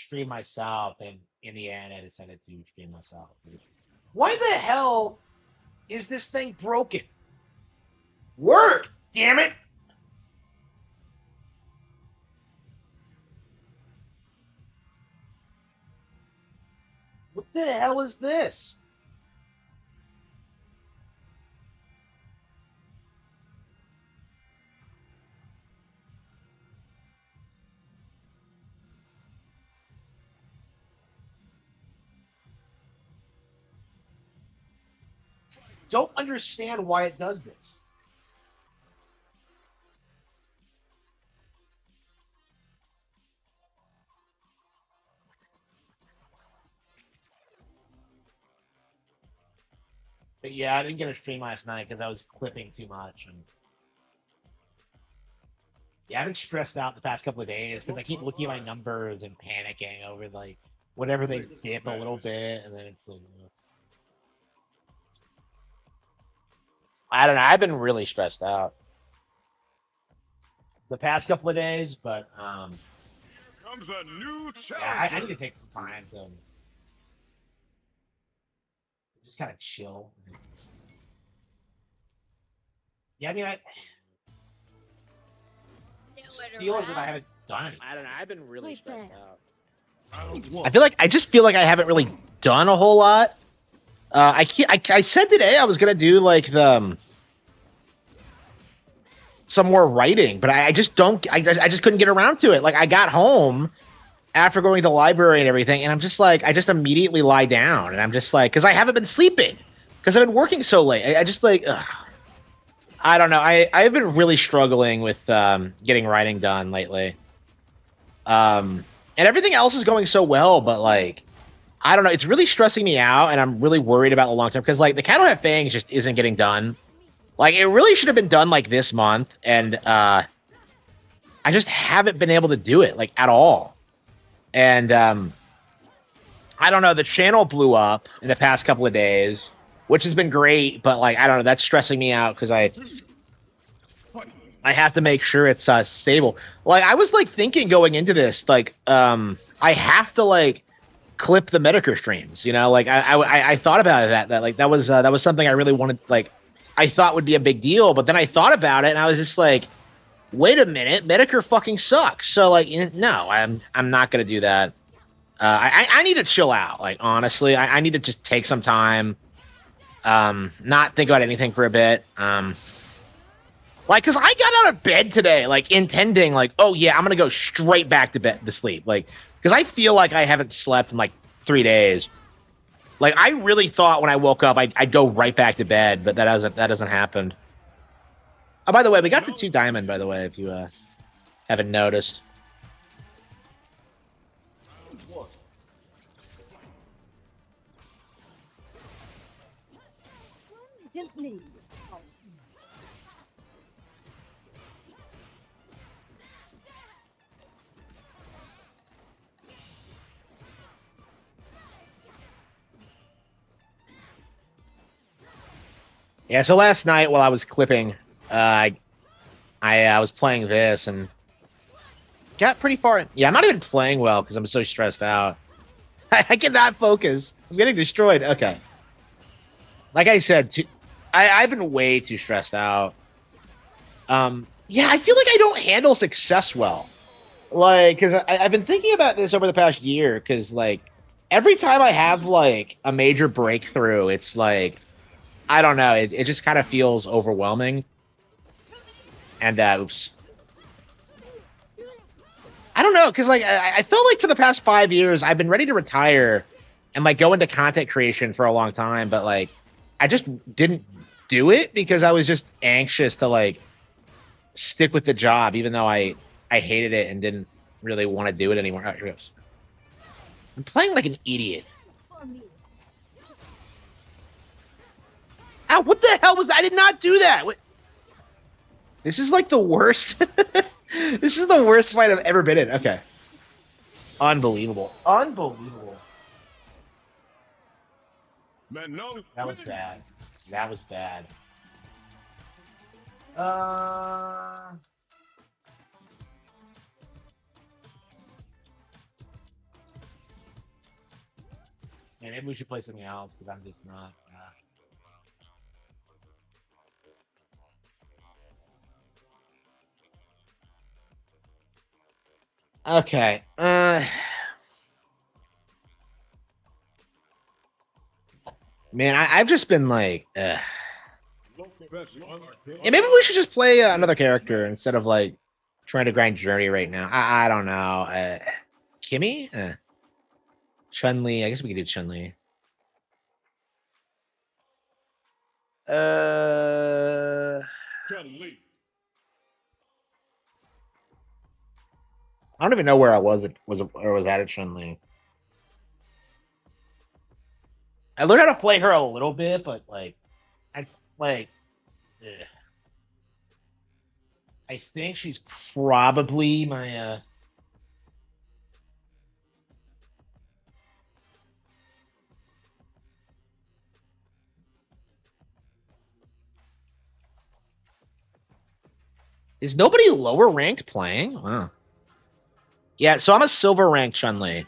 stream myself, and in the end, I decided to stream myself. Why the hell is this thing broken? Work, damn it! What the hell is this? Don't understand why it does this. But yeah, I didn't get a stream last night because I was clipping too much, and yeah, I've been stressed out the past couple of days because I keep looking at my numbers and panicking over like whatever they dip a little bit, and then it's like, I don't know. I've been really stressed out the past couple of days, but Comes a new yeah, I need to challenger. take some time to just kind of chill. Yeah, I mean, I just feel as if I haven't done anything. I don't know. I've been really stressed out. I just feel like I haven't really done a whole lot. I said today I was gonna do like the some more writing, but I just don't. I just couldn't get around to it. Like I got home after going to the library and everything, and I'm just like I just immediately lie down, and I'm just like because I haven't been sleeping because I've been working so late. I just like I don't know. I've been really struggling with getting writing done lately. And everything else is going so well, but like I don't know. It's really stressing me out, and I'm really worried about the long term because like the Cattle Have Fangs just isn't getting done. Like it really should have been done like this month, and I just haven't been able to do it like at all. And I don't know. The channel blew up in the past couple of days, which has been great, but like I don't know. That's stressing me out because I have to make sure it's stable. Like I was like thinking going into this, like I have to like clip the Metokur streams. You know, like I thought about that like that was something I really wanted. Like I thought would be a big deal, but then I thought about it and I was just like, wait a minute, Metokur fucking sucks. So like, no, I'm not gonna do that. I need to chill out. Like honestly, I need to just take some time, not think about anything for a bit. Like, cause I got out of bed today, like intending, like, oh yeah, I'm gonna go straight back to bed to sleep, like, cause I feel like I haven't slept in like 3 days. Like, I really thought when I woke up, I'd go right back to bed, but that doesn't happen. Oh, by the way, we got the 2 diamond. By the way, if you haven't noticed. Yeah. So last night while I was clipping, I was playing this and got pretty far. Yeah, I'm not even playing well because I'm so stressed out. I cannot focus. I'm getting destroyed. Okay. Like I said, I've been way too stressed out. Yeah, I feel like I don't handle success well. Like, because I've been thinking about this over the past year. Because like every time I have like a major breakthrough, it's like I don't know. It just kind of feels overwhelming. And oops, I don't know. Because like I felt like for the past 5 years, I've been ready to retire and like go into content creation for a long time, but like I just didn't do it because I was just anxious to like stick with the job, even though I hated it and didn't really want to do it anymore. Oh, here goes. I'm playing like an idiot. Ow, what the hell was that? I did not do that. What? This is like the worst. This is the worst fight I've ever been in. Okay. Unbelievable. Unbelievable. That was bad. That was bad. Yeah, maybe we should play something else because I'm just not. Okay. Man, I've just been like, yeah, maybe we should just play another character instead of like trying to grind Journey right now. I don't know. Kimmy, Chun Li. I guess we could do Chun Li. Uh, I don't even know where I was at Chun Li. I learned how to play her a little bit, but like, I like. Ugh. I think she's probably my. Is nobody lower ranked playing? Wow. Yeah, so I'm a silver ranked Chun Li.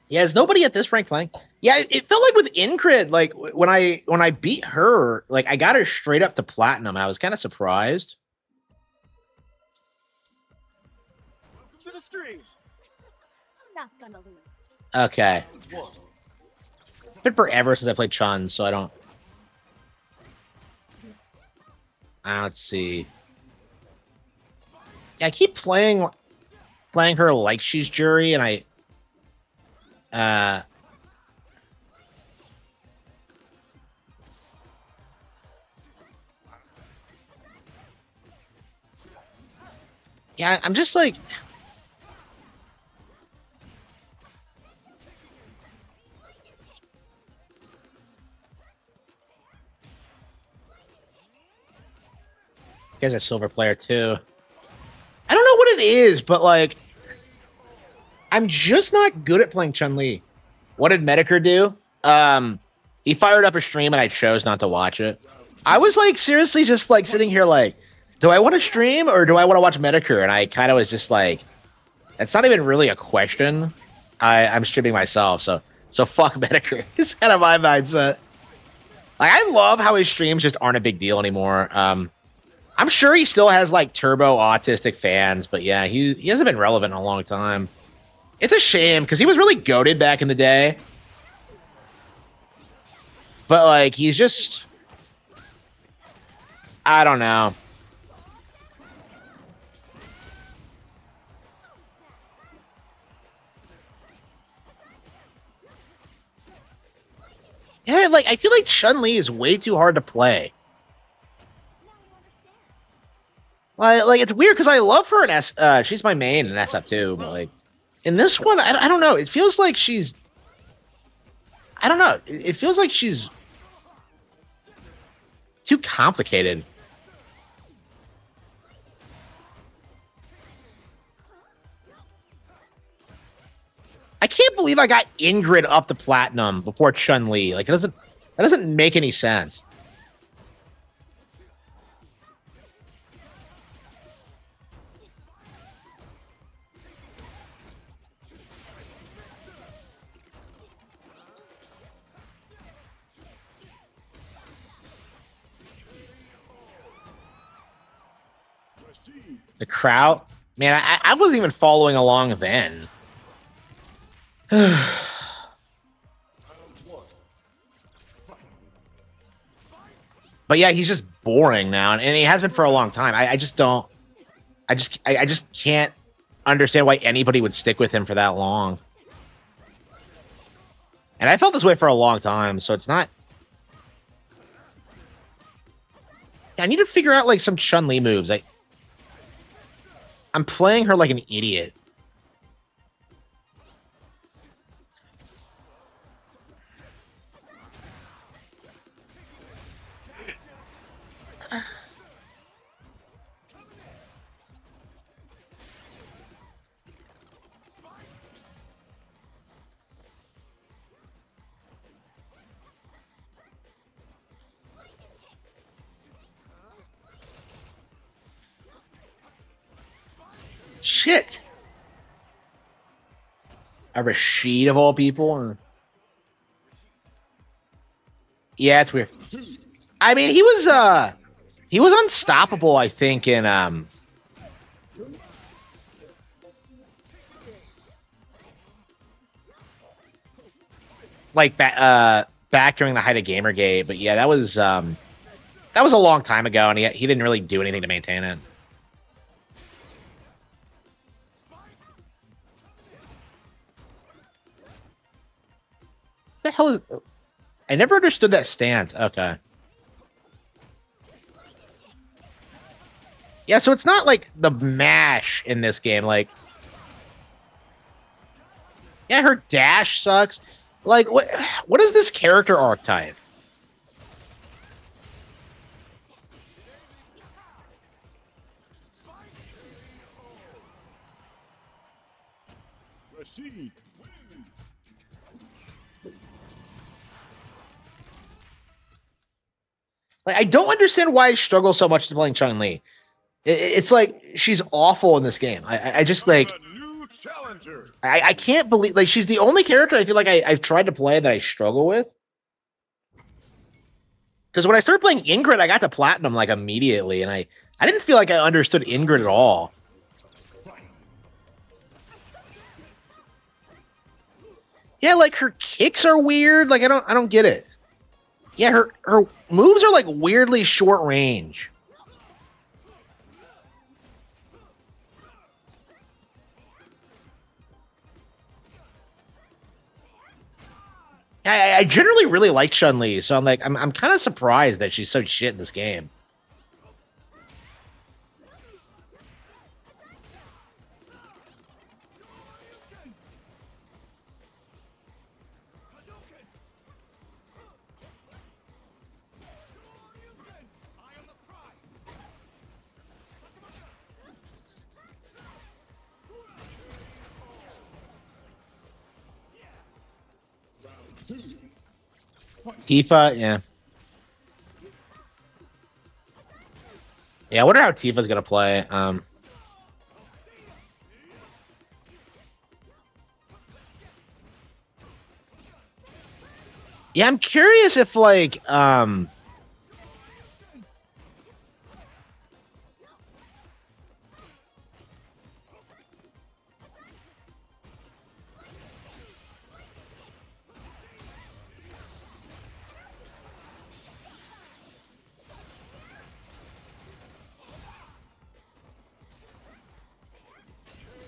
Yeah, is nobody at this rank playing? Yeah, it felt like with Incred, like when I beat her, like I got her straight up to platinum, and I was kind of surprised. To the stream. Not gonna lose. Okay, it's been forever since I played Chun, so I don't. Let's see. Yeah, I keep playing her like she's Jury, and I. Uh, yeah, I'm just like. You guys are a silver player too. I don't know what it is, but like, I'm just not good at playing Chun Li. What did Metokur do? He fired up a stream and I chose not to watch it. I was like seriously just like sitting here like, do I want to stream or do I want to watch Metokur? And I kind of was just like, that's not even really a question. I'm streaming myself, so fuck Metokur. It's kind of my mindset. Like I love how his streams just aren't a big deal anymore. I'm sure he still has like turbo autistic fans, but yeah, he hasn't been relevant in a long time. It's a shame because he was really goated back in the day. But like he's just I don't know. Yeah, like I feel like Chun Li is way too hard to play. Like it's weird because I love her in S. She's my main in SF2, but like in this one, I don't know. It feels like she's. I don't know. It feels like she's too complicated. I can't believe I got Ingrid up to platinum before Chun Li. Like that doesn't make any sense. The crowd, man, I wasn't even following along then. But yeah, he's just boring now, and he has been for a long time. I just don't. I just can't understand why anybody would stick with him for that long. And I felt this way for a long time, so it's not. I need to figure out like some Chun Li moves. I'm playing her like an idiot. Shit. A Rashid of all people. Yeah, it's weird. I mean, he was unstoppable, I think, in like back during the height of Gamergate. But yeah, that was a long time ago, and he didn't really do anything to maintain it. What the hell is? I never understood that stance. Okay. Yeah, so it's not like the mash in this game. Like, yeah, her dash sucks. Like, what is this character archetype? Rashid. Like, I don't understand why I struggle so much to playing Chun-Li. It's like she's awful in this game. I just like I can't believe like she's the only character I feel like I've tried to play that I struggle with. Because when I started playing Ingrid, I got to platinum like immediately, and I didn't feel like I understood Ingrid at all. Yeah, like her kicks are weird. Like I don't get it. Yeah, her moves are like weirdly short range. I generally really like Chun-Li, so I'm kind of surprised that she's so shit in this game. Tifa, yeah. Yeah, I wonder how Tifa's gonna play. Yeah, I'm curious if like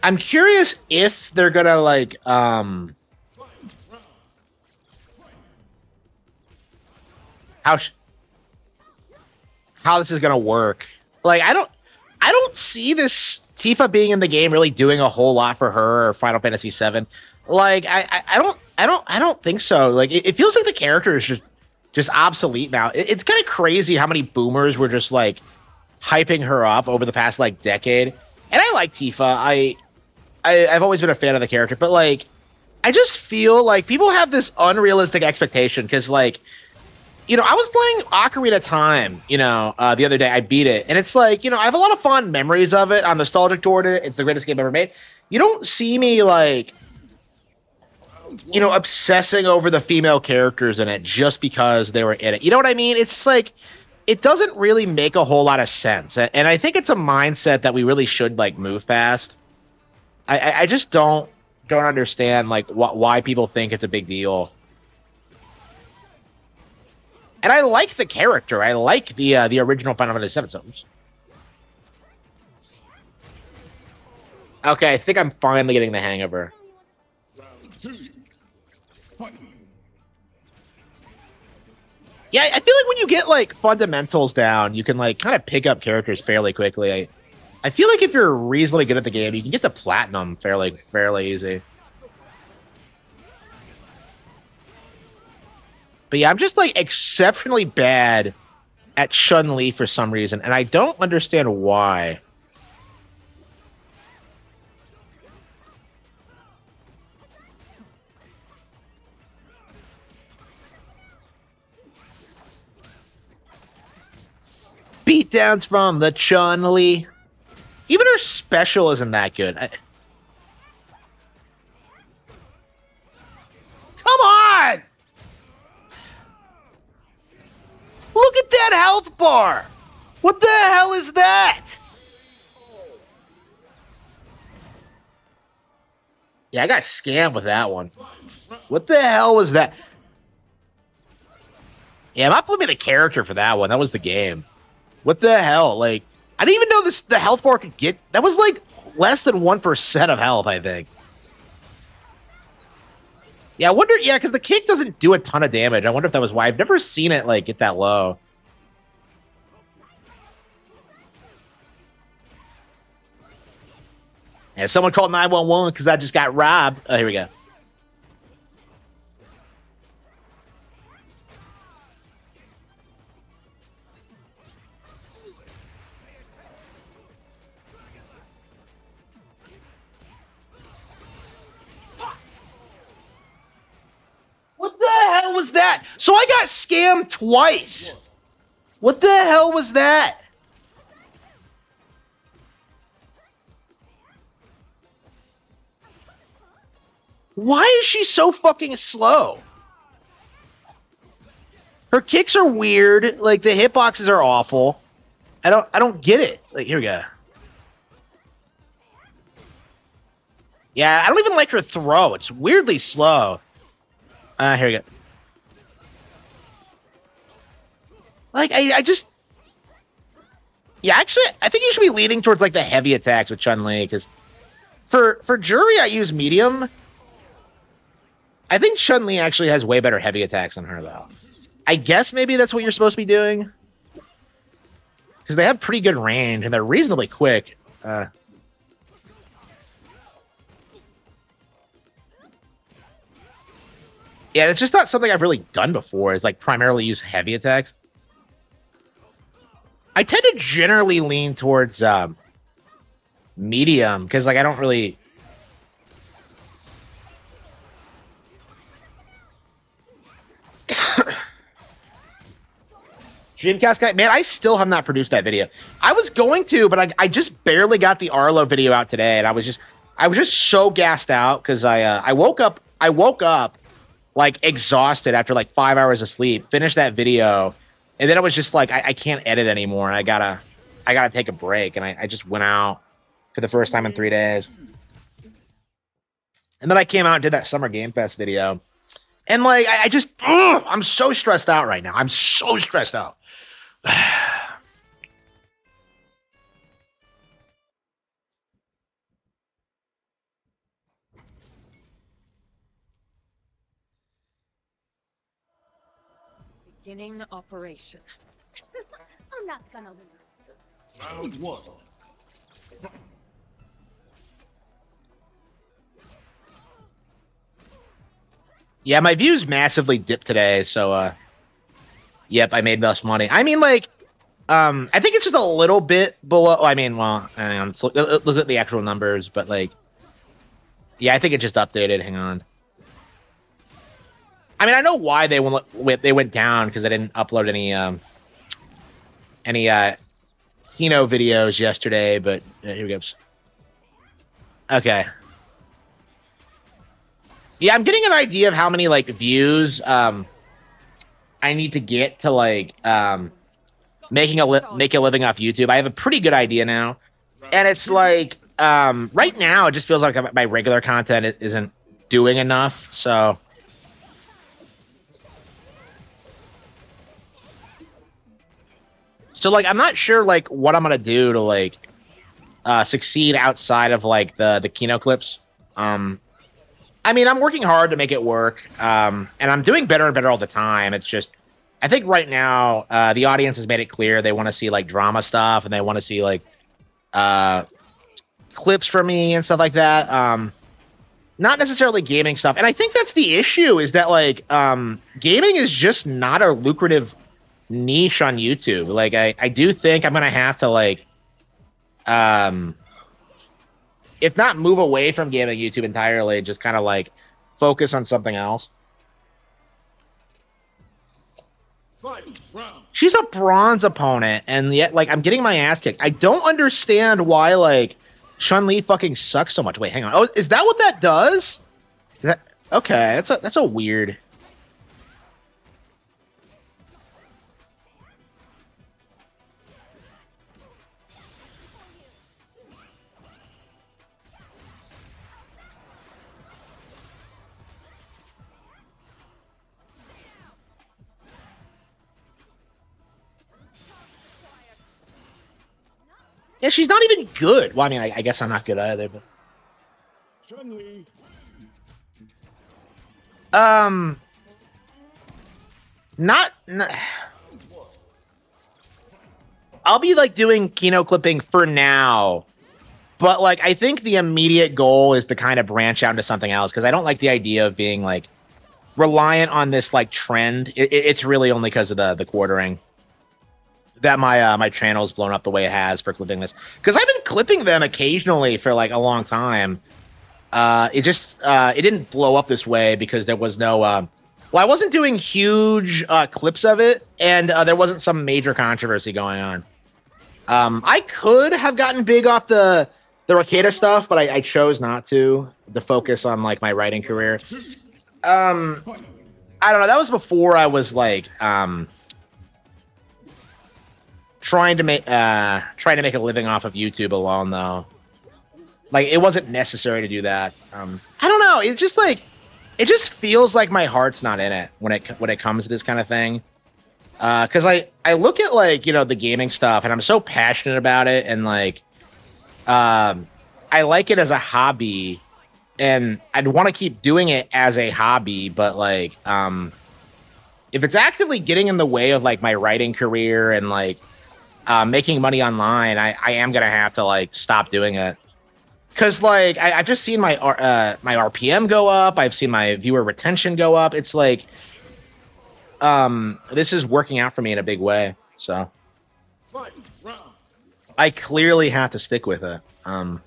I'm curious if they're gonna like how how this is gonna work. Like I don't see this Tifa being in the game really doing a whole lot for her or Final Fantasy VII. Like I don't think so. Like it feels like the character is just obsolete now. It's kind of crazy how many boomers were just like hyping her up over the past like decade. And I like Tifa. I've always been a fan of the character, but like I just feel like people have this unrealistic expectation because like I was playing Ocarina of Time, the other day. I beat it, and it's like, I have a lot of fond memories of it. I'm nostalgic toward it. It's the greatest game ever made. You don't see me like, obsessing over the female characters in it just because they were in it. You know what I mean? It's like it doesn't really make a whole lot of sense, and I think it's a mindset that we really should like move past. I just don't understand like why people think it's a big deal. And I like the character. I like the original Final Fantasy VII songs. Okay, I think I'm finally getting the hang of her. Yeah, I feel like when you get like fundamentals down, you can like kind of pick up characters fairly quickly. I feel like if you're reasonably good at the game, you can get to platinum fairly easy. But yeah, I'm just like exceptionally bad at Chun-Li for some reason, and I don't understand why. Beatdowns from the Chun-Li. Even her special isn't that good. bar. What the hell is that? Yeah, I got scammed with that one. What the hell was that? Yeah, I'm not flipping the character for that one. That was the game. What the hell? Like, I didn't even know this. The health bar could get. That was like less than 1% of health, I think. Yeah, I wonder. Yeah, because the kick doesn't do a ton of damage. I wonder if that was why. I've never seen it like get that low. Yeah, someone called 911 because I just got robbed. Oh, here we go. What the hell was that? So I got scammed twice. What the hell was that? Why is she so fucking slow? Her kicks are weird. Like the hitboxes are awful. I don't get it. Like here we go. Yeah, I don't even like her throw. It's weirdly slow. Here we go. Like I just. Yeah, actually, I think you should be leaning towards like the heavy attacks with Chun-Li because for Jury I use medium. I think Chun-Li actually has way better heavy attacks than her, though. I guess maybe that's what you're supposed to be doing. Because they have pretty good range, and they're reasonably quick. Yeah, it's just not something I've really done before, is like primarily use heavy attacks. I tend to generally lean towards medium, because like I don't really... Dreamcast guy, man, I still have not produced that video. I was going to, but I just barely got the Arlo video out today, and I was just so gassed out because I woke up like exhausted after like 5 hours of sleep, finished that video, and then I was just like I can't edit anymore, and I gotta take a break, and I just went out for the first time in 3 days, and then I came out and did that Summer Game Fest video, and like I just I'm so stressed out right now. I'm so stressed out. Beginning operation. I'm not gonna lose. Round one. Yeah, my views massively dipped today, so yep, I made less money. I mean, like, I think it's just a little bit below. I mean, well, hang on, look at the actual numbers, but like, yeah, I think it just updated. Hang on. I mean, I know why they went down because I didn't upload any Kino videos yesterday, but here we go. Okay. Yeah, I'm getting an idea of how many like views I need to get to like make a living off YouTube. I have a pretty good idea now, and it's like right now it just feels like my regular content isn't doing enough. So like I'm not sure like what I'm gonna do to like succeed outside of like the Kino clips. I mean, I'm working hard to make it work, and I'm doing better and better all the time. It's just, I think right now, the audience has made it clear they want to see, like, drama stuff, and they want to see, like, clips from me and stuff like that. Not necessarily gaming stuff. And I think that's the issue, is that, like, gaming is just not a lucrative niche on YouTube. Like, I do think I'm going to have to, like, if not move away from gaming YouTube entirely, just kind of like focus on something else. She's a bronze opponent, and yet like I'm getting my ass kicked. I don't understand why like Chun-Li fucking sucks so much. Wait, hang on. Oh, is that what that does? Okay? That's a weird. Yeah, she's not even good. Well, I mean, I guess I'm not good either, but Chun-Li. um, not. I'll be like doing Kino clipping for now, but like I think the immediate goal is to kind of branch out into something else because I don't like the idea of being like reliant on this like trend. It's really only because of the quartering that my channel's blown up the way it has for clipping this, because I've been clipping them occasionally for like a long time. It didn't blow up this way because there was no well, I wasn't doing huge clips of it, and there wasn't some major controversy going on. I could have gotten big off the Raketa stuff, but I chose not to focus on like my writing career. I don't know. That was before I was like trying to make a living off of YouTube alone, though. Like, it wasn't necessary to do that. I don't know. It's just like, it just feels like my heart's not in it when it comes to this kind of thing. Because I look at like, you know, the gaming stuff, and I'm so passionate about it, and like, I like it as a hobby, and I'd want to keep doing it as a hobby, but like, if it's actively getting in the way of like my writing career and like making money online, I am gonna have to like stop doing it. Because like I've just seen my RPM go up, I've seen my viewer retention go up. It's like, this is working out for me in a big way. So Fight round. I clearly have to stick with it. I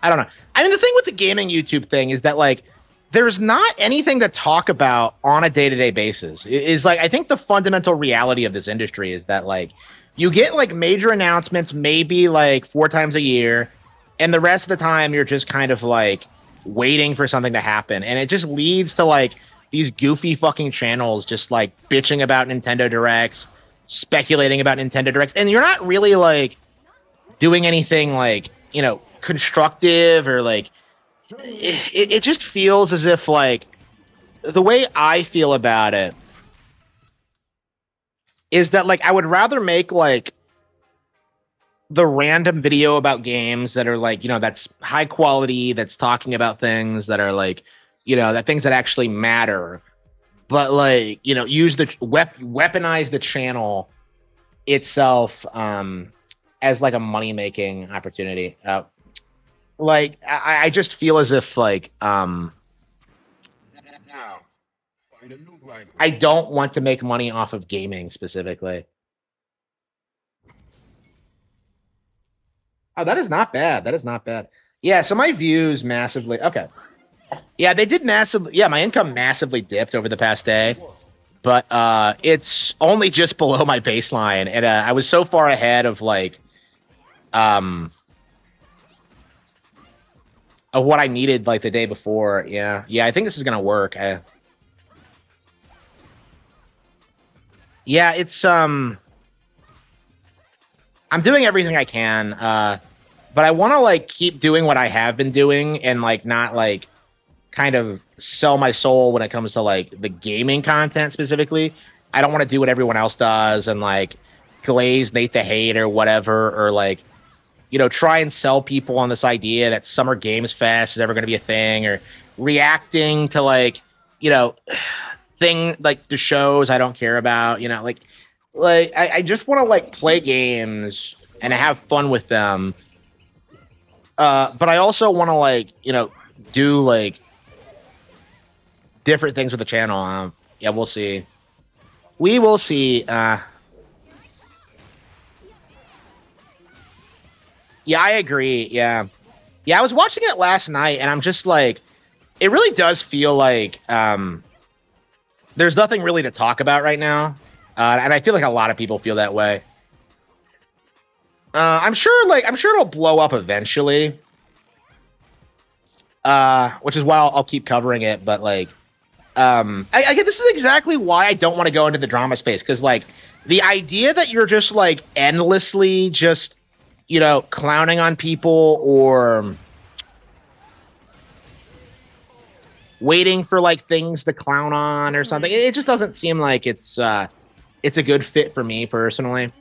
don't know. I mean, the thing with the gaming YouTube thing is that like there's not anything to talk about on a day-to-day basis. Is like, I think the fundamental reality of this industry is that like you get like major announcements maybe like 4 times a year, and the rest of the time you're just kind of like waiting for something to happen, and it just leads to like these goofy fucking channels just like bitching about Nintendo Directs, speculating about Nintendo Directs, and you're not really like doing anything like, you know, constructive, or like it just feels as if like the way I feel about it is that like I would rather make like the random video about games that are like, you know, that's high quality, that's talking about things that are like, you know, that things that actually matter, but like, you know, use the weaponize the channel itself as like a money making opportunity. Like I just feel as if like Now, find a new rival. I don't want to make money off of gaming specifically. Oh, that is not bad. That is not bad. Yeah, so my views massively. Okay. Yeah, they did massively. Yeah, my income massively dipped over the past day, but it's only just below my baseline, and I was so far ahead of like of what I needed like the day before. Yeah, I think this is gonna work. Yeah, it's I'm doing everything I can, but I want to like keep doing what I have been doing, and like not like kind of sell my soul when it comes to like the gaming content specifically. I don't want to do what everyone else does and like glaze Nate the Hate or whatever, or like, you know, try and sell people on this idea that Summer Games Fest is ever going to be a thing, or reacting to like, you know, thing like the shows I don't care about, you know, like I just want to like play games and have fun with them. But I also want to like, you know, do like different things with the channel. Yeah, we'll see. We will see. Yeah, I agree. Yeah, I was watching it last night, and I'm just like, it really does feel like there's nothing really to talk about right now, and I feel like a lot of people feel that way. I'm sure it'll blow up eventually, which is why I'll keep covering it. But like, I get, this is exactly why I don't want to go into the drama space, because like the idea that you're just like endlessly just, you know, clowning on people, or waiting for like things to clown on or something. It just doesn't seem like it's a good fit for me personally.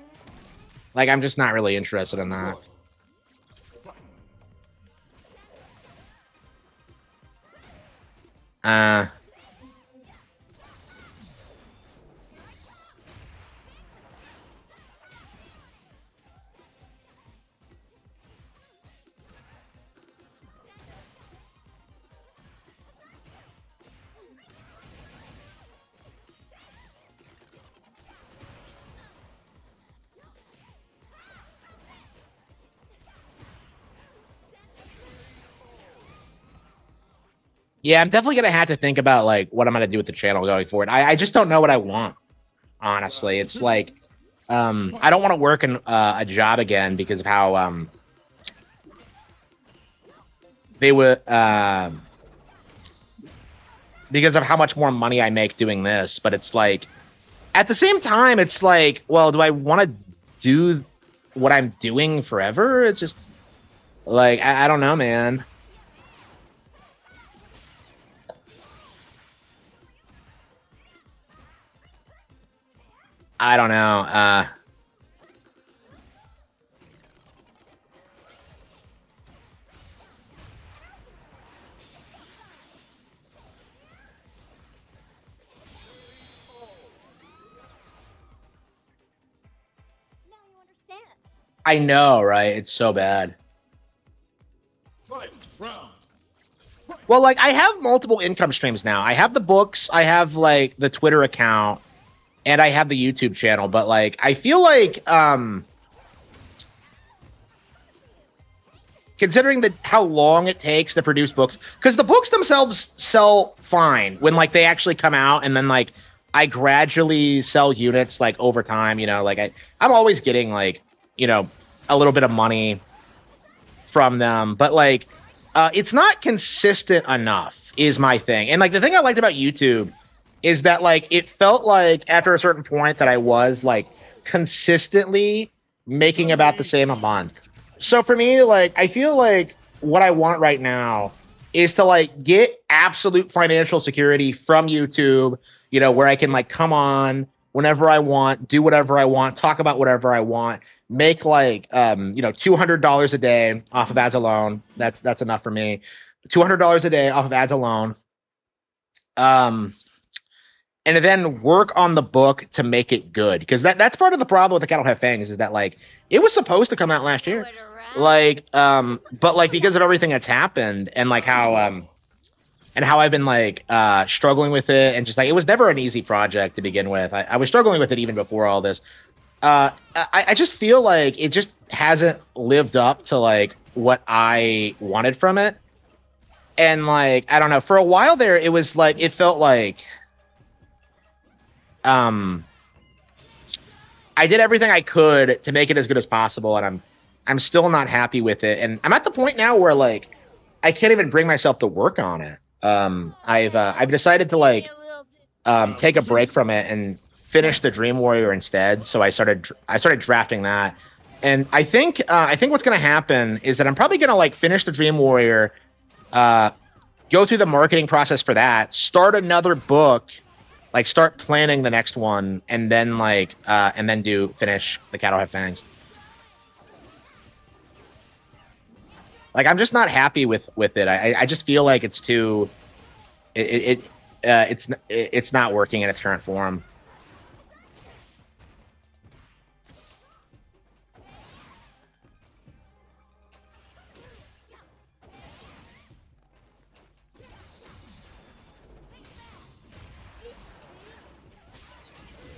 Like, I'm just not really interested in that. Yeah, I'm definitely gonna have to think about like what I'm gonna do with the channel going forward. I just don't know what I want, honestly. It's like I don't want to work in a job again because of how they would because of how much more money I make doing this. But it's like at the same time, it's like, well, do I want to do what I'm doing forever? It's just like I don't know, man. I don't know. Now you understand. I know, right? It's so bad. Fight round. Well, like I have multiple income streams now. I have the books, I have like the Twitter account, and I have the YouTube channel, but like I feel like considering how long it takes to produce books, because the books themselves sell fine when like they actually come out, and then like I gradually sell units like over time, you know, like I'm always getting like, you know, a little bit of money from them, but like it's not consistent enough is my thing. And like the thing I liked about YouTube is that like it felt like after a certain point that I was like consistently making about the same a month. So for me, like I feel like what I want right now is to like get absolute financial security from YouTube, you know, where I can like come on whenever I want, do whatever I want, talk about whatever I want, make like you know, $200 a day off of ads alone. That's enough for me. $200 a day off of ads alone. And then work on the book to make it good, because that's part of the problem with the Cattle Have Fangs is that like it was supposed to come out last year, like but like because of everything that's happened and like how I've been like struggling with it, and just like it was never an easy project to begin with. I was struggling with it even before all this. I just feel like it just hasn't lived up to like what I wanted from it. And like I don't know, for a while there it was like it felt like I did everything I could to make it as good as possible, and I'm still not happy with it. And I'm at the point now where like I can't even bring myself to work on it. I've decided to like take a break from it and finish the Dream Warrior instead. So I started drafting that, and I think what's gonna happen is that I'm probably gonna like finish the Dream Warrior, go through the marketing process for that, start another book, like start planning the next one, and then like and then finish the Cattle Have Fangs. Like I'm just not happy with it. I just feel like it's too it's not working in its current form.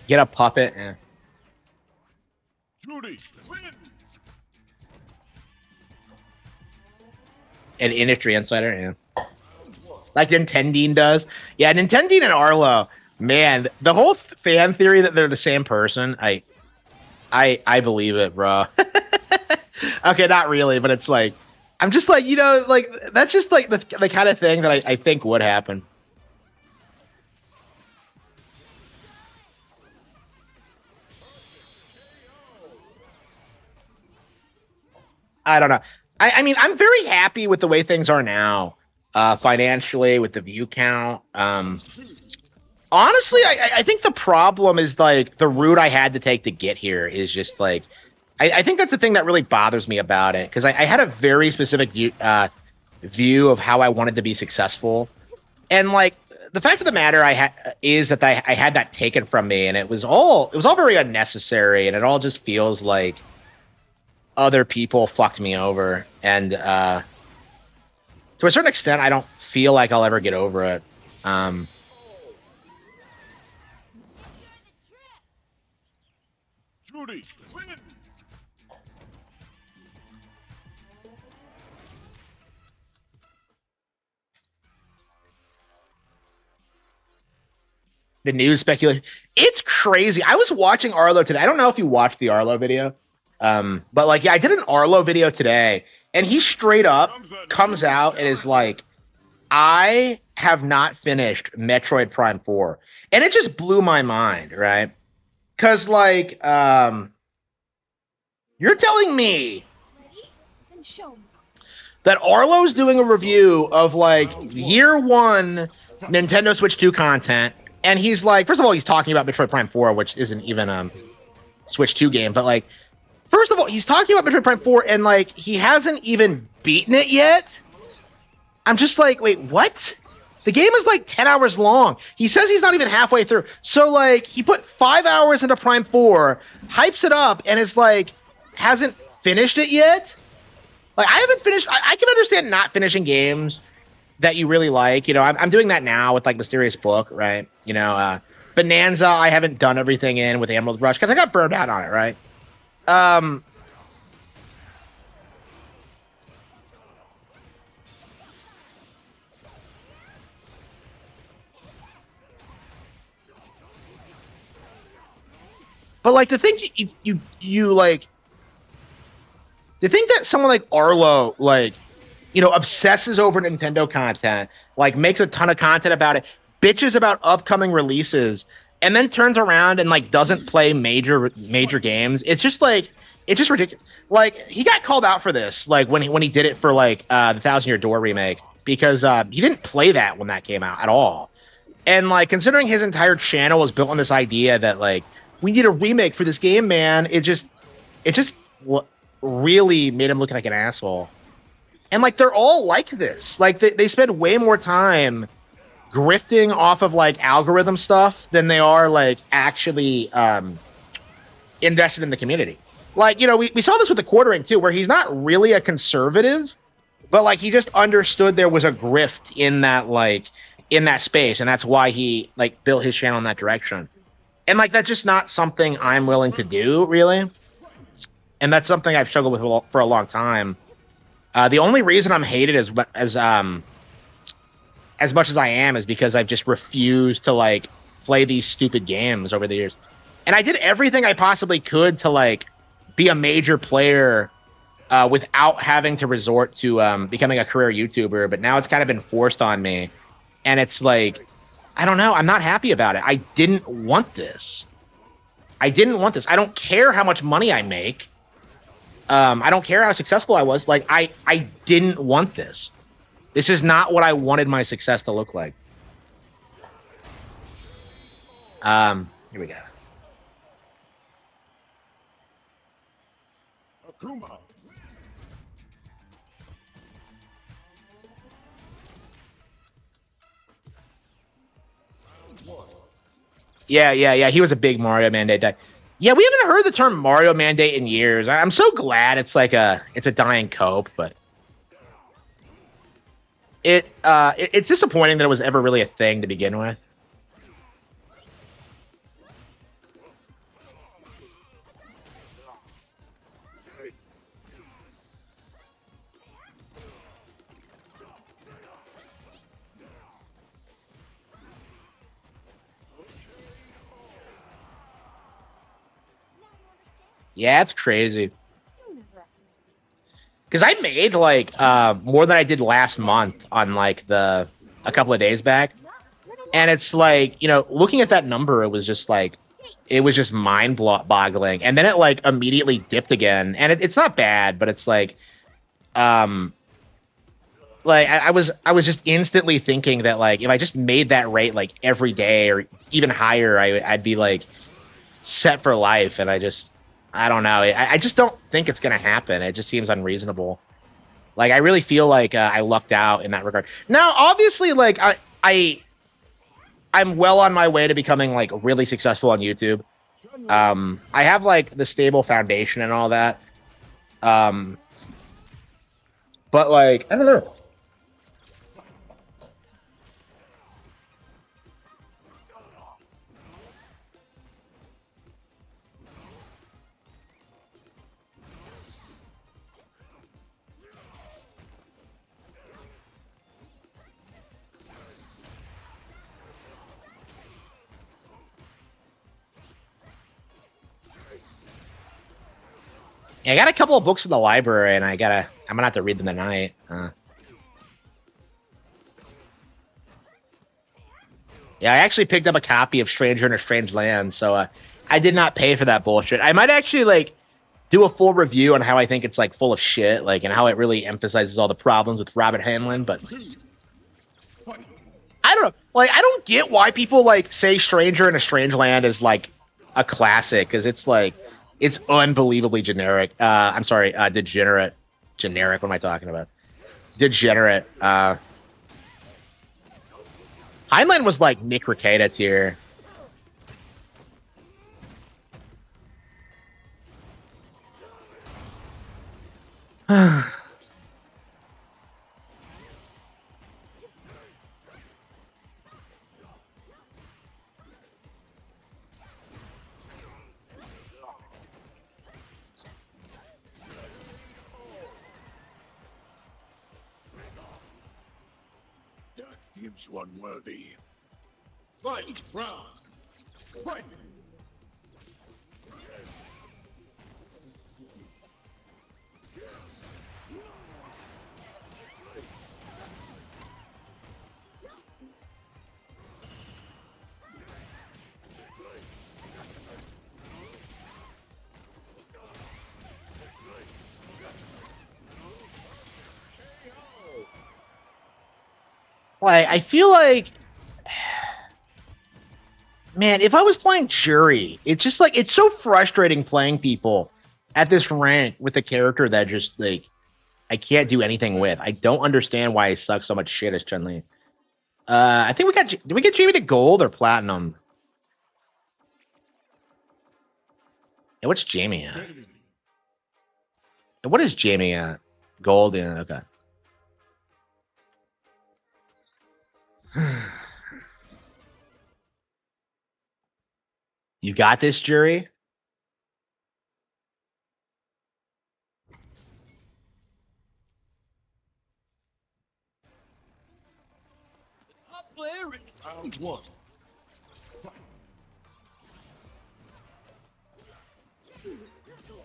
Get a puppet. Judy wins. An industry insider, yeah. Like Nintendine does. Yeah, Nintendine and Arlo. Man, the whole fan theory that they're the same person, I believe it, bro. Okay, not really, but it's like I'm just like, you know, like that's just like the kind of thing that I think would happen. I don't know. I mean, I'm very happy with the way things are now. financially with the view count. Honestly, I think the problem is like the route I had to take to get here is just like I think that's the thing that really bothers me about it because I had a very specific view of how I wanted to be successful, and like the fact of the matter is that I had that taken from me, and it was all very unnecessary, and it all just feels like other people fucked me over, and to a certain extent, I don't feel like I'll ever get over it. Judy wins. The news speculation. It's crazy. I was watching Arlo today. I don't know if you watched the Arlo video. But like, yeah, I did an Arlo video today, and he straight up comes out and is like, I have not finished Metroid Prime 4. And it just blew my mind, right? Because, like, you're telling me Then show me. that Arlo's doing a review of, like, year one Nintendo Switch 2 content, and he's like, first of all, he's talking about Metroid Prime 4, which isn't even a Switch 2 game, but, like, first of all, he's talking about Metroid Prime 4, and, like, he hasn't even beaten it yet? I'm just like, wait, what? The game is, like, 10 hours long. He says he's not even halfway through. So, like, he put 5 hours into Prime 4, hypes it up, and is, like, hasn't finished it yet? Like, I haven't finished... I can understand not finishing games that you really like. You know, I'm doing that now with, like, Mysterious Book, right? You know, Bonanza, I haven't done everything in with Emerald Rush, because I got burned out on it, right? But like to think you like to think that someone like Arlo like obsesses over Nintendo content, like makes a ton of content about it, bitches about upcoming releases, and then turns around and like doesn't play major games. It's just ridiculous. Like he got called out for this, like when he did it for like the Thousand Year Door remake, because he didn't play that when that came out at all. And like considering his entire channel was built on this idea that like we need a remake for this game, man, it just really made him look like an asshole. And like they're all like this. Like they spend way more time grifting off of like algorithm stuff than they are like actually invested in the community. Like, we saw this with the quartering too, where he's not really a conservative, but like he just understood there was a grift in that space, and that's why he like built his channel in that direction. And like that's just not something I'm willing to do, really. And that's something I've struggled with for a long time. The only reason I'm hated as much as I am is because I've just refused to like play these stupid games over the years. And I did everything I possibly could to like be a major player without having to resort to becoming a career YouTuber. But now it's kind of been forced on me. And it's like, I don't know. I'm not happy about it. I didn't want this. I don't care how much money I make. I don't care how successful I was. Like, I didn't want this. This is not what I wanted my success to look like. Here we go. Akuma. Yeah. He was a big Mario Mandate guy. Yeah, we haven't heard the term Mario Mandate in years. I'm so glad it's a dying cope, but it's disappointing that it was ever really a thing to begin with. Yeah, it's crazy. Because I made like more than I did last month on like a couple of days back, and it's like looking at that number, it was just mind-boggling, and then it like immediately dipped again, and it's not bad, but it's like like I was just instantly thinking that like if I just made that rate like every day or even higher, I'd be like set for life. And I don't know. I just don't think it's gonna happen. It just seems unreasonable. Like I really feel like I lucked out in that regard. Now, obviously, like I'm well on my way to becoming like really successful on YouTube. I have like the stable foundation and all that. Um, but like I don't know. Yeah, I got a couple of books from the library, and I'm gonna have to read them tonight. Yeah, I actually picked up a copy of Stranger in a Strange Land, so I did not pay for that bullshit. I might actually like do a full review on how I think it's like full of shit, like and how it really emphasizes all the problems with Robert Hanlon. But I don't know, like I don't get why people like say Stranger in a Strange Land is like a classic because it's like it's unbelievably generic. I'm sorry, degenerate. Generic. What am I talking about? Degenerate. Heinlein was like Nick Rekieta tier. That seems unworthy. Fight round. Fight. Like I feel like, man, if I was playing Jury, it's just like it's so frustrating playing people at this rank with a character that just like I can't do anything with. I don't understand why I suck so much shit as Chun Li. I think we got. Did we get Jamie to gold or platinum? And what's Jamie at? And what is Jamie at? Gold. Yeah. Okay. You got this, Jury. Round one.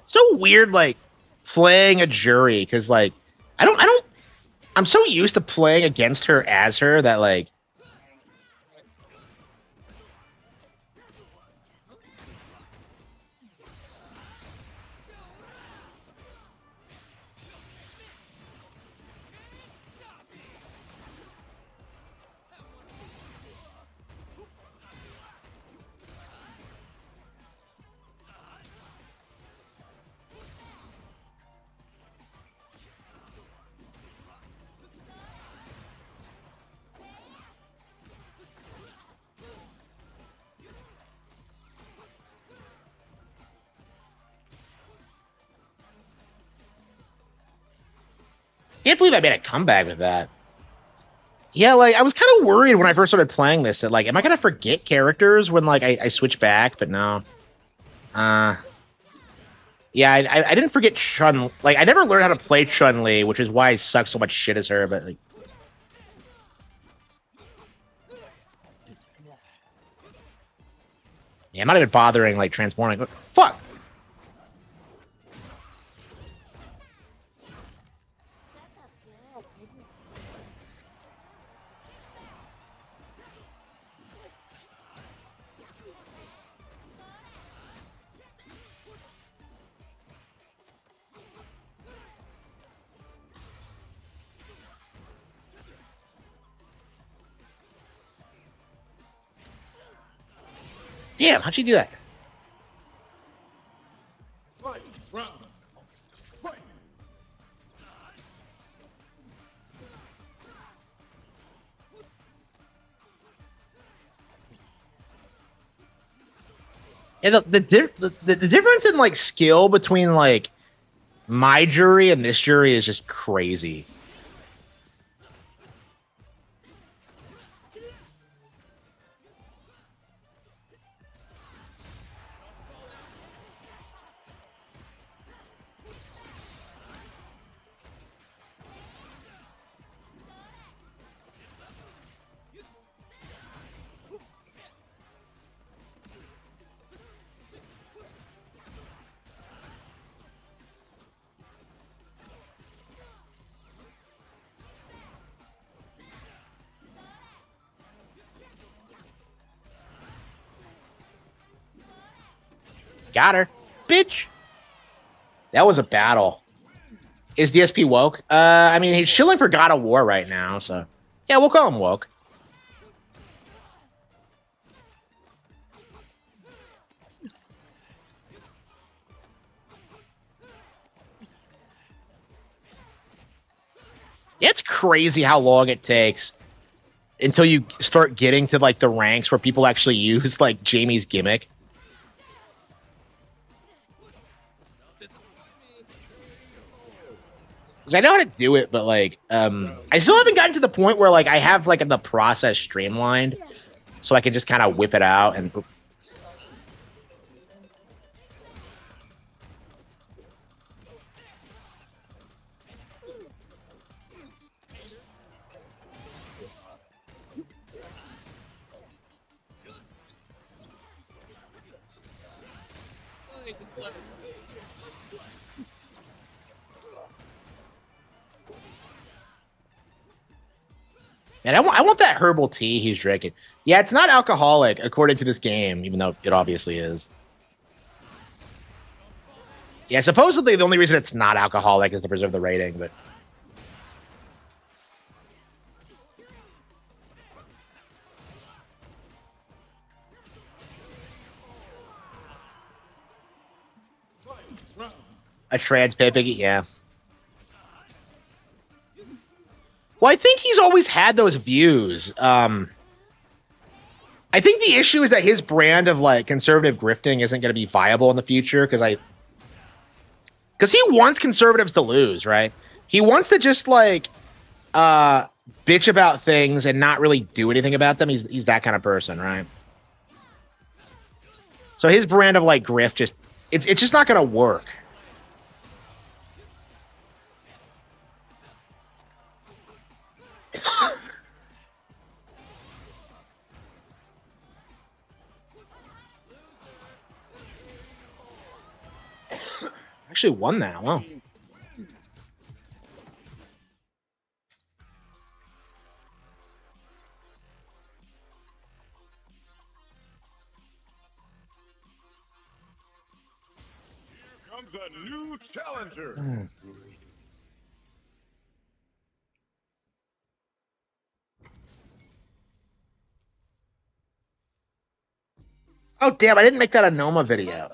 So weird, like playing a Jury because like I don't. I'm so used to playing against her as her that like can't believe I made a comeback with that. Yeah, like I was kind of worried when I first started playing this that like, am I gonna forget characters when like I switch back? But no. Uh, yeah, I didn't forget Chun. Like I never learned how to play Chun Li, which is why I suck so much shit as her. But like, yeah, I'm not even bothering like transforming. Fuck. Damn, how'd she do that? Fight round. Fight. And the difference in like skill between like my jury and this jury is just crazy. Got her. Bitch. That was a battle. Is DSP woke? I mean, he's chilling for God of War right now, so... Yeah, we'll call him woke. It's crazy how long it takes until you start getting to, like, the ranks where people actually use, like, Jamie's gimmick. I know how to do it, but like, I still haven't gotten to the point where like I have like the process streamlined, so I can just kind of whip it out and. And I want that herbal tea he's drinking. Yeah, it's not alcoholic according to this game, even though it obviously is. Yeah, supposedly the only reason it's not alcoholic is to preserve the rating, but. A trans Pepe, yeah. Well, I think he's always had those views. I think the issue is that his brand of like conservative grifting isn't going to be viable in the future because he wants conservatives to lose, right? He wants to just like bitch about things and not really do anything about them. He's that kind of person, right? So his brand of like grift it's just not going to work. Actually won that. Wow. Here comes a new challenger. Oh, damn, I didn't make that a Noma video.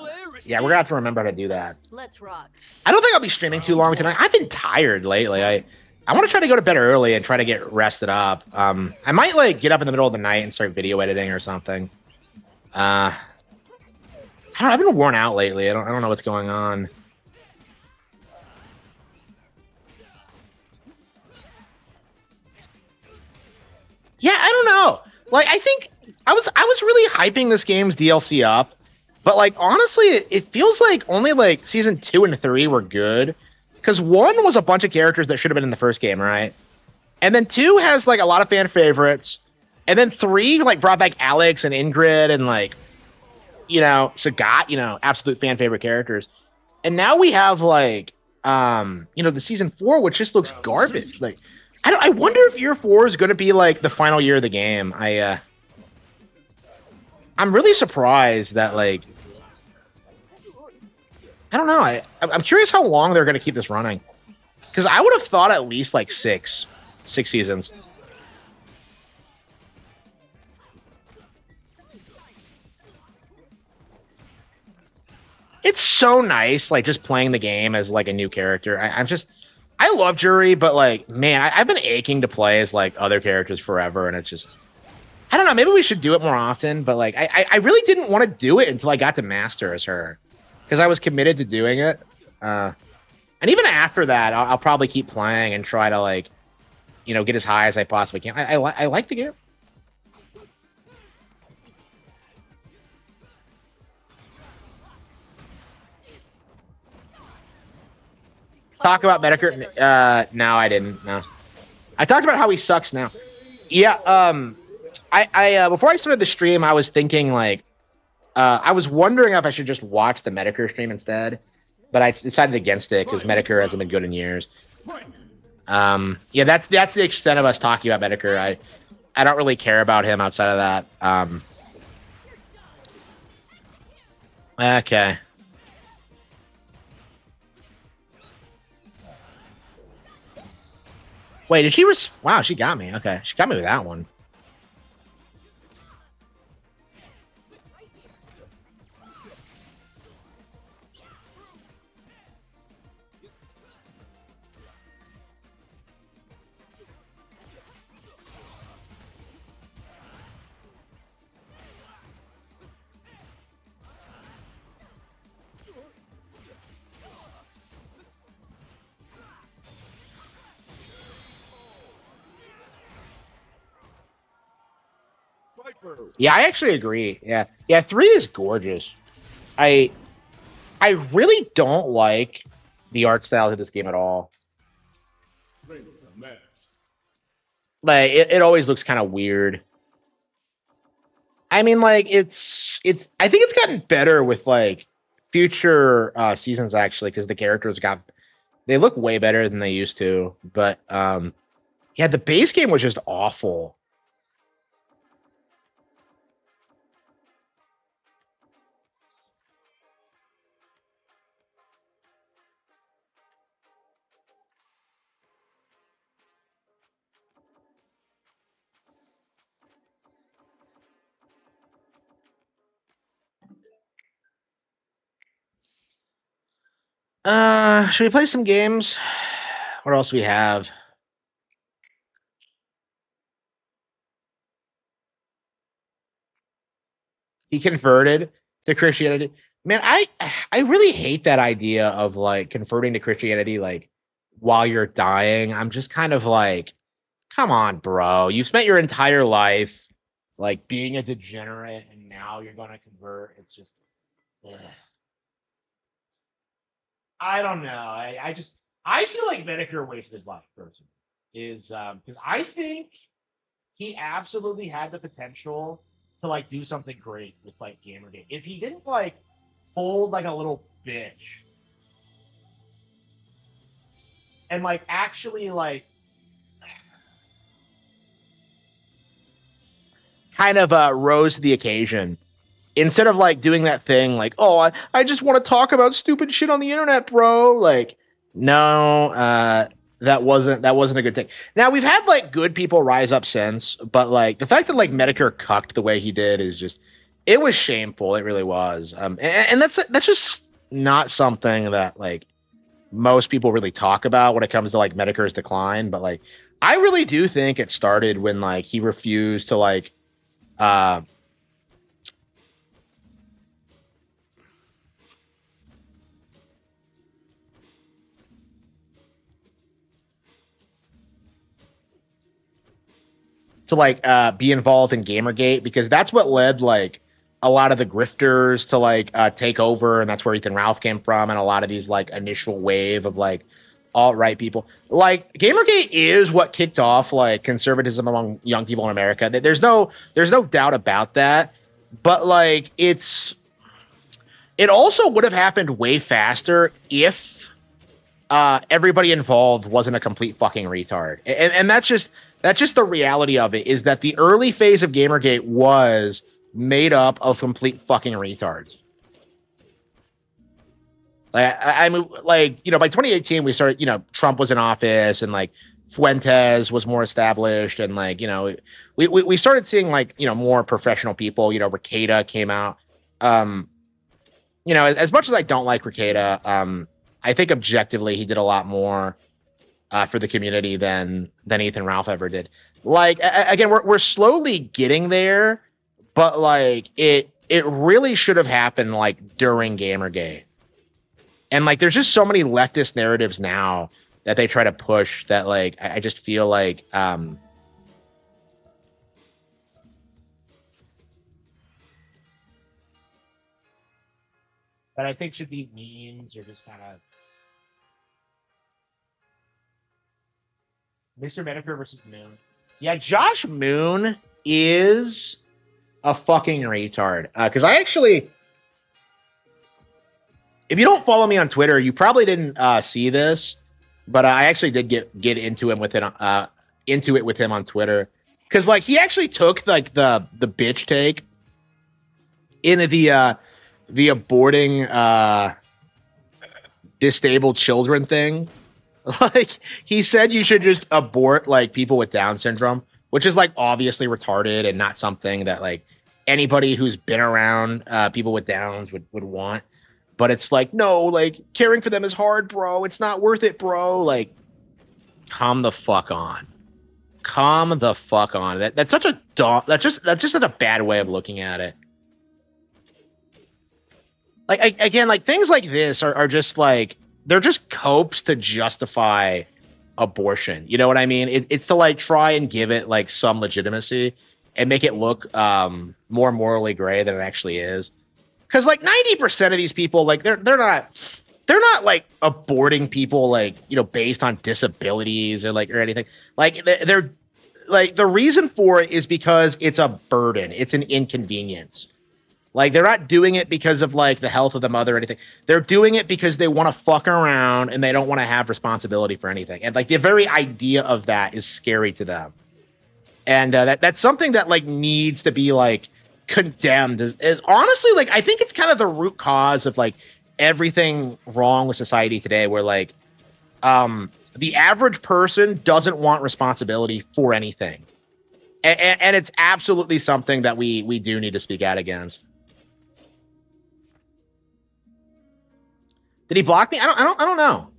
Yeah, we're going to have to remember how to do that. Let's rock. I don't think I'll be streaming too long tonight. I've been tired lately. I want to try to go to bed early and try to get rested up. I might, like, get up in the middle of the night and start video editing or something. I don't know, I've been worn out lately. I don't know what's going on. Yeah, I don't know. Like, I think I was really hyping this game's DLC up, but like honestly, it feels like only like season 2 and 3 were good, because 1 was a bunch of characters that should have been in the first game, right? And then 2 has like a lot of fan favorites, and then 3 like brought back Alex and Ingrid and like, you know, Sagat, you know, absolute fan favorite characters, and now we have like you know, the season 4, which just looks garbage. Like, I wonder if year 4 is going to be like the final year of the game. I'm really surprised that like, I don't know. I'm curious how long they're going to keep this running, because I would have thought at least like six seasons. it's so nice, like just playing the game as like a new character. I love Jury, but like, man, I've been aching to play as like other characters forever, and it's just, I don't know. Maybe we should do it more often, but like, I really didn't want to do it until I got to master as her, because I was committed to doing it. And even after that, I'll probably keep playing and try to like, get as high as I possibly can. I like the game. Talk about Metokur? No, I didn't. No, I talked about how he sucks now. Yeah. I before I started the stream, I was thinking like, I was wondering if I should just watch the Metokur stream instead, but I decided against it because Metokur hasn't been good in years. Yeah, that's the extent of us talking about Metokur. I don't really care about him outside of that. Okay. Wait, did she wow, she got me. Okay, she got me with that one. Yeah, I actually agree. Yeah, 3 is gorgeous. I really don't like the art style of this game at all. Like it always looks kind of weird. I mean, like it's. I think it's gotten better with like future seasons actually, because the characters they look way better than they used to. But yeah, the base game was just awful. Should we play some games? What else do we have? He converted to Christianity. Man, I really hate that idea of like converting to Christianity like while you're dying. I'm just kind of like, come on, bro. You spent your entire life like being a degenerate, and now you're gonna convert. It's just, ugh. I don't know. I feel like Metokur wasted his life personally. Is because I think he absolutely had the potential to like do something great with like Gamergate. If he didn't like fold like a little bitch and like actually like kind of rose to the occasion instead of like doing that thing like, oh, I just want to talk about stupid shit on the internet, bro. Like, no, that wasn't a good thing. Now we've had like good people rise up since, but like the fact that like Metokur cucked the way he did is just, it was shameful. It really was. And that's just not something that like most people really talk about when it comes to like Metokur's decline. But like, I really do think it started when like he refused to like, be involved in Gamergate, because that's what led like a lot of the grifters to like take over, and that's where Ethan Ralph came from, and a lot of these like initial wave of like alt-right people. Like Gamergate is what kicked off like conservatism among young people in America. There's no doubt about that. But like it also would have happened way faster if everybody involved wasn't a complete fucking retard. And that's just the reality of it, is that the early phase of Gamergate was made up of complete fucking retards. Like, I mean, like, by 2018, we started, Trump was in office, and like Fuentes was more established, and like, we started seeing like, more professional people, Rekieta came out. you know, as much as I don't like Ricada, I think objectively he did a lot more for the community than Ethan Ralph ever did. Like again, we're slowly getting there, but like it really should have happened like during Gamergate. And like there's just so many leftist narratives now that they try to push that like I just feel like that I think should be memes or just kind of Mr. Metokur versus Moon. Yeah, Josh Moon is a fucking retard. Because I actually, if you don't follow me on Twitter, you probably didn't see this, but I actually did get into him with it with him on Twitter. Because like he actually took like the bitch take in the aborting disabled children thing. Like he said you should just abort like people with Down syndrome, which is like obviously retarded and not something that like anybody who's been around people with Downs would want. But it's like, no, like caring for them is hard, bro. It's not worth it, bro. Like, calm the fuck on. Calm the fuck on. That's such a dumb. That's just such a bad way of looking at it. Like again, like things like this are just like they're just copes to justify abortion. You know what I mean? It's to like try and give it like some legitimacy and make it look more morally gray than it actually is. Because like 90% of these people, like they're not like aborting people like you know based on disabilities or anything. Like they're like the reason for it is because it's a burden. It's an inconvenience. Like they're not doing it because of like the health of the mother or anything. They're doing it because they want to fuck around and they don't want to have responsibility for anything. And like the very idea of that is scary to them. And that's something that like needs to be like condemned. Is honestly like I think it's kind of the root cause of like everything wrong with society today. Where like the average person doesn't want responsibility for anything, and it's absolutely something that we do need to speak out against. Did he block me? I don't know.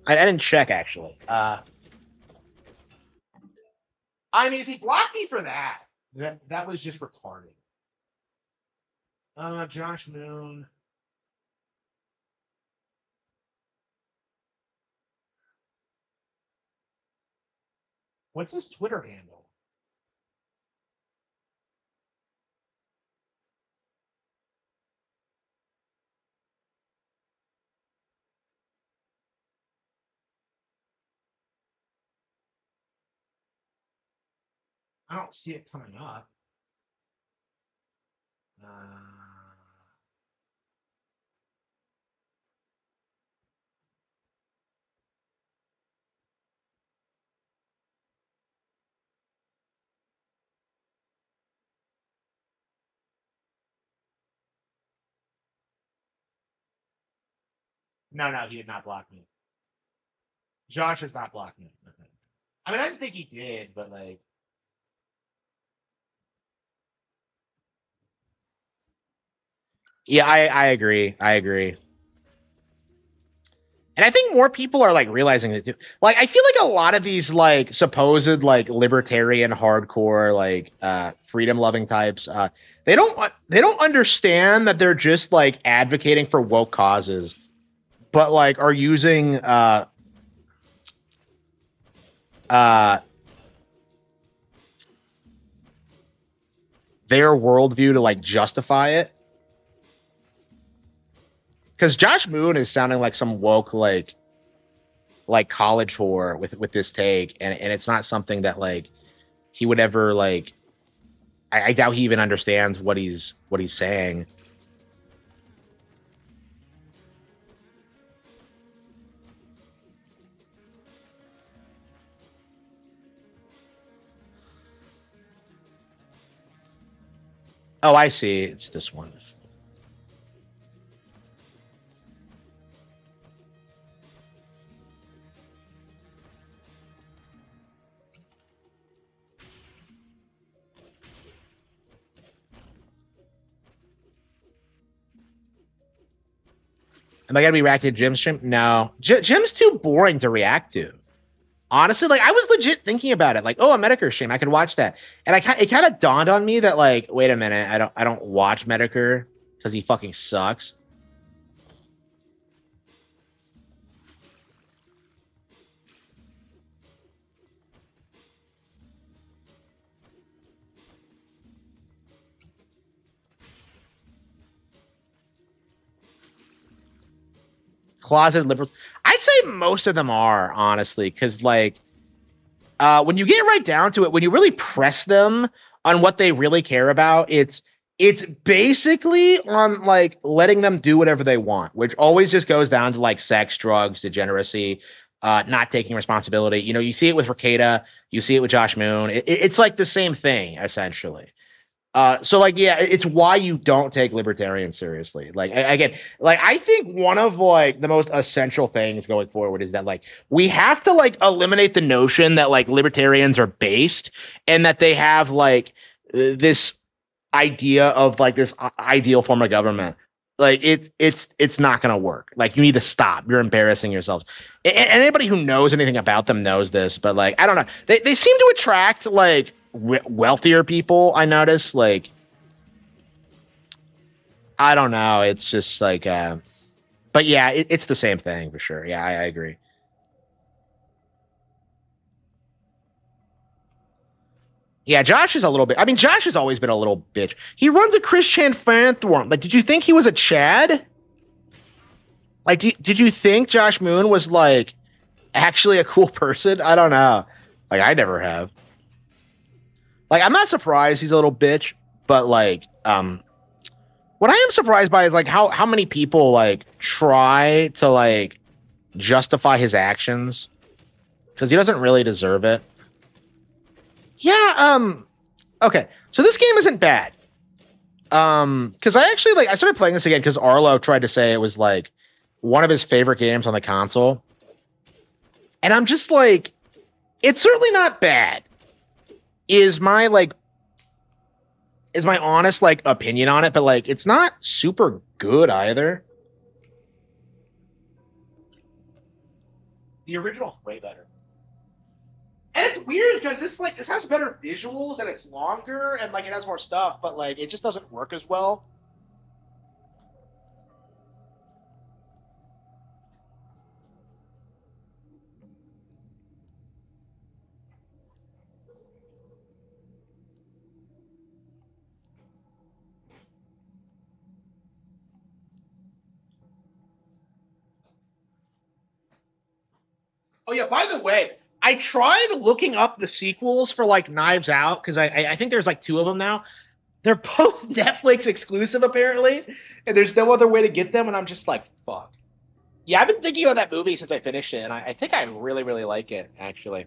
I didn't check actually. I mean, if he blocked me for that, that was just retarded. Josh Moon. What's his Twitter handle? I don't see it coming up. No, no, he did not block me. Josh has not blocked me. I mean, I didn't think he did, but like, yeah, I agree. I agree. And I think more people are like realizing it too. Like, I feel like a lot of these like supposed like libertarian, hardcore, like freedom loving types, they don't understand that they're just like advocating for woke causes, but like are using uh their worldview to like justify it. Because Josh Moon is sounding like some woke like college whore with this take, and it's not something that like he would ever like. I doubt he even understands what he's saying. Oh, I see. It's this one. Am I gonna be reacting to Jim's stream? No, Jim's too boring to react to. Honestly, like I was legit thinking about it, like, oh, a Metokur stream, I could watch that, and it kind of dawned on me that like, wait a minute, I don't watch Metokur because he fucking sucks. Closeted liberals. I'd say most of them are, honestly, because like when you get right down to it, when you really press them on what they really care about, it's basically on like letting them do whatever they want, which always just goes down to like sex, drugs, degeneracy, not taking responsibility. You know, you see it with Ricada, you see it with Josh Moon. It's like the same thing essentially. So like, yeah, it's why you don't take libertarians seriously. Like, again, like I think one of like the most essential things going forward is that like we have to like eliminate the notion that like libertarians are based and that they have like this idea of like this ideal form of government. Like it's not gonna work. Like you need to stop. You're embarrassing yourselves. Anybody who knows anything about them knows this, but like I don't know. They seem to attract like wealthier people. I notice. Like I don't know. It's just like but yeah, it's the same thing for sure. Yeah, I agree. Yeah, Josh is a little bit. I mean, Josh has always been a little bitch. He runs a Christian fan forum. Like, did you think he was a Chad? Like, did you think Josh Moon was like actually a cool person? I don't know. Like, I never have. Like, I'm not surprised he's a little bitch, but like, what I am surprised by is like how many people like try to like justify his actions because he doesn't really deserve it. Yeah. Okay. So this game isn't bad. Because I actually like I started playing this again because Arlo tried to say it was like one of his favorite games on the console, and I'm just like, it's certainly not bad. Is my like is my honest like opinion on it, but like it's not super good either. The original's way better. And it's weird because this has better visuals and it's longer and like it has more stuff, but like it just doesn't work as well. Oh yeah, by the way, I tried looking up the sequels for like Knives Out because I think there's like two of them now. They're both Netflix exclusive apparently, and there's no other way to get them. And I'm just like, fuck. Yeah, I've been thinking about that movie since I finished it, and I think I really really like it actually.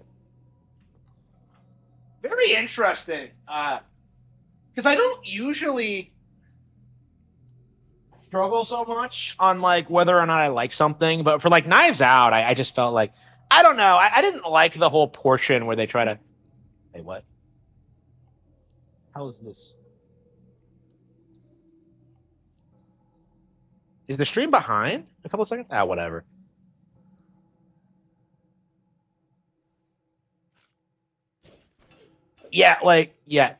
Very interesting. Because I don't usually struggle so much on like whether or not I like something, but for like Knives Out, I just felt like I don't know. I didn't like the whole portion where they try to. Hey, what? How is this? Is the stream behind a couple of seconds? Ah, whatever. Yeah, like yeah.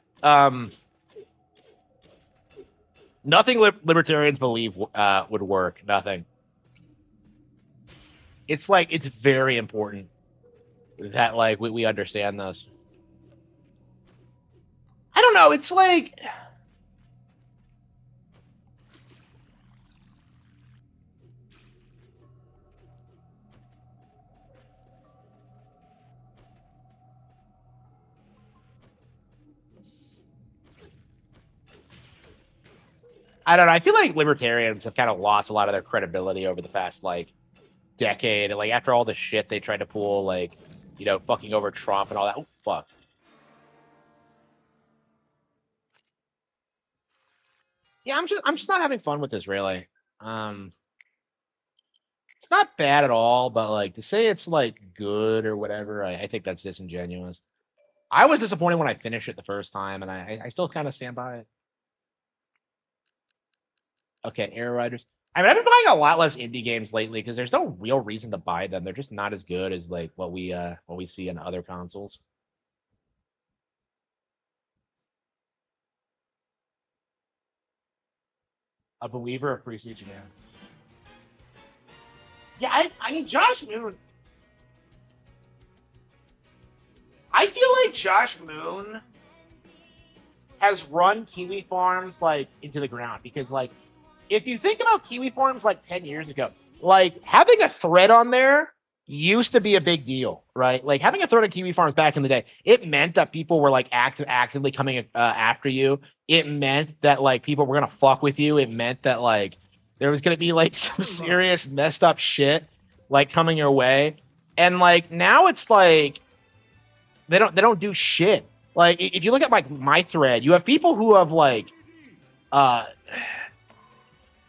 Nothing libertarians believe would work. Nothing. It's like it's very important that like we understand this. I don't know. It's like I don't know. I feel like libertarians have kind of lost a lot of their credibility over the past like decade. Like after all the shit they tried to pull, like fucking over Trump and all that. Oh fuck. Yeah, I'm just not having fun with this really. Um, it's not bad at all, but like to say it's like good or whatever, I think that's disingenuous. I was disappointed when I finished it the first time, and I still kind of stand by it. Okay, Air Riders. I mean, I've been buying a lot less indie games lately because there's no real reason to buy them. They're just not as good as like what we see in other consoles. A believer of free speech again. Yeah, I mean, Josh Moon. I feel like Josh Moon has run Kiwi Farms like into the ground because like if you think about Kiwi Farms like 10 years ago, like having a thread on there used to be a big deal, right? Like having a thread on Kiwi Farms back in the day, it meant that people were like actively coming after you. It meant that like people were gonna fuck with you. It meant that like there was gonna be like some serious messed up shit like coming your way. And like now it's like they don't do shit. Like if you look at like my thread, you have people who have like uh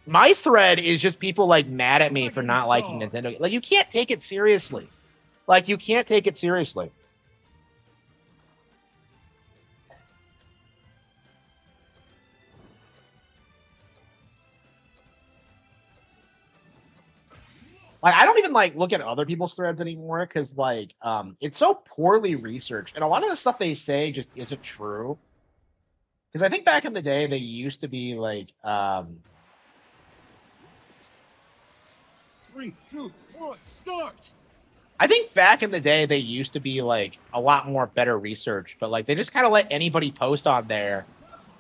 my thread is just people like mad at me for not liking Nintendo. Like you can't take it seriously. Like you can't take it seriously. Like I don't even like look at other people's threads anymore because like it's so poorly researched and a lot of the stuff they say just isn't true. Because I think back in the day they used to be like 3, 2, 1, start! I think back in the day they used to be like a lot more better researched, but like they just kind of let anybody post on there.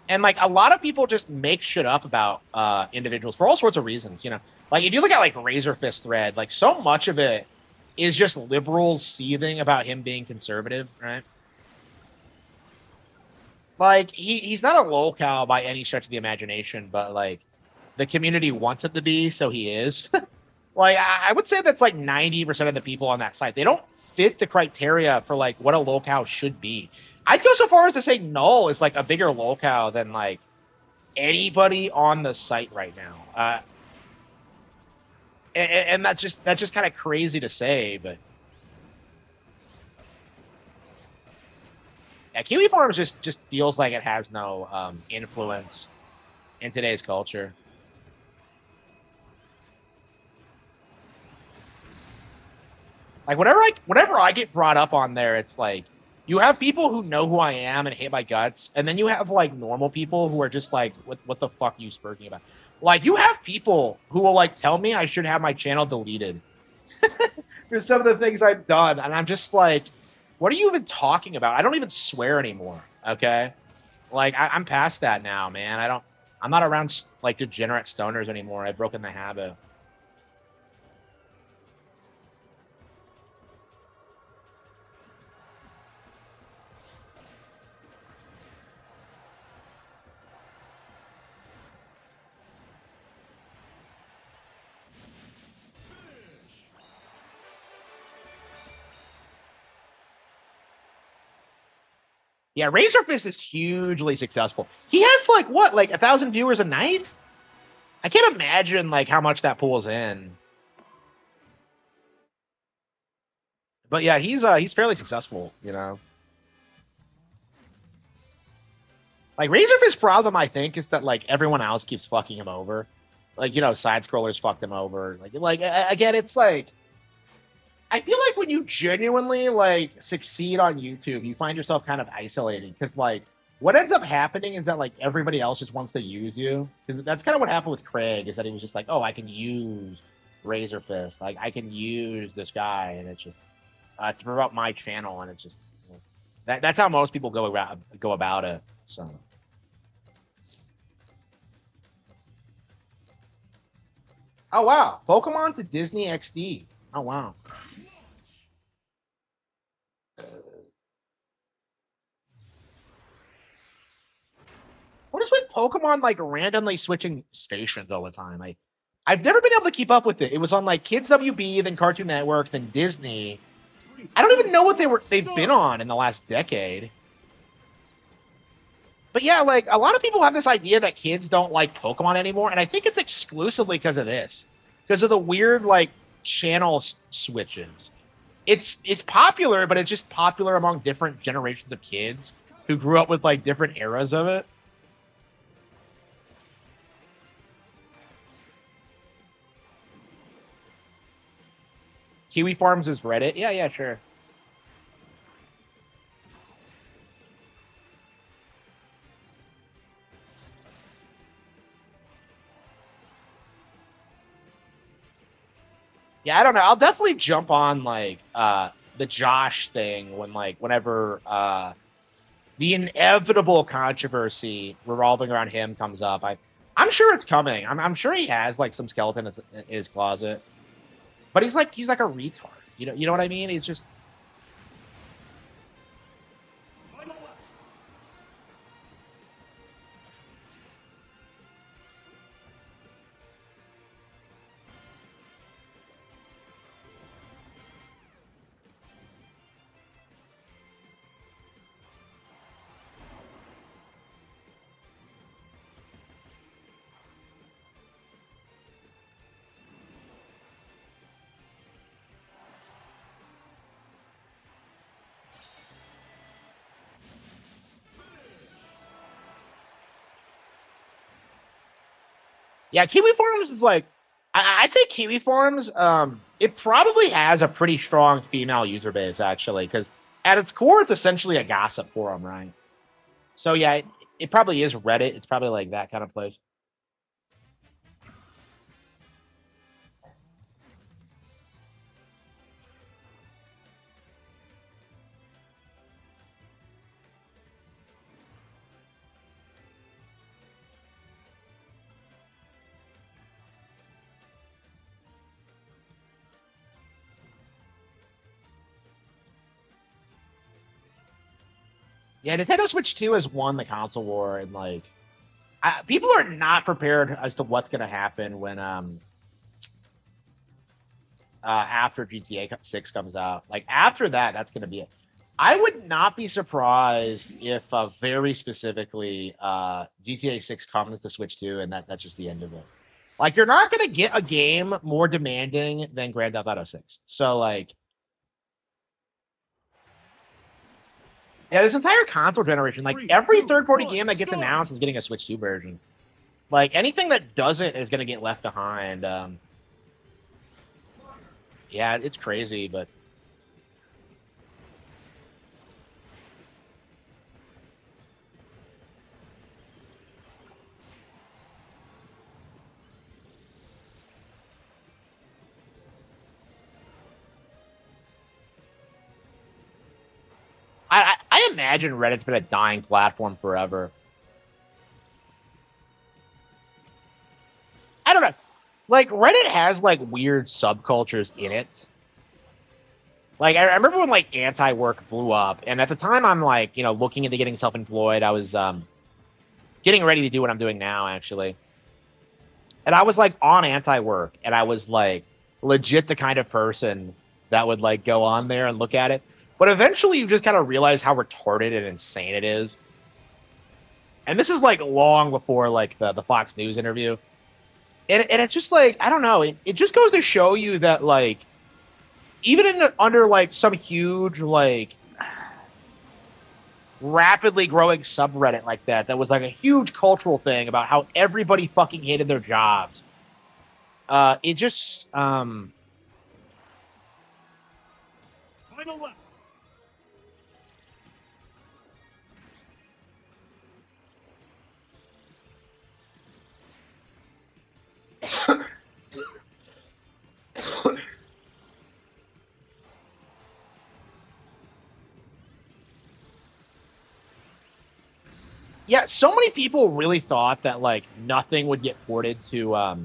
And like a lot of people just make shit up about individuals for all sorts of reasons, you know. Like if you look at like Razor Fist thread, like so much of it is just liberals seething about him being conservative, right? Like he's not a lolcow by any stretch of the imagination, but like the community wants him to be, so he is. Like I would say that's like 90% of the people on that site. They don't fit the criteria for like what a lolcow should be. I'd go so far as to say Null is like a bigger lolcow than like anybody on the site right now. And that's just kind of crazy to say, but yeah, Kiwi Farms just feels like it has no influence in today's culture. Like whenever I get brought up on there, it's like you have people who know who I am and hate my guts, and then you have like normal people who are just like, what the fuck are you speaking about? Like you have people who will like tell me I should have my channel deleted for some of the things I've done, and I'm just like, what are you even talking about? I don't even swear anymore. Okay, like I'm past that now, man. I'm not around like degenerate stoners anymore. I've broken the habit. Yeah, Razorfist is hugely successful. He has like what, like 1,000 viewers a night? I can't imagine like how much that pulls in. But yeah, he's fairly successful, you know. Like Razorfist's problem, I think, is that like everyone else keeps fucking him over. Like you know, side scrollers fucked him over. Again, it's like I feel like when you genuinely like succeed on YouTube, you find yourself kind of isolated because like what ends up happening is that like everybody else just wants to use you. 'Cause that's kind of what happened with Craig is that he was just like, oh, I can use Razor Fist, like I can use this guy, and it's just to promote my channel, and it's just that's how most people go about it. So. Oh wow, Pokemon to Disney XD. Oh wow. What is with Pokemon like randomly switching stations all the time? I've never been able to keep up with it. It was on like Kids WB, then Cartoon Network, then Disney. I don't even know what they've been on in the last decade. But yeah, like a lot of people have this idea that kids don't like Pokemon anymore, and I think it's exclusively because of this, because of the weird like channel switches. It's popular, but it's just popular among different generations of kids who grew up with like different eras of it. Kiwi Farms is Reddit. Yeah, sure. Yeah, I don't know. I'll definitely jump on like the Josh thing whenever the inevitable controversy revolving around him comes up. I'm sure it's coming. I'm sure he has like some skeleton in his closet, but he's like a retard. You know what I mean? He's just. Yeah, Kiwi Farms is like, I'd say Kiwi Farms. It probably has a pretty strong female user base actually, because at its core, it's essentially a gossip forum, right? So yeah, it probably is Reddit. It's probably like that kind of place. Yeah, Nintendo Switch 2 has won the console war, and like, people are not prepared as to what's going to happen when after GTA 6 comes out. Like after that, that's going to be it. I would not be surprised if very specifically GTA 6 comes to Switch 2, and that's just the end of it. Like you're not going to get a game more demanding than Grand Theft Auto 6. So like, yeah, this entire console generation, like every third-party game that gets announced is getting a Switch 2 version. Like anything that doesn't is going to get left behind. Yeah, it's crazy, but I imagine Reddit's been a dying platform forever. I don't know. Like Reddit has like weird subcultures in it. Like I remember when like anti-work blew up, and at the time I'm like, looking into getting self-employed. I was getting ready to do what I'm doing now, actually. And I was like on anti-work, and I was like legit the kind of person that would like go on there and look at it. But eventually you just kind of realize how retarded and insane it is. And this is like long before like the Fox News interview. And it's just like, I don't know, it just goes to show you that like even under like some huge like rapidly growing subreddit like that was like a huge cultural thing about how everybody fucking hated their jobs. It just Final lap. yeah, so many people really thought that like nothing would get ported to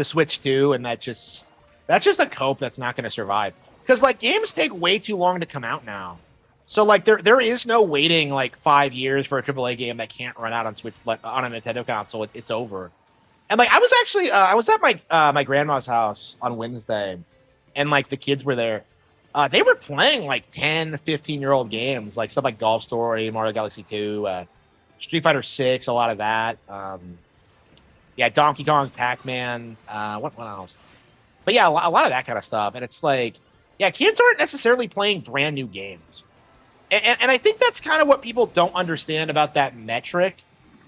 Switch 2, and that's just a cope that's not going to survive. Because like games take way too long to come out now, so like there is no waiting like 5 years for a AAA game that can't run out on Switch, like, on a Nintendo console. It's over. And like I was actually I was at my grandma's house on Wednesday, and like the kids were there. They were playing like 10, 15-year-old games, like stuff like Golf Story, Mario Galaxy 2, Street Fighter 6, a lot of that. Yeah, Donkey Kong, Pac-Man, what else? But yeah, a lot of that kind of stuff. And it's like, yeah, kids aren't necessarily playing brand new games. And I think that's kind of what people don't understand about that metric.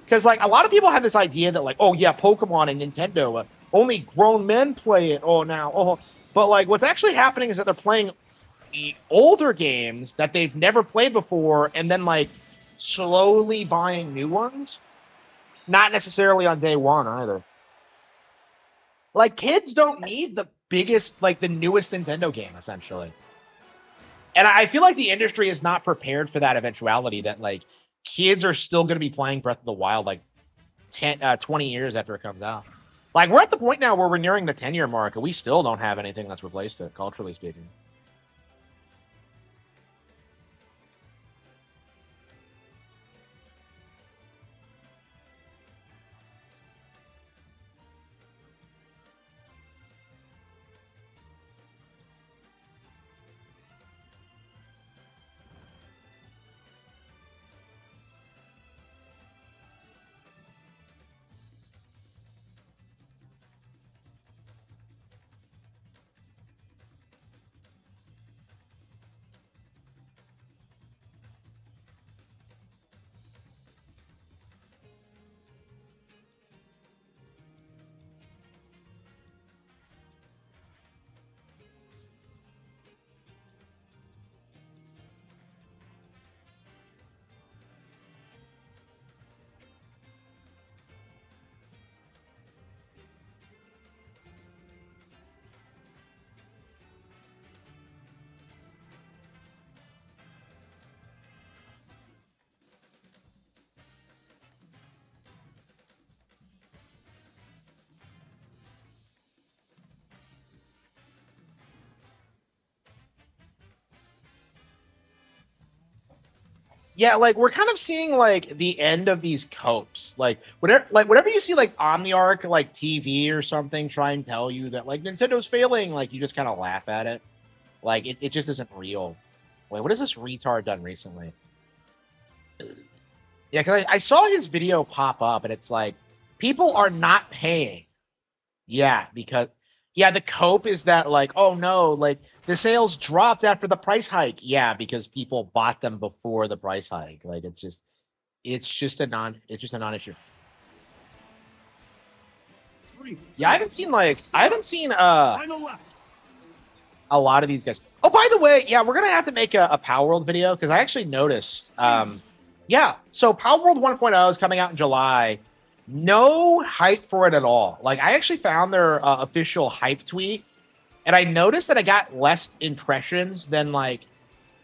Because like a lot of people have this idea that like, oh yeah, Pokemon and Nintendo, Only grown men play it. Oh, now. Oh, but like what's actually happening is that they're playing the older games that they've never played before, and then like slowly buying new ones. Not necessarily on day one either. Like kids don't need the biggest, like the newest Nintendo game, essentially. And I feel like the industry is not prepared for that eventuality that like kids are still going to be playing Breath of the Wild like 20 years after it comes out. Like we're at the point now where we're nearing the 10-year mark and we still don't have anything that's replaced it, culturally speaking. Yeah, like we're kind of seeing like the end of these copes. Like whatever you see like Omniarch like TV or something try and tell you that like Nintendo's failing, like you just kind of laugh at it. Like it just isn't real. Wait, what has this retard done recently? Yeah, because I saw his video pop up and it's like people are not paying. Yeah, because yeah, the cope is that like, oh no, like the sales dropped after the price hike. Yeah, because people bought them before the price hike. Like it's just a non-issue. Three. Yeah, I haven't seen Final lap. a lot of these guys. Oh, by the way, yeah, we're gonna have to make a Power World video because I actually noticed. Yeah, so Power World 1.0 is coming out in July. No hype for it at all. Like I actually found their official hype tweet, and I noticed that I got less impressions than like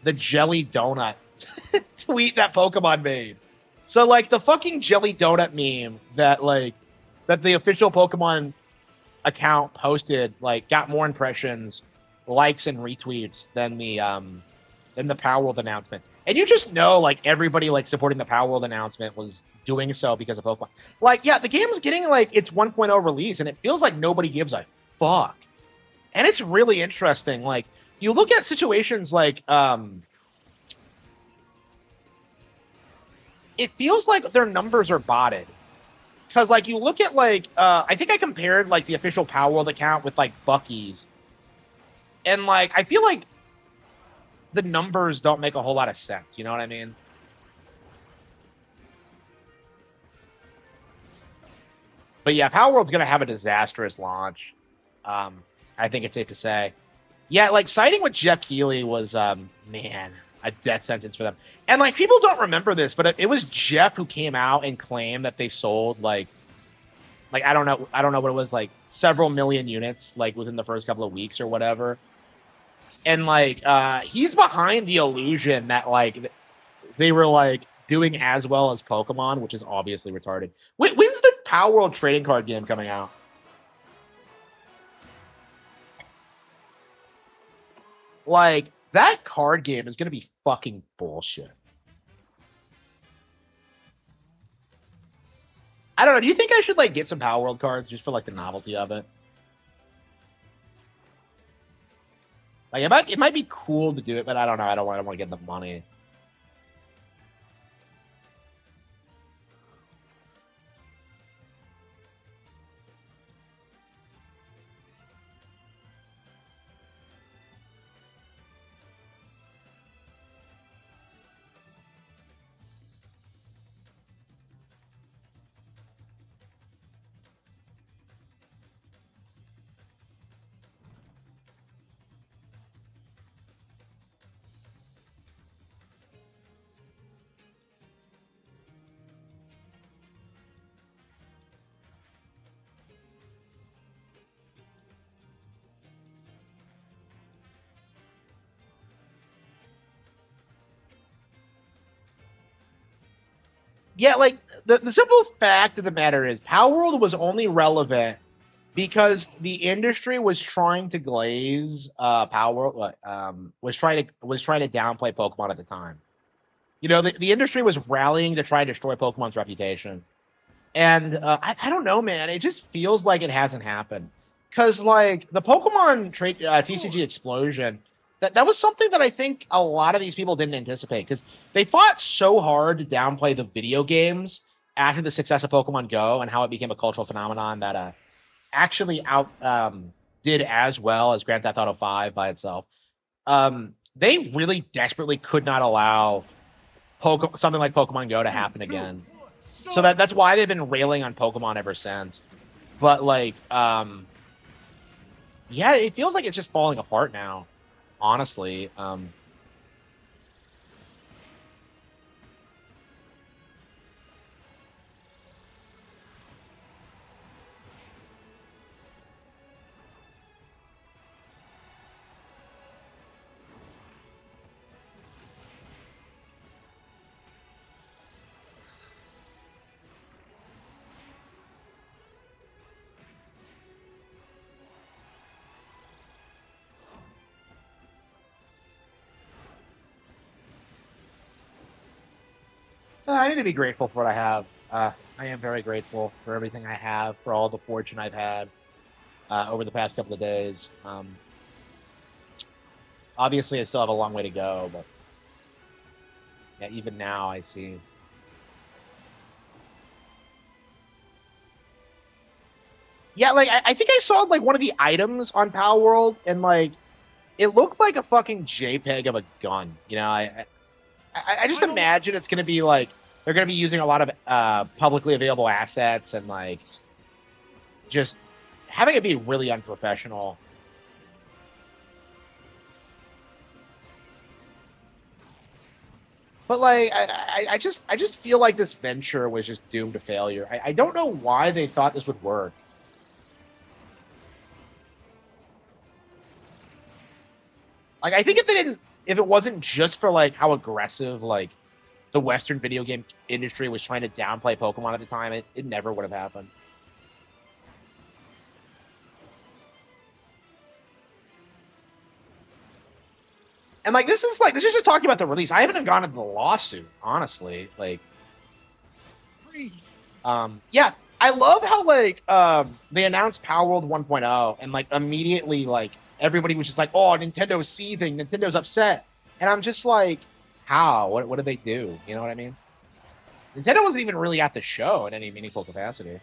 the Jelly Donut tweet that Pokemon made. So like the fucking Jelly Donut meme that the official Pokemon account posted like got more impressions, likes, and retweets than the Power World announcement. And you just know like everybody like supporting the Power World announcement was doing so because of Pokemon. Like yeah, the game's getting like its 1.0 release and it feels like nobody gives a fuck. And it's really interesting. Like you look at situations like it feels like their numbers are botted. Because like you look at like I think I compared like the official Power World account with like Bucky's, and like I feel like the numbers don't make a whole lot of sense. You know what I mean? But yeah, Power World's gonna have a disastrous launch. I think it's safe to say. Yeah, like siding with Jeff Keighley was man, a death sentence for them. And like people don't remember this, but it was Jeff who came out and claimed that they sold like I don't know what it was, like several million units like within the first couple of weeks or whatever. And like he's behind the illusion that like they were like doing as well as Pokemon, which is obviously retarded. When's the Power World trading card game coming out? Like that card game is gonna be fucking bullshit. I don't know. Do you think I should like get some Power World cards just for like the novelty of it? Like it might be cool to do it, but I don't know. I don't want to get the money. Yeah, like the simple fact of the matter is, Power World was only relevant because the industry was trying to glaze Power World, was trying to downplay Pokemon at the time. You know, the industry was rallying to try and destroy Pokemon's reputation. And I don't know, man. It just feels like it hasn't happened. Because, like, the Pokemon TCG explosion, that was something that I think a lot of these people didn't anticipate. Because they fought so hard to downplay the video games after the success of Pokemon Go and how it became a cultural phenomenon that actually did as well as Grand Theft Auto 5 by itself. They really desperately could not allow something like Pokemon Go to happen again. So that's why they've been railing on Pokemon ever since. But like, yeah, it feels like it's just falling apart now. Honestly, I need to be grateful for what I have. I am very grateful for everything I have, for all the fortune I've had over the past couple of days. Obviously, I still have a long way to go, but yeah, even now I see. Yeah, like I think I saw like one of the items on Power World, and like it looked like a fucking JPEG of a gun. You know, I just imagine it's going to be like they're going to be using a lot of publicly available assets and like just having it be really unprofessional. But like I just feel like this venture was just doomed to failure. I don't know why they thought this would work. Like I think if it wasn't just for like how aggressive like the Western video game industry was trying to downplay Pokemon at the time, it never would have happened. And like this is just talking about the release. I haven't even gone into the lawsuit, honestly. Like, Freeze. yeah, I love how like they announced Power World 1.0 and like immediately like everybody was just like, oh, Nintendo's seething, Nintendo's upset, and I'm just like, how? What did they do? You know what I mean? Nintendo wasn't even really at the show in any meaningful capacity.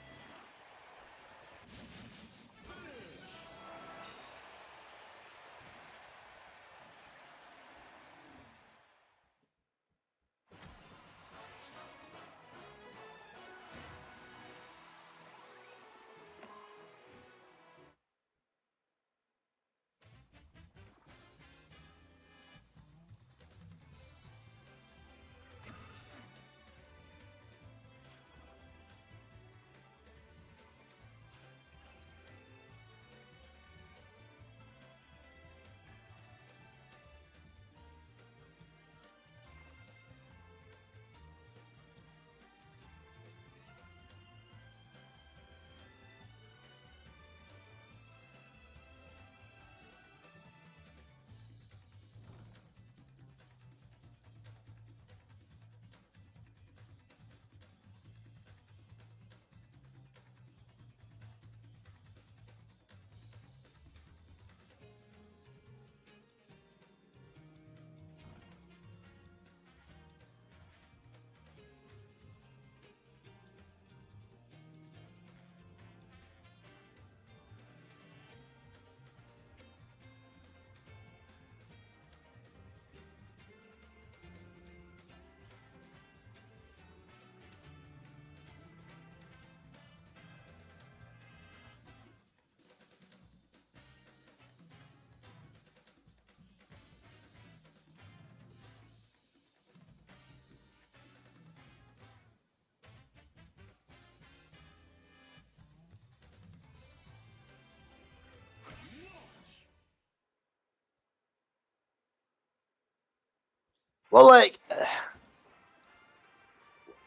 Well, like,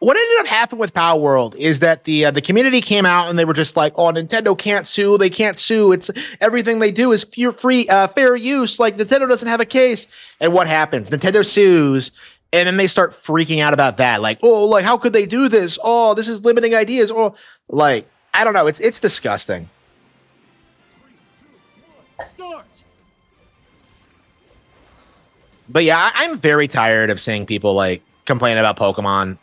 what ended up happening with Power World is that the community came out and they were just like, "Oh, Nintendo can't sue. They can't sue. It's everything they do is fair use. Like Nintendo doesn't have a case." And what happens? Nintendo sues, and then they start freaking out about that. Like, "Oh, like how could they do this? Oh, this is limiting ideas." Oh, like I don't know. It's disgusting. 3, 2, 1, start! But yeah, I'm very tired of seeing people like complain about Pokemon.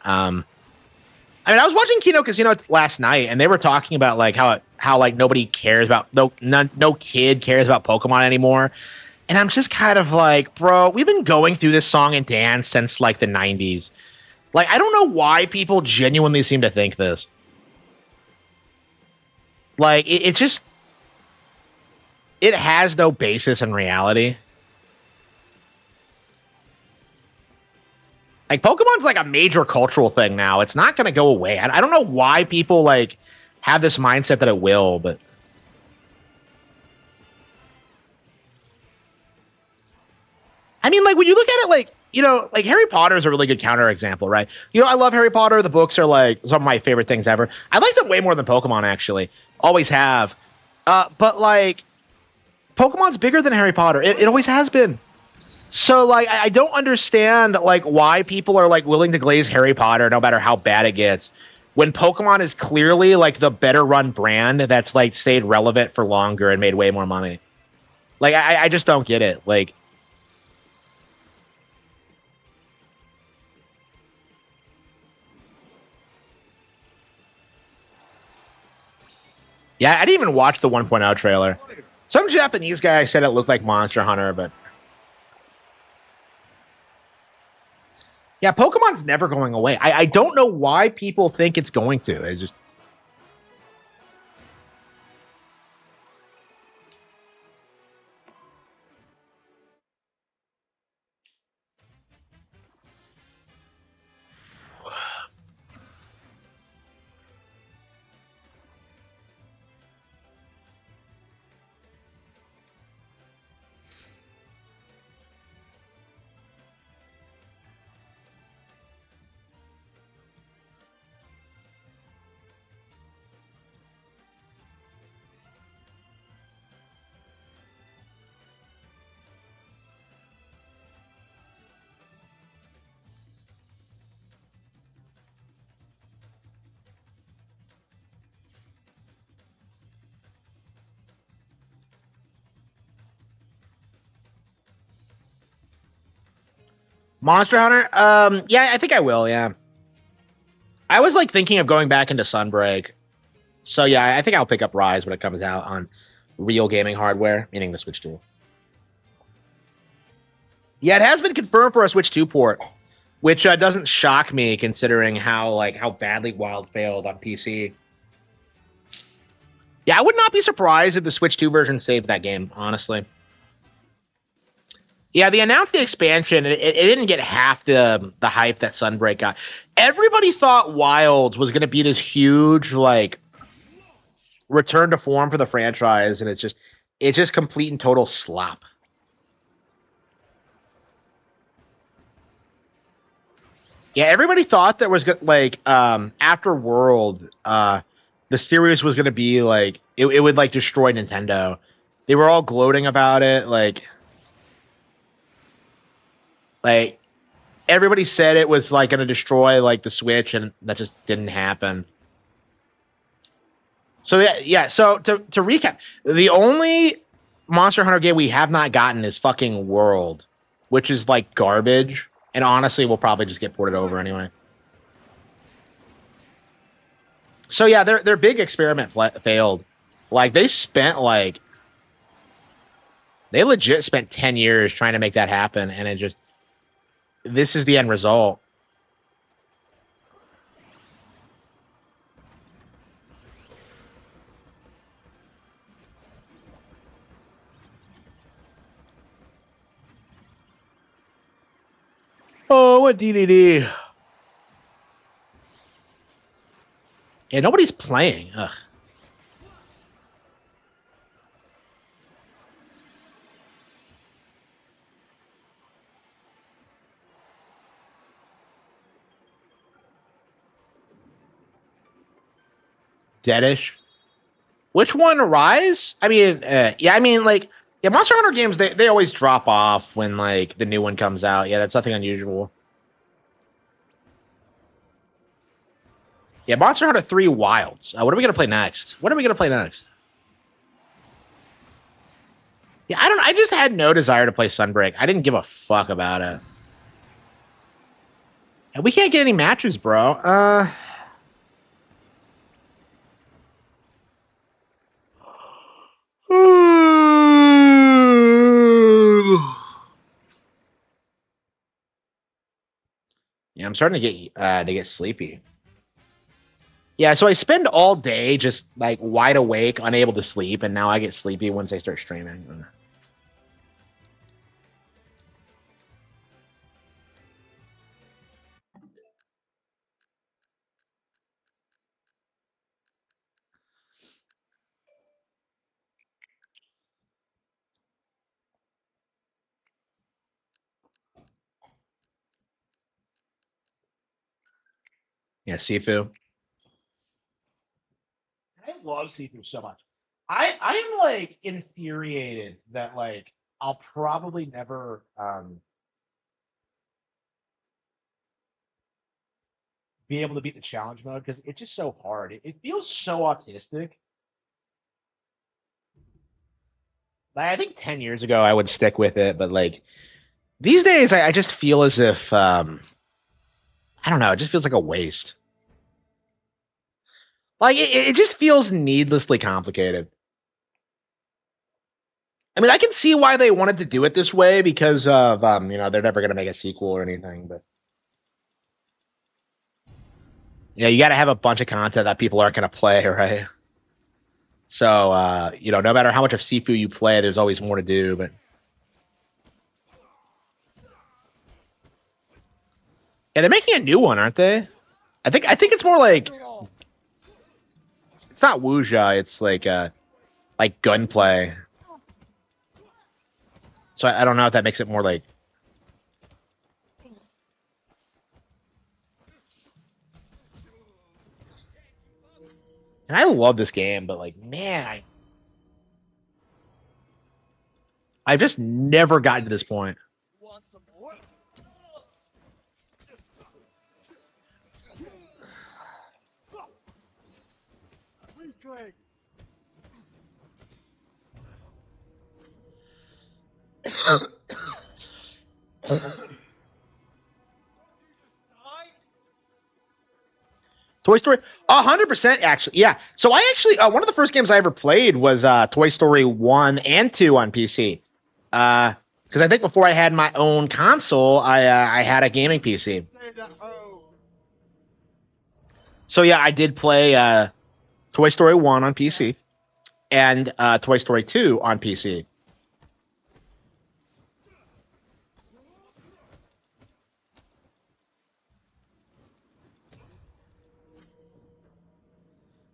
I mean, I was watching Kino Casino last night, and they were talking about like how like nobody cares about no kid cares about Pokemon anymore, and I'm just kind of like, bro, we've been going through this song and dance since like the '90s. Like, I don't know why people genuinely seem to think this. Like, it just it has no basis in reality. Like Pokemon's like a major cultural thing now. It's not going to go away. I don't know why people like have this mindset that it will, but I mean, like when you look at it, like like Harry Potter is a really good counterexample, right? I love Harry Potter. The books are like some of my favorite things ever. I like them way more than Pokemon, actually. Always have. But like Pokemon's bigger than Harry Potter. It always has been. So like I don't understand like why people are like willing to glaze Harry Potter no matter how bad it gets when Pokemon is clearly like the better run brand that's like stayed relevant for longer and made way more money. Like I just don't get it. Like yeah, I didn't even watch the 1.0 trailer. Some Japanese guy said it looked like Monster Hunter, but yeah, Pokemon's never going away. I don't know why people think it's going to. It just Monster Hunter. Yeah, I think I will. Yeah, I was like thinking of going back into Sunbreak. So yeah, I think I'll pick up Rise when it comes out on real gaming hardware, meaning the Switch 2. Yeah, it has been confirmed for a Switch 2 port, which doesn't shock me considering how badly Wild failed on PC. Yeah, I would not be surprised if the Switch 2 version saves that game, honestly. Yeah, they announced the expansion. It didn't get half the hype that Sunbreak got. Everybody thought Wilds was going to be this huge like return to form for the franchise, and it's just complete and total slop. Yeah, everybody thought that was like after World, the series was gonna be like it would like destroy Nintendo. They were all gloating about it, like everybody said it was like gonna destroy like the Switch, and that just didn't happen. So yeah. So to recap, the only Monster Hunter game we have not gotten is fucking World, which is like garbage, and honestly, we'll probably just get ported over anyway. So yeah, their big experiment failed. Like they legit spent 10 years trying to make that happen, and this is the end result. Oh, what DDD? Yeah, nobody's playing. Ugh. Deadish. Which one? Rise? I mean, yeah. I mean, like, yeah. Monster Hunter games they always drop off when like the new one comes out. Yeah, that's nothing unusual. Yeah, Monster Hunter 3 Wilds. What are we gonna play next? What are we gonna play next? Yeah, I don't. I just had no desire to play Sunbreak. I didn't give a fuck about it. And we can't get any matches, bro. Yeah, I'm starting to get sleepy. Yeah, so I spend all day just like wide awake, unable to sleep, and now I get sleepy once I start streaming. Yeah, Sifu. I love Sifu so much. I am like infuriated that like I'll probably never be able to beat the challenge mode because it's just so hard. It feels so autistic. Like, I think 10 years ago I would stick with it, but like these days I just feel as if I don't know, it just feels like a waste. Like it just feels needlessly complicated. I mean, I can see why they wanted to do it this way because of they're never gonna make a sequel or anything, but yeah, you got to have a bunch of content that people aren't gonna play, right? So no matter how much of Sifu you play, there's always more to do. But yeah, they're making a new one, aren't they? I think it's more like it's not wuxia, it's like gunplay. So I don't know if that makes it more like. And I love this game, but like, man, I've just never gotten to this point. Want some more? Weak leg. Toy Story, 100% actually. Yeah. So I actually one of the first games I ever played was Toy Story 1 and 2 on PC. Because I think before I had my own console, I had a gaming PC. Stay at home. So yeah, I did play Toy Story 1 on PC and Toy Story 2 on PC.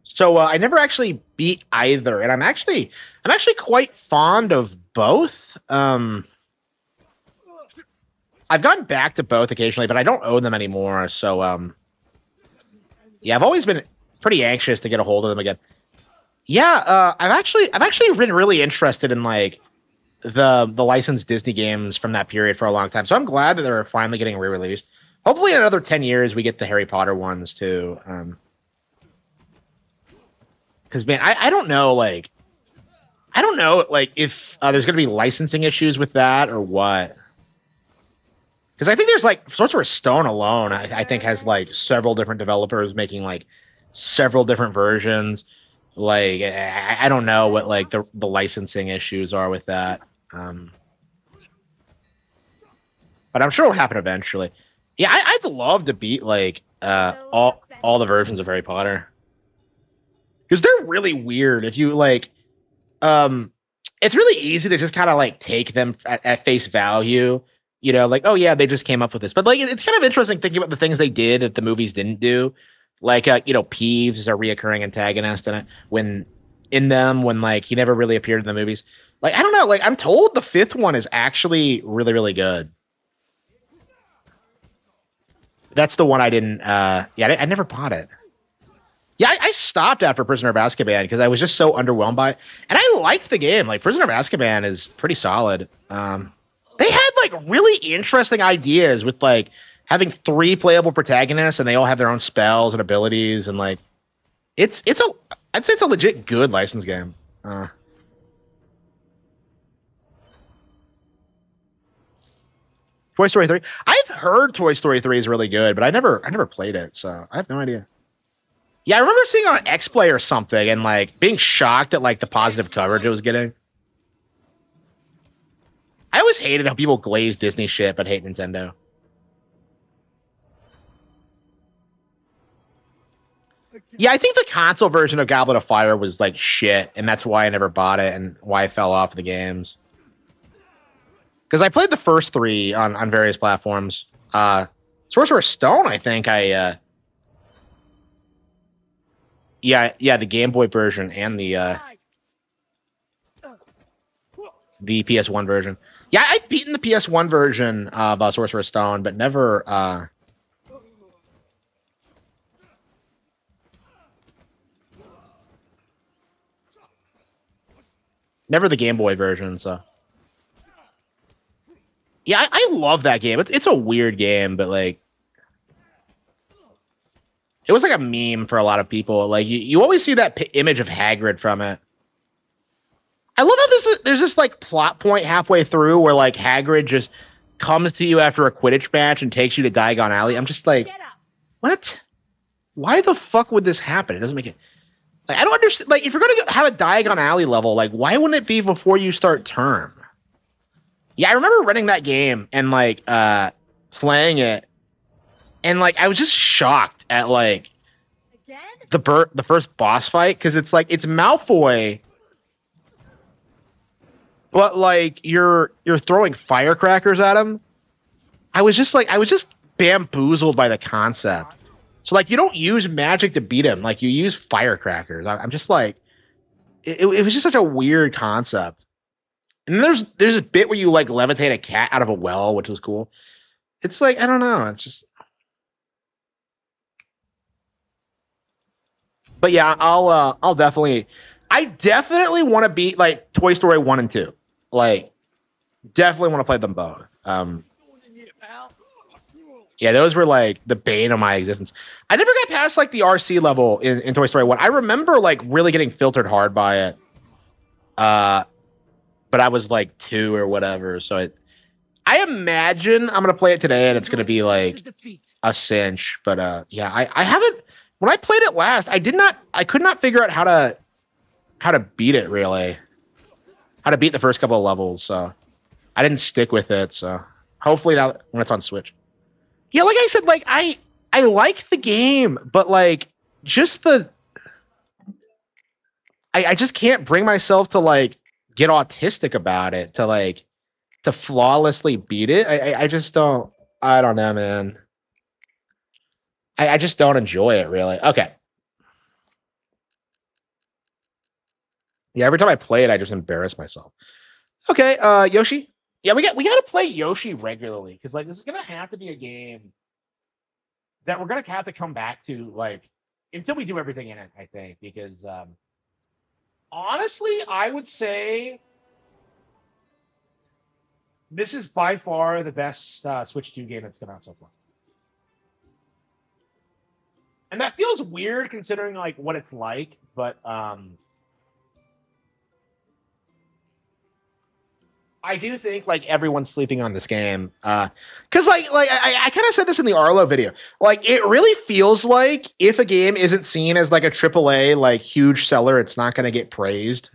So I never actually beat either, and I'm actually quite fond of both. I've gone back to both occasionally, but I don't own them anymore. So yeah, I've always been pretty anxious to get a hold of them again. Yeah, I've actually been really interested in like the licensed Disney games from that period for a long time. So I'm glad that they're finally getting re-released. Hopefully, in another 10 years, we get the Harry Potter ones too. Because man, I don't know, like I don't know, like if there's gonna be licensing issues with that or what. Because I think there's like Sorcerer's Stone alone, I think has like several different developers making like several different versions. Like I don't know what like the licensing issues are with that. But I'm sure it'll happen eventually. Yeah, I'd love to beat like all the versions of Harry Potter because they're really weird. If you like, um, it's really easy to just kind of like take them at face value. Like, oh yeah, they just came up with this. But like, it's kind of interesting thinking about the things they did that the movies didn't do. Like, Peeves is a reoccurring antagonist, and when like he never really appeared in the movies. Like, I don't know. Like, I'm told the fifth one is actually really, really good. That's the one I didn't. Yeah, I never bought it. Yeah, I stopped after Prisoner of Azkaban because I was just so underwhelmed by it. And I liked the game. Like, Prisoner of Azkaban is pretty solid. They had, like, really interesting ideas with, like, having 3 playable protagonists, and they all have their own spells and abilities, and, like, I'd say it's a legit good license game. Toy Story 3. I've heard Toy Story 3 is really good, but I never played it, so I have no idea. Yeah, I remember seeing on X-Play or something and like being shocked at like the positive coverage it was getting. I always hated how people glaze Disney shit but hate Nintendo. Yeah, I think the console version of Goblet of Fire was like shit, and that's why I never bought it and why I fell off the games. Because I played the first 3 on various platforms. Sorcerer's Stone, I think yeah, the Game Boy version and the PS1 version. Yeah, I've beaten the PS1 version of Sorcerer's Stone, but never never the Game Boy version. So yeah, I love that game. It's a weird game, but like it was like a meme for a lot of people. Like you always see that image of Hagrid from it. I love how there's this like plot point halfway through where like Hagrid just comes to you after a Quidditch match and takes you to Diagon Alley. I'm just like, what? Why the fuck would this happen? It doesn't make it. Like I don't understand. Like if you're gonna have a Diagon Alley level, like why wouldn't it be before you start term? Yeah, I remember renting that game and like playing it, and like I was just shocked at like the first boss fight because it's like it's Malfoy. But like you're throwing firecrackers at him. I was just bamboozled by the concept. So like you don't use magic to beat him, like you use firecrackers. I'm just like it was just such a weird concept. And there's a bit where you like levitate a cat out of a well, which was cool. It's like I don't know, it's just. But yeah, I definitely want to beat like Toy Story 1 and 2. Like, definitely want to play them both. Yeah, those were like the bane of my existence. I never got past like the RC level in Toy Story 1. I remember like really getting filtered hard by it. But I was like 2 or whatever. So I imagine I'm gonna play it today and it's gonna be like a cinch. But yeah, I haven't. When I played it last, I could not figure out how to beat it really. How to beat the first couple of levels, so I didn't stick with it. So hopefully now when it's on Switch. Yeah, like I said, like I like the game, but like just I just can't bring myself to like get autistic about it to flawlessly beat it. I just don't. I don't know, man. I just don't enjoy it really. Okay. Yeah, every time I play it, I just embarrass myself. Okay, Yoshi. Yeah, we got to play Yoshi regularly because like this is gonna have to be a game that we're gonna have to come back to like until we do everything in it. I think because honestly, I would say this is by far the best Switch 2 game that's come out so far, and that feels weird considering like what it's like, but I do think like everyone's sleeping on this game because like I kind of said this in the Arlo video. Like it really feels like if a game isn't seen as like a AAA like huge seller, it's not going to get praised.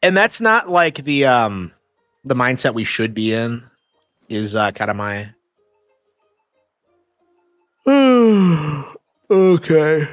And that's not like the mindset we should be in. Is kind of my okay.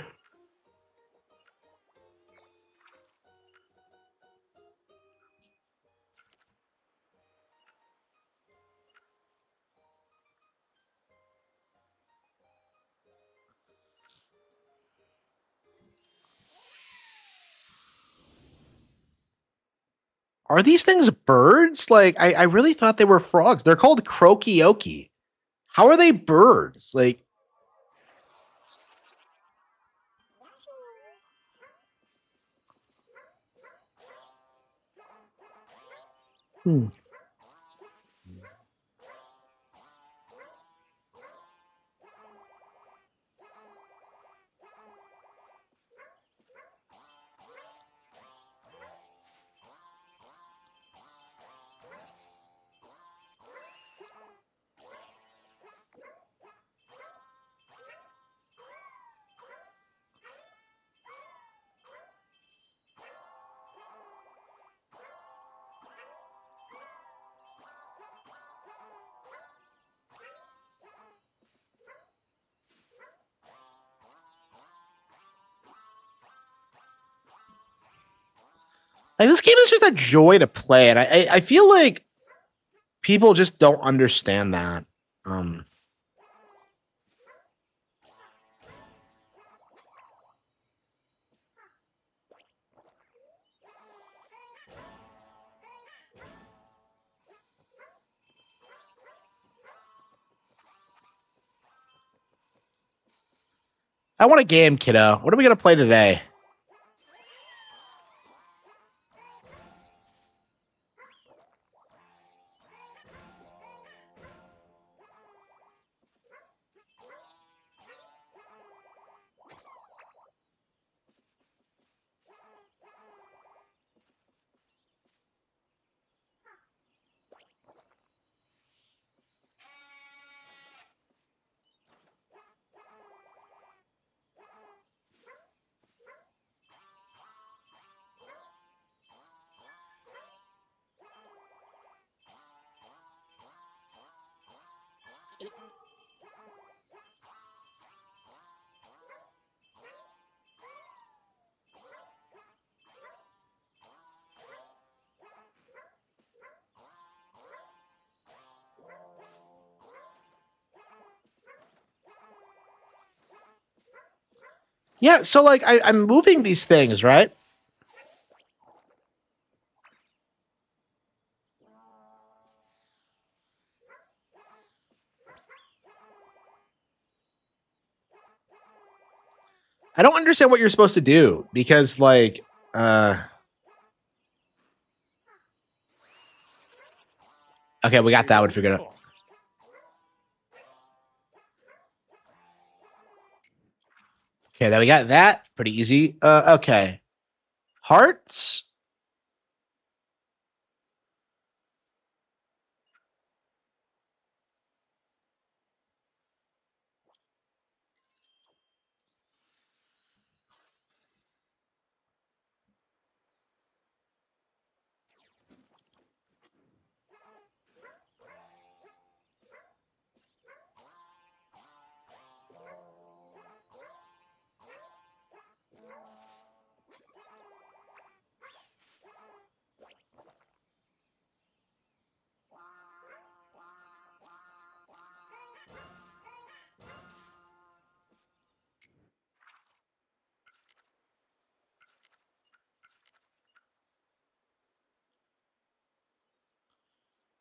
Are these things birds? Like, I really thought they were frogs. They're called crokioki. How are they birds? Like, Like this game is just a joy to play, and I feel like people just don't understand that. Um, I want a game, kiddo. What are we gonna play today? Yeah, so like I'm moving these things, right? I don't understand what you're supposed to do because like okay, we got that one figured out. Okay, then we got that pretty easy. Okay. Hearts.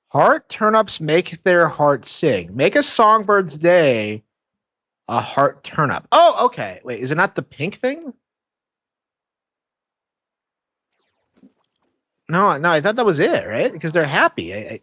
Heart turnips make their heart sing. Make a songbird's day a heart turnip. Oh, okay. Wait, is it not the pink thing? No, no, I thought that was it, right? Because they're happy.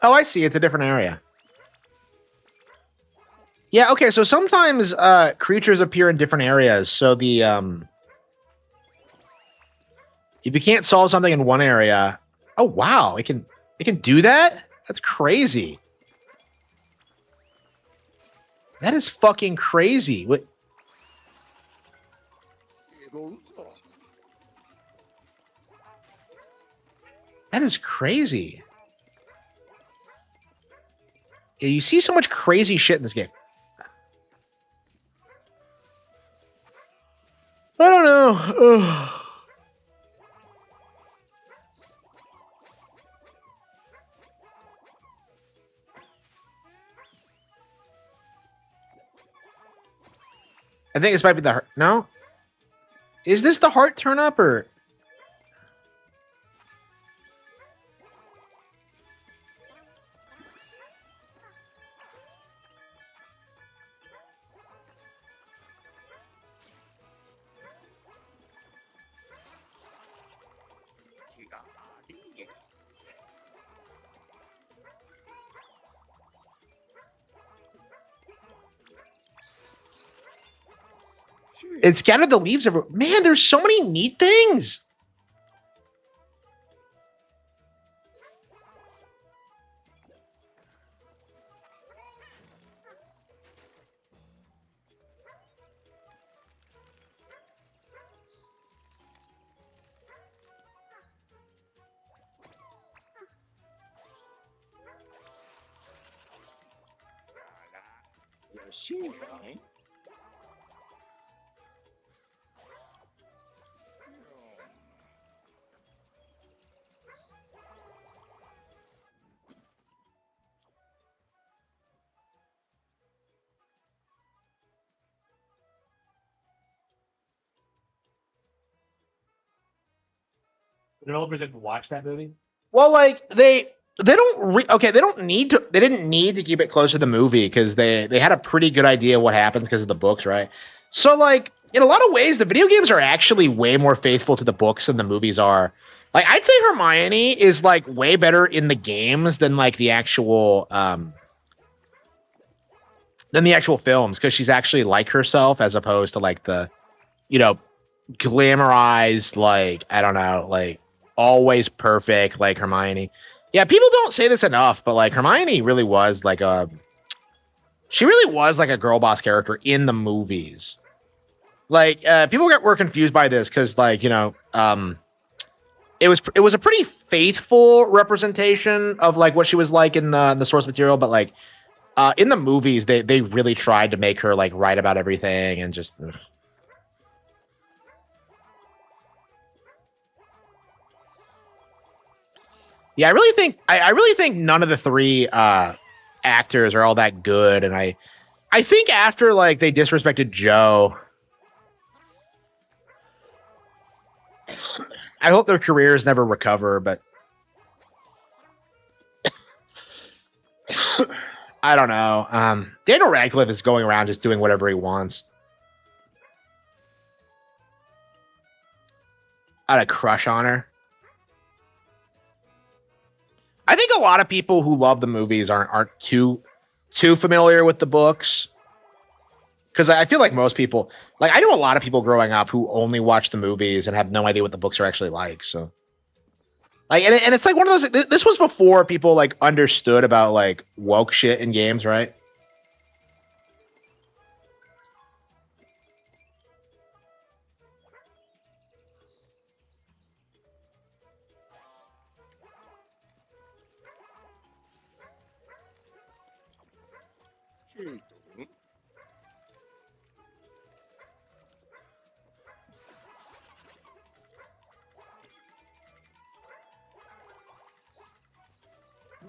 Oh, I see. It's a different area. Yeah, okay, so sometimes creatures appear in different areas. So the If you can't solve something in one area, oh wow, it can do that? That's crazy. That is fucking crazy. What? That is crazy. Yeah, you see so much crazy shit in this game. I don't know. Ugh. I think this might be the heart. No? Is this the heart turn up or? It scattered the leaves everywhere. Man, there's so many neat things. The developers didn't watch that movie. Well, like they don't okay, they didn't need to keep it close to the movie because they had a pretty good idea what happens because of the books, right? So like in a lot of ways, the video games are actually way more faithful to the books than the movies are. Like I'd say Hermione is like way better in the games than like the actual films because she's actually like herself as opposed to like the you know glamorized like I don't know like always perfect like Hermione. Yeah, people don't say this enough, but like Hermione really was like she really was like a girl boss character in the movies. Like people were confused by this because like it was a pretty faithful representation of like what she was like in the source material, but like in the movies they really tried to make her like right about everything and just. Yeah, I really think none of the three actors are all that good, and I think after like they disrespected Joe, I hope their careers never recover. But I don't know. Daniel Radcliffe is going around just doing whatever he wants. I had a crush on her. I think a lot of people who love the movies aren't too familiar with the books. Because I feel like most people, like I know a lot of people growing up who only watch the movies and have no idea what the books are actually like. So, like, and it's like one of those. This was before people like understood about like woke shit in games, right?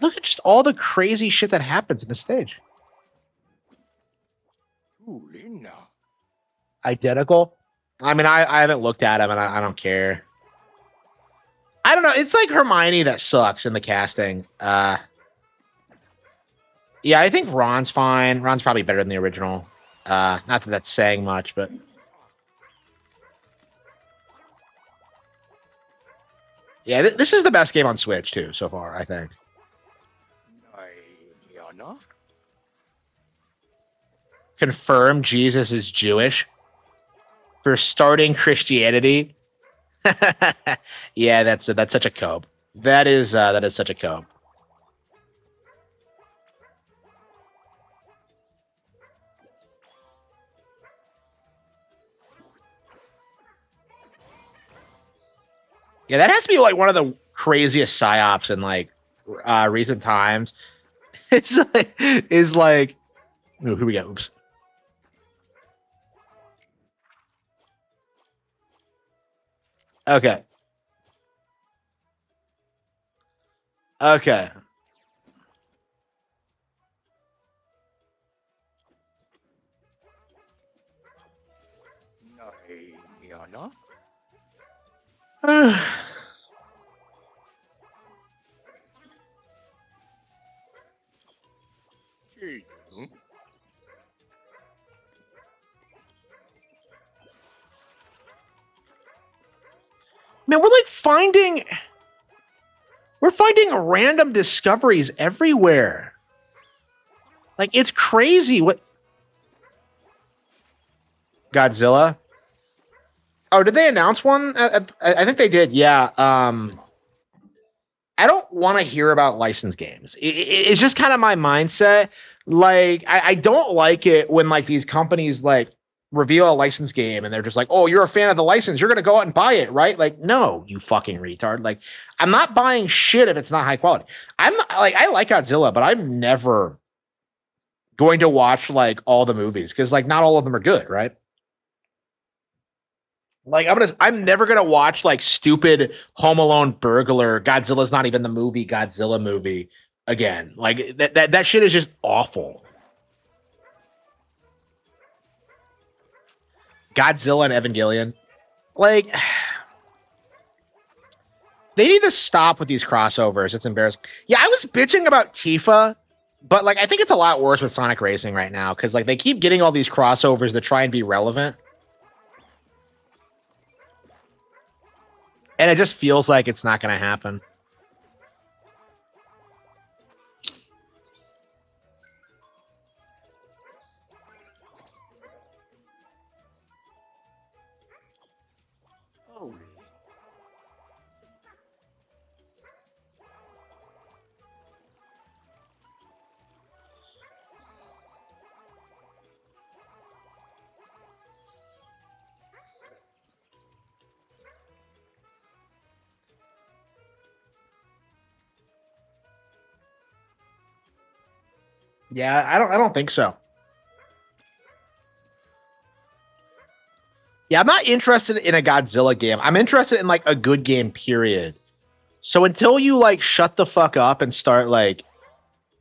Look at just all the crazy shit that happens in the stage. Identical. I mean, I haven't looked at him and I don't care. I don't know. It's like Hermione that sucks in the casting. Yeah, I think Ron's fine. Ron's probably better than the original. Not that that's saying much, but yeah, this is the best game on Switch too so far. I think. Confirm Jesus is Jewish for starting Christianity. Yeah, that's such a cope. That is such a cope. Yeah, that has to be like one of the craziest psyops in like recent times. It's like is like ooh, who we got? Oops. Okay. Okay. No, you're not. You didn't. Man, we're finding random discoveries everywhere. Like it's crazy. What Godzilla? Oh, did they announce one? I think they did. Yeah. I don't want to hear about licensed games. It's just kind of my mindset. Like, I don't like it when like these companies like reveal a licensed game and they're just like, "Oh, you're a fan of the license. You're gonna go out and buy it, right?" Like, no, you fucking retard. Like, I'm not buying shit if it's not high quality. I'm not, like, I like Godzilla, but I'm never going to watch like all the movies because like not all of them are good, right? Like I'm never gonna watch like stupid Home Alone burglar. Godzilla's not even the movie Godzilla movie again. Like that shit is just awful. Godzilla and Evangelion. Like they need to stop with these crossovers. It's embarrassing. Yeah, I was bitching about Tifa, but like I think it's a lot worse with Sonic Racing right now because like they keep getting all these crossovers that try and be relevant, and it just feels like it's not gonna happen. Oh, Yeah, I don't think so. Yeah, I'm not interested in a Godzilla game. I'm interested in like a good game, period. So until you like shut the fuck up and start like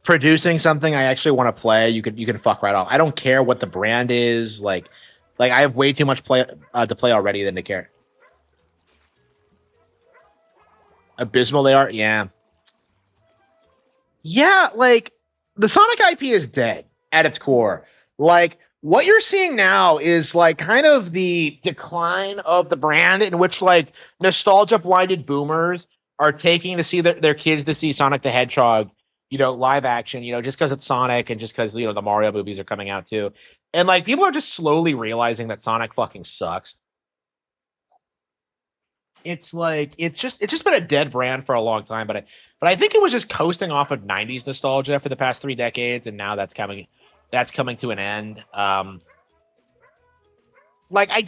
producing something I actually want to play, you can fuck right off. I don't care what the brand is. Like I have way too much play to play already than to care. Abysmal they are, yeah, yeah. Like the Sonic IP is dead at its core. Like what you're seeing now is like kind of the decline of the brand in which like nostalgia blinded boomers are taking to see their kids to see Sonic the Hedgehog, live action, just because it's Sonic and just because the Mario movies are coming out too. And like people are just slowly realizing that Sonic fucking sucks. It's like it's just been a dead brand for a long time, but I think it was just coasting off of '90s nostalgia for the past 3 decades, and now that's coming to an end. Like I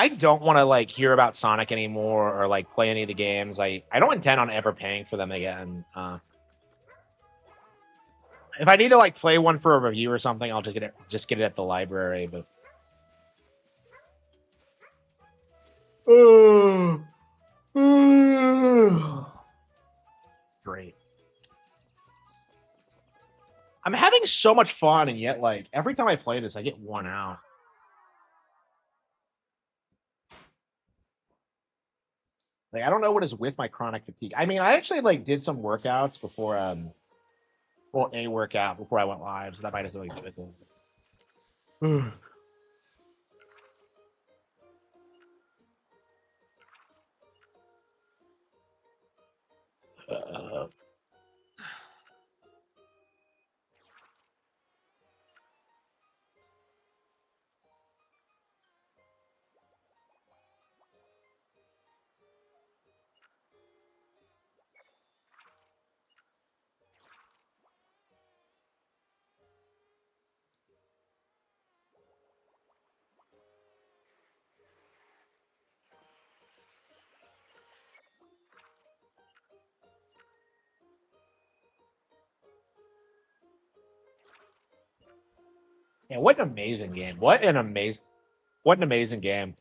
don't want to like hear about Sonic anymore or like play any of the games. I don't intend on ever paying for them again. If I need to like play one for a review or something, I'll just get it at the library. But great. I'm having so much fun, and yet like every time I play this, I get worn out. Like I don't know what is with my chronic fatigue. I mean, I actually like did some workouts before well, a workout before I went live, so that might have something to do with it. Uh, Yeah, what an amazing game. What an amazing game.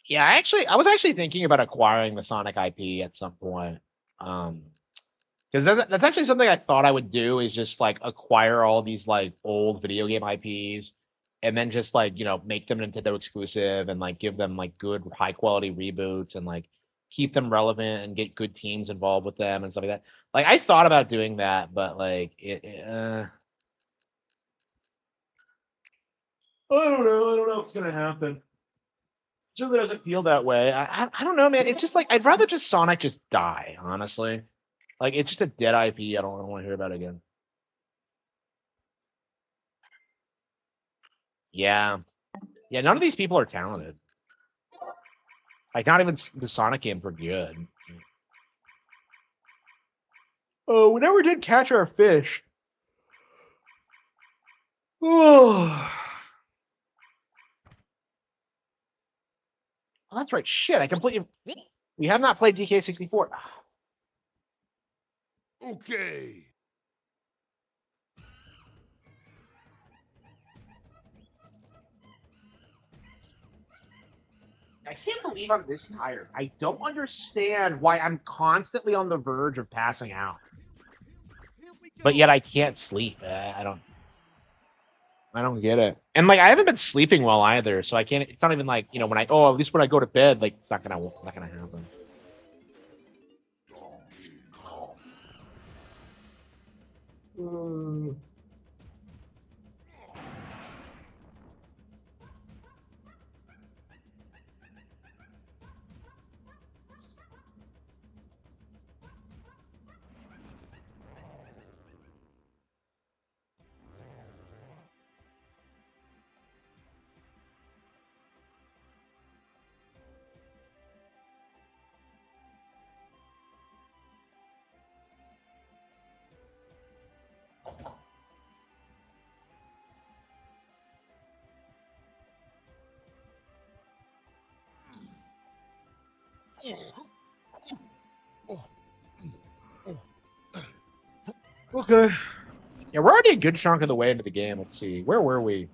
Yeah, I was actually thinking about acquiring the Sonic IP at some point. Um, because that's actually something I thought I would do is just like acquire all these like old video game IPs and then just like, make them Nintendo exclusive and like give them like good high quality reboots and like keep them relevant and get good teams involved with them and stuff like that. Like I thought about doing that, but like I don't know. I don't know if it's gonna happen. Certainly doesn't feel that way. I don't know, man. It's just like I'd rather just Sonic just die, honestly. Like it's just a dead IP. I don't want to hear about it again. Yeah, yeah. None of these people are talented. Like not even the Sonic games were good. Oh, we never did catch our fish. Oh, that's right. Shit, I completely. We have not played DK64. Okay. I can't believe I'm this tired. I don't understand why I'm constantly on the verge of passing out, but yet I can't sleep. I don't get it. And like I haven't been sleeping well either, so I can't. It's not even like when at least when I go to bed, like it's not gonna happen. Mm. Okay. Yeah, we're already a good chunk of the way into the game. Let's see. Where were we?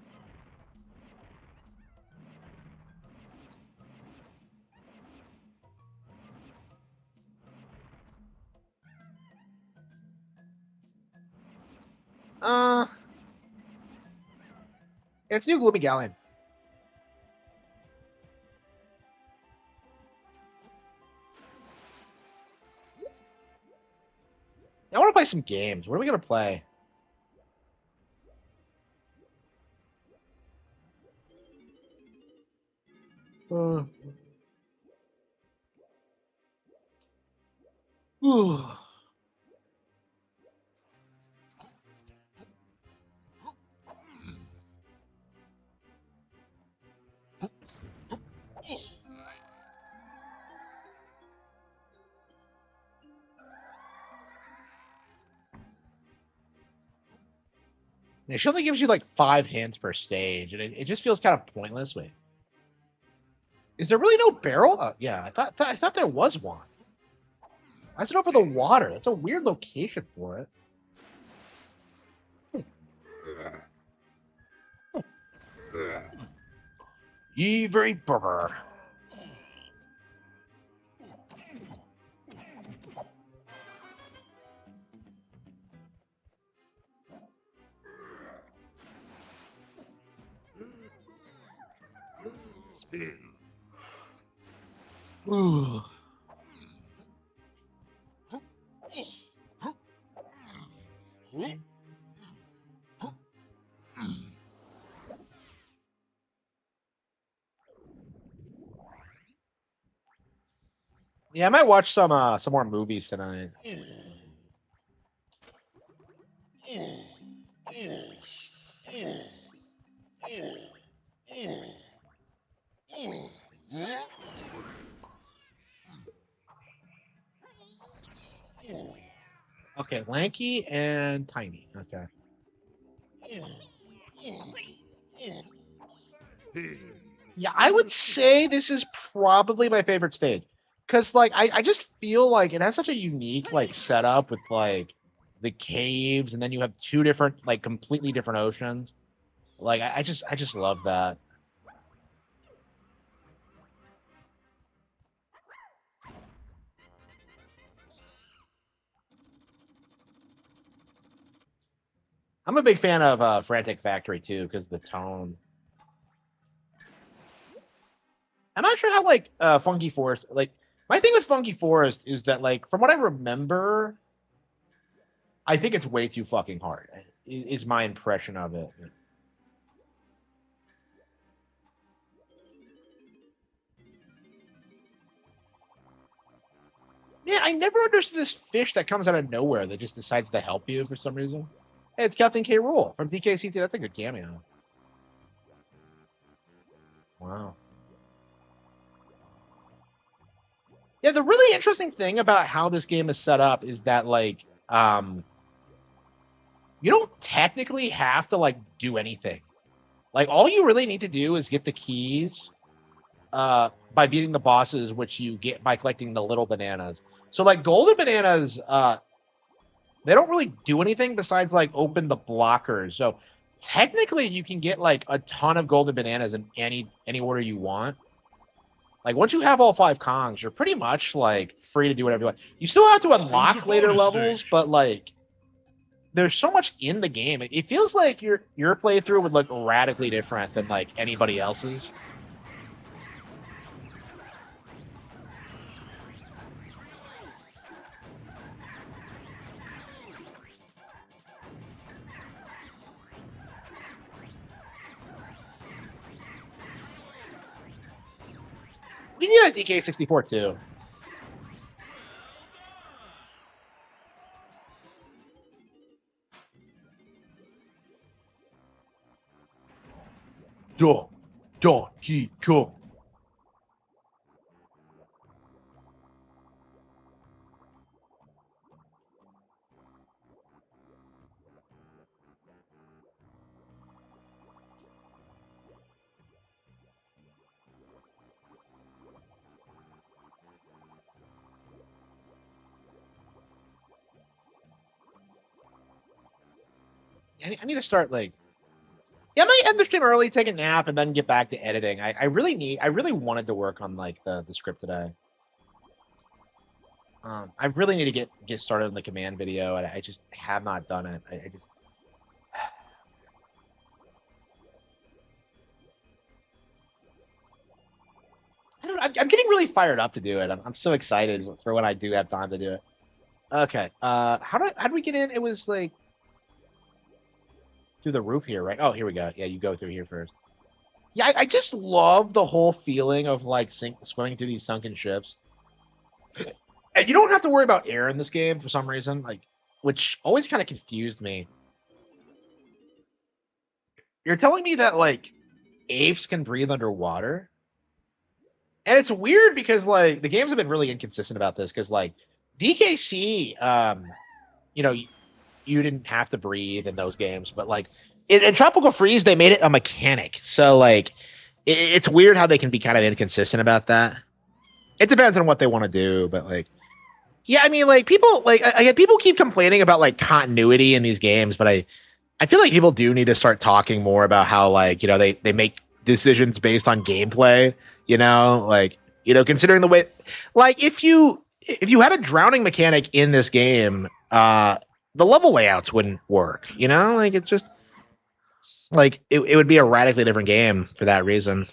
Uh, it's New Gloomy Galleon. I want to play some games. What are we gonna play? Uh, she only gives you like 5 hints per stage, and it just feels kind of pointless. Wait, is there really no barrel? Yeah, I thought there was one. Why is it over the water? That's a weird location for it. Ye very burger. Spin. Ooh. Yeah, I might watch some more movies tonight. Okay, lanky and tiny. Okay. Yeah, I would say this is probably my favorite stage. Cause like I just feel like it has such a unique like setup with like the caves and then you have two different like completely different oceans. Like I just love that. I'm a big fan of Frantic Factory too, because the tone. I'm not sure how like Funky Forest like my thing with Funky Forest is that like from what I remember, I think it's way too fucking hard. Is my impression of it. Yeah, I never understood this fish that comes out of nowhere that just decides to help you for some reason. Hey, it's Captain K. Rule from DKCT. That's a good cameo. Wow. Yeah, the really interesting thing about how this game is set up is that like you don't technically have to like do anything. Like all you really need to do is get the keys by beating the bosses, which you get by collecting the little bananas. So like golden bananas, they don't really do anything besides like open the blockers. So technically, you can get like a ton of golden bananas in any order you want. Like once you have all five Kongs, you're pretty much like free to do whatever you want. You still have to unlock later levels, but like there's so much in the game. It feels like your playthrough would look radically different than like anybody else's. We need a DK64 too. Donkey Kong. I need to start like yeah, I might end the stream early, take a nap, and then get back to editing. I really wanted to work on like the script today. I really need to get started on the command video, and I just have not done it. I just I don't know. I'm getting really fired up to do it. I'm so excited for when I do have time to do it. Okay. How do we get in? It was like through the roof here, right? Oh, here we go. Yeah, you go through here first. Yeah, I just love the whole feeling of like swimming through these sunken ships. And you don't have to worry about air in this game for some reason, like which always kind of confused me. You're telling me that like apes can breathe underwater? And it's weird because like the games have been really inconsistent about this because like DKC, you know, you didn't have to breathe in those games, but like in Tropical Freeze, they made it a mechanic. So like it's weird how they can be kind of inconsistent about that. It depends on what they want to do, but like yeah, I mean like people like people keep complaining about like continuity in these games, but I feel like people do need to start talking more about how like they make decisions based on gameplay. Like considering the way like if you had a drowning mechanic in this game, the level layouts wouldn't work. Like it's just like it would be a radically different game for that reason.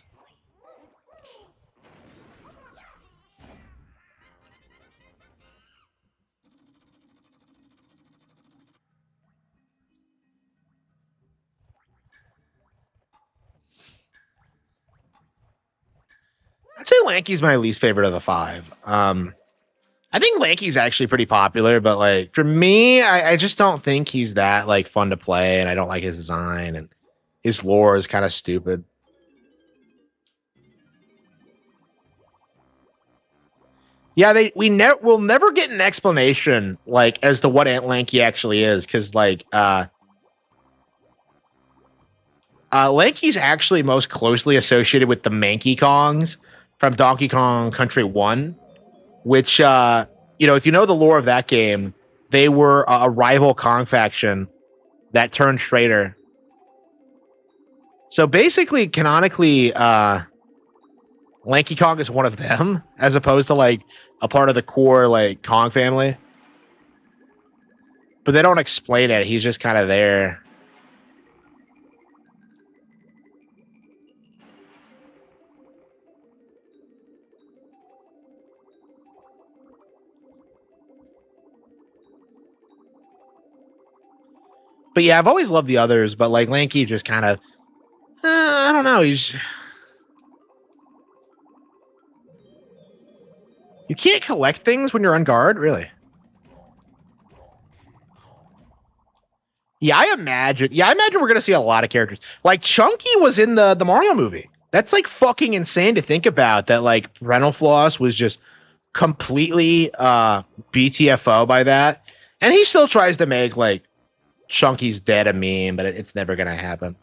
I'd say Lanky's my least favorite of the five. I think Lanky's actually pretty popular, but like for me, I just don't think he's that like fun to play, and I don't like his design, and his lore is kind of stupid. Yeah, we'll never get an explanation like as to what Aunt Lanky actually is, because like Lanky's actually most closely associated with the Mankey Kongs from Donkey Kong Country 1, which if you know the lore of that game, they were a rival Kong faction that turned traitor. So basically, canonically, Lanky Kong is one of them, as opposed to like a part of the core like Kong family. But they don't explain it. He's just kind of there. But yeah, I've always loved the others, but like Lanky just kind of, I don't know. You can't collect things when you're on guard, really. Yeah, I imagine we're gonna see a lot of characters. Like Chunky was in the Mario movie. That's like fucking insane to think about. That like Rental Floss was just completely BTFO by that, and he still tries to make like Chunky's dead a meme, but it's never gonna happen.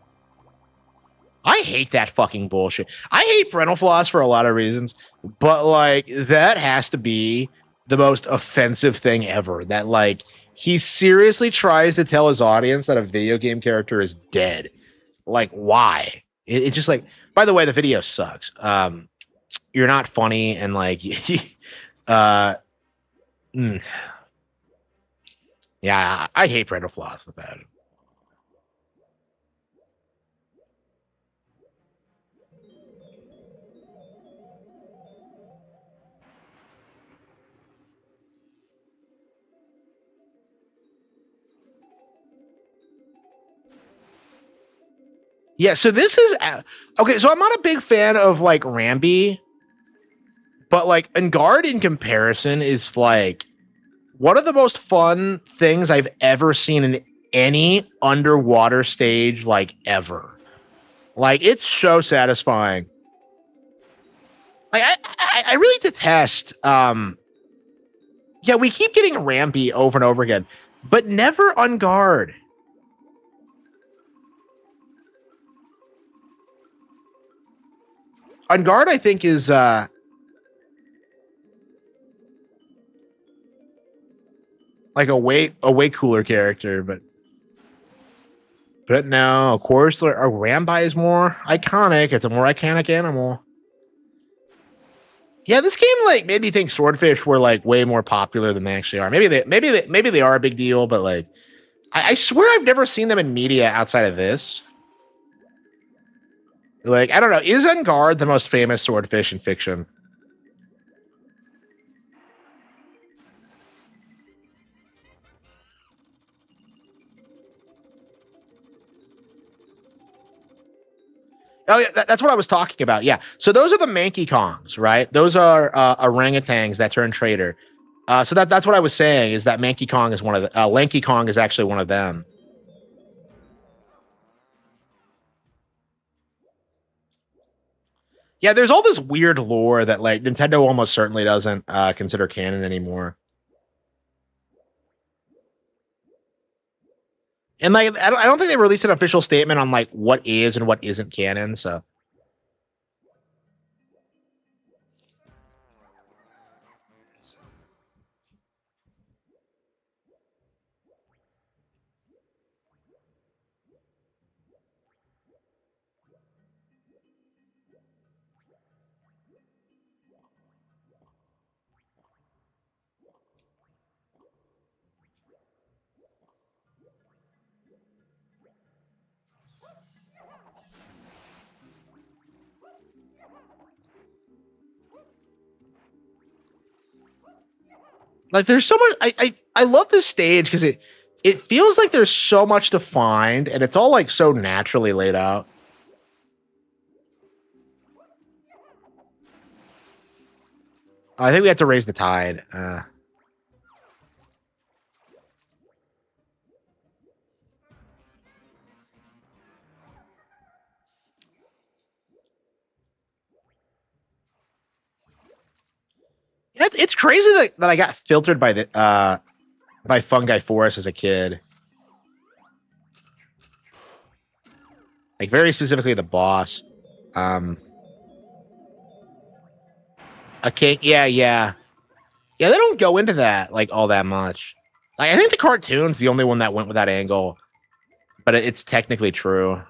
I hate that fucking bullshit. I hate Rental Floss for a lot of reasons, but like that has to be the most offensive thing ever. That like he seriously tries to tell his audience that a video game character is dead. Like why? It's just like. By the way, the video sucks. You're not funny, and like, yeah, I hate Rental Floss the bad. Yeah, so this is okay. So I'm not a big fan of like Rambi, but like Engard in comparison is like one of the most fun things I've ever seen in any underwater stage, like ever. Like it's so satisfying. Like I really detest. Yeah, we keep getting Rambi over and over again, but never on guard. On guard, I think is like a way cooler character, but no, of course, a Rambi is more iconic. It's a more iconic animal. Yeah, this game like made me think swordfish were like way more popular than they actually are. Maybe they are a big deal, but like I swear I've never seen them in media outside of this. Like I don't know, is Engard the most famous swordfish in fiction? Oh yeah, that's what I was talking about. Yeah, so those are the Mankey Kongs, right? Those are orangutans that turn traitor. So that's what I was saying is that Mankey Kong is one of the Lanky Kong is actually one of them. Yeah, there's all this weird lore that like Nintendo almost certainly doesn't consider canon anymore. And like I don't think they released an official statement on like what is and what isn't canon. So like there's so much. I love this stage because it feels like there's so much to find and it's all like so naturally laid out. I think we have to raise the tide. It's crazy that I got filtered by the by Fungi Forest as a kid. Like very specifically the boss. A king, yeah. They don't go into that like all that much. Like I think the cartoon's the only one that went with that angle, but it's technically true.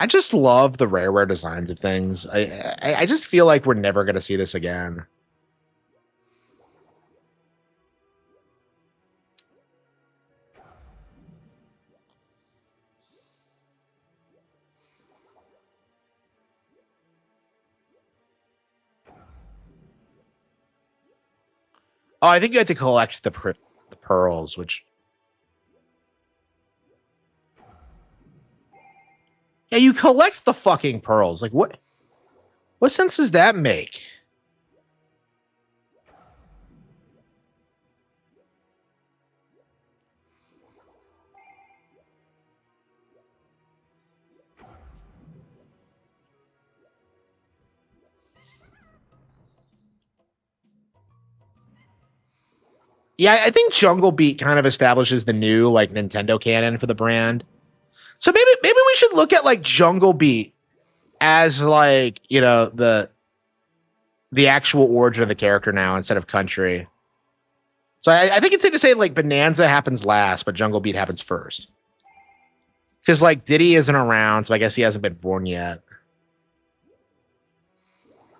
I just love the rareware designs of things. I just feel like we're never gonna see this again. Oh, I think you had to collect the pearls, which yeah, you collect the fucking pearls. Like what sense does that make? Yeah, I think Jungle Beat kind of establishes the new like Nintendo canon for the brand. So maybe we should look at like Jungle Beat as like, you know, the actual origin of the character now instead of country. So I think it's safe to say like Bonanza happens last, but Jungle Beat happens first. Because like Diddy isn't around, so I guess he hasn't been born yet.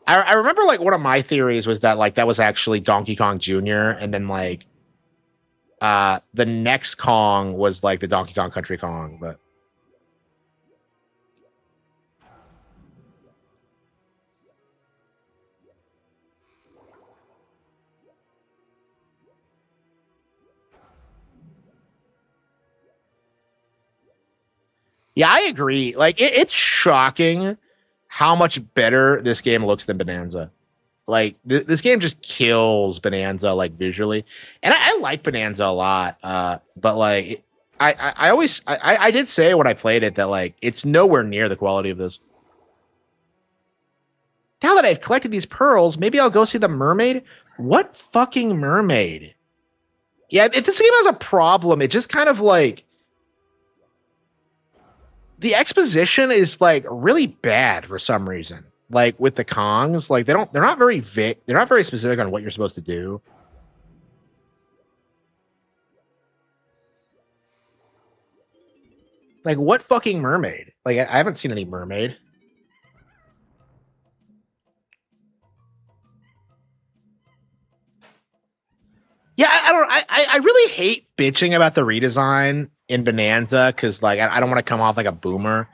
I remember like one of my theories was that like that was actually Donkey Kong Jr. and then like the next Kong was like the Donkey Kong Country Kong, but yeah, I agree. Like it's shocking how much better this game looks than Bonanza. Like this game just kills Bonanza like visually, and I like Bonanza a lot. But like I always I did say when I played it that like it's nowhere near the quality of this. Now that I've collected these pearls, maybe I'll go see the mermaid. What fucking mermaid? Yeah, if this game has a problem, it just kind of like the exposition is like really bad for some reason. Like with the Kongs, like they're not very they're not very specific on what you're supposed to do. Like what fucking mermaid? Like I haven't seen any mermaid. Yeah, I don't. I really hate bitching about the redesign in Bonanza because like I don't want to come off like a boomer.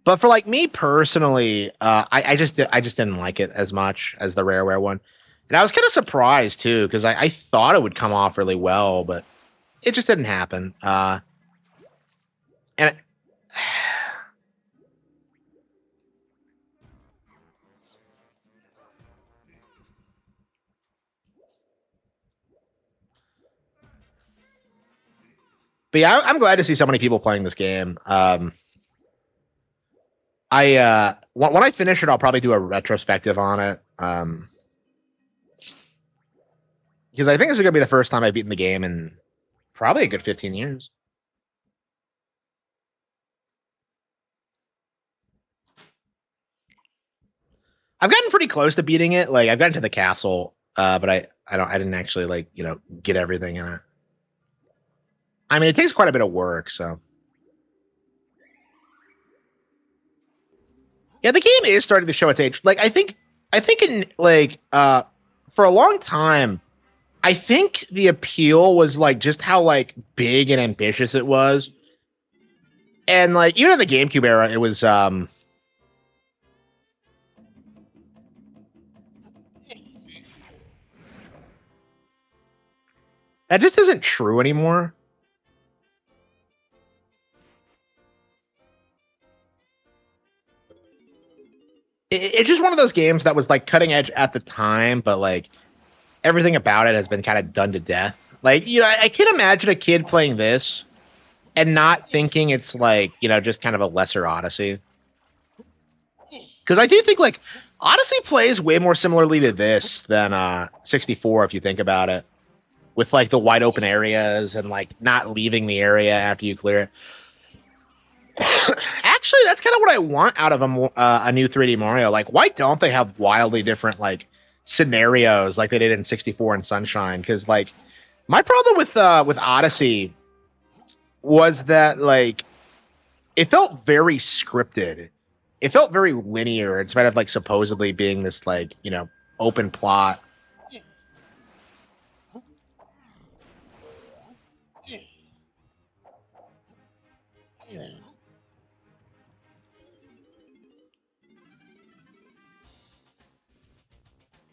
But for like me personally, I just didn't like it as much as the Rareware one, and I was kind of surprised too because I thought it would come off really well, but it just didn't happen. And but yeah, I'm glad to see so many people playing this game. I when I finish it, I'll probably do a retrospective on it. Because I think this is gonna be the first time I've beaten the game in probably a good 15 years. I've gotten pretty close to beating it. Like I've gotten to the castle, but I didn't actually like get everything in it. I mean, it takes quite a bit of work, so yeah, the game is starting to show its age. Like I think in like for a long time, I think the appeal was like just how like big and ambitious it was, and like even in the GameCube era, it was that just isn't true anymore. it's just one of those games that was like cutting edge at the time, but like everything about it has been kind of done to death. Like, I can't imagine a kid playing this and not thinking it's like, just kind of a lesser Odyssey. Because I do think like Odyssey plays way more similarly to this than 64 if you think about it, with like the wide open areas and like not leaving the area after you clear it. Actually, that's kind of what I want out of a new 3D Mario. Like, why don't they have wildly different like scenarios like they did in 64 and Sunshine? Because like my problem with Odyssey was that like it felt very scripted. It felt very linear instead of like supposedly being this like open plot.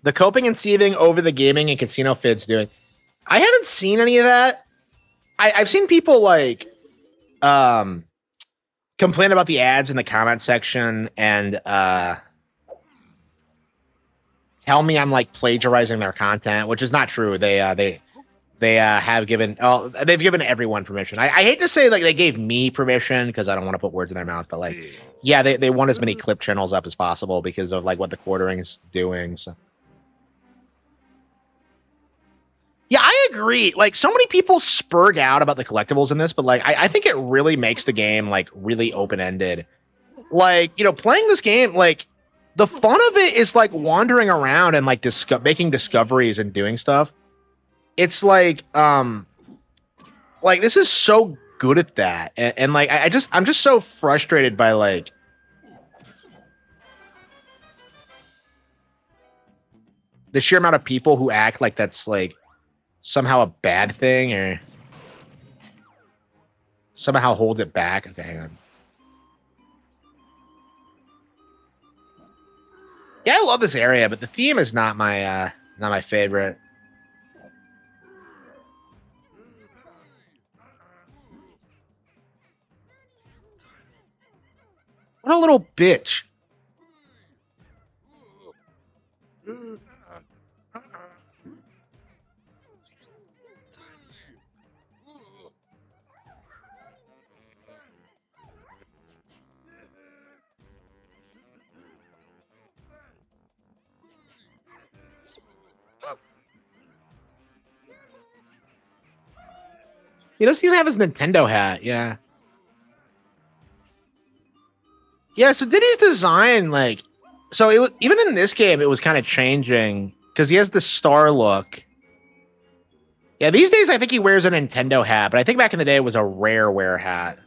The coping and seething over the gaming and casino fids doing. I haven't seen any of that. I've seen people like complain about the ads in the comment section and tell me I'm like plagiarizing their content, which is not true. They have given they've given everyone permission. I hate to say like they gave me permission because I don't want to put words in their mouth, but like yeah, they want as many clip channels up as possible because of like what the quartering's doing. So yeah, I agree. Like so many people spurg out about the collectibles in this, but like I think it really makes the game like really open ended. Like playing this game, like the fun of it is like wandering around and like making discoveries and doing stuff. It's like this is so good at that, and like I'm just so frustrated by like the sheer amount of people who act like that's like somehow a bad thing or somehow holds it back. Okay, hang on. Yeah, I love this area, but the theme is not my favorite. What a little bitch. He doesn't even have his Nintendo hat. Yeah. Yeah, so Diddy's design, like, so it was, even in this game, it was kind of changing because he has the star look. Yeah, these days I think he wears a Nintendo hat, but I think back in the day it was a Rareware hat.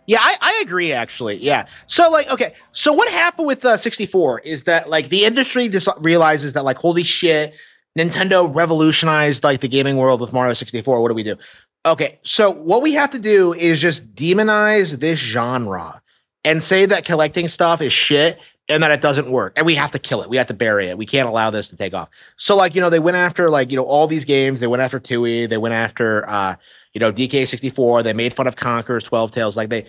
Yeah, I agree actually. Yeah. So like, okay, so what happened with 64 is that like the industry just realizes that like, holy shit, Nintendo revolutionized like the gaming world with Mario 64. What do we do? Okay, so what we have to do is just demonize this genre and say that collecting stuff is shit and that it doesn't work. And we have to kill it. We have to bury it. We can't allow this to take off. So like, they went after like, all these games. They went after Tui. They went after DK64. They made fun of Conker's 12 Tales. Like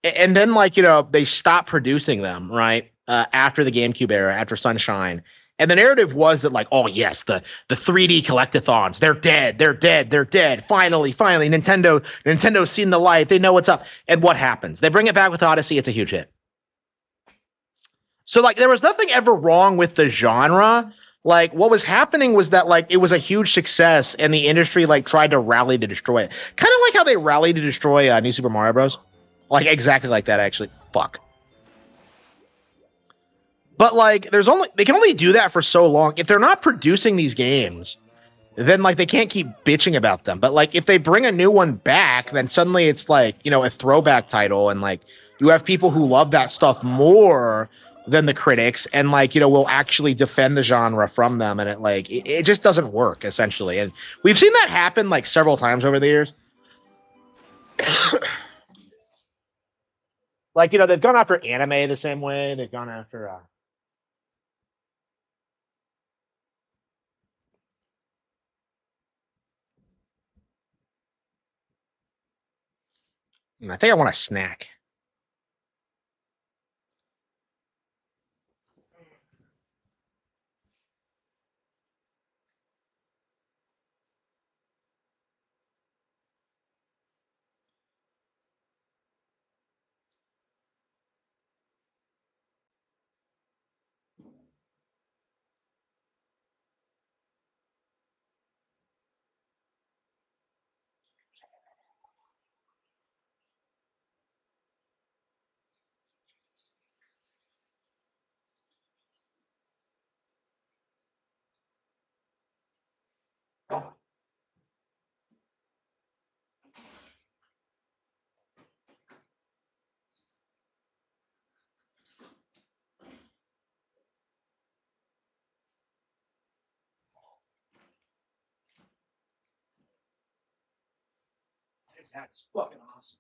and then like, they stopped producing them, right? After the GameCube era, after Sunshine. And the narrative was that like, oh yes, the 3D collectathons, they're dead, they're dead, they're dead. Finally, Nintendo's seen the light, they know what's up. And what happens? They bring it back with Odyssey, it's a huge hit. So like there was nothing ever wrong with the genre. Like what was happening was that like it was a huge success and the industry like tried to rally to destroy it. Kind of like how they rallied to destroy New Super Mario Bros. Like exactly like that actually. Fuck. But like they can only do that for so long. If they're not producing these games, then like they can't keep bitching about them. But like if they bring a new one back, then suddenly it's like, a throwback title and like you have people who love that stuff more than the critics and like, will actually defend the genre from them and it just doesn't work essentially. And we've seen that happen like several times over the years. Like, they've gone after anime the same way. They've gone after I think I want a snack. That's fucking awesome.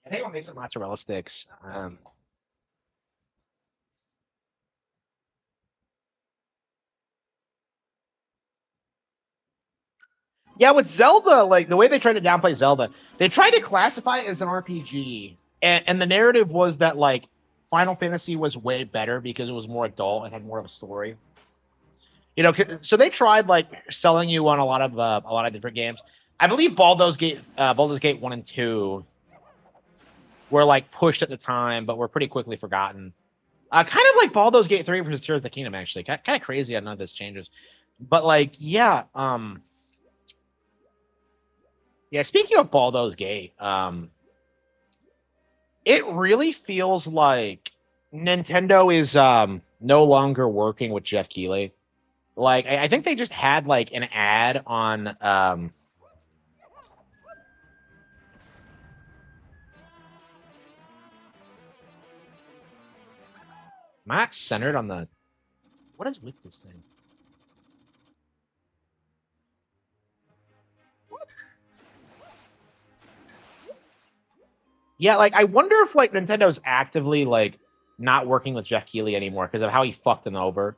I think I'll make some mozzarella sticks. Yeah, with Zelda, like the way they tried to downplay Zelda, they tried to classify it as an RPG, and the narrative was that like Final Fantasy was way better because it was more adult and had more of a story. You know, so they tried like selling you on a lot of different games. I believe Baldur's Gate 1 and 2 were like pushed at the time, but were pretty quickly forgotten. Kind of like Baldur's Gate 3 versus Tears of the Kingdom, actually. Kind of crazy. I know this changes, but like, yeah, yeah. Speaking of Baldur's Gate, it really feels like Nintendo is no longer working with Jeff Keighley. Like, I think they just had like an ad on am I not centered on the what is with this thing? Yeah, like I wonder if like Nintendo's actively like not working with Jeff Keighley anymore because of how he fucked them over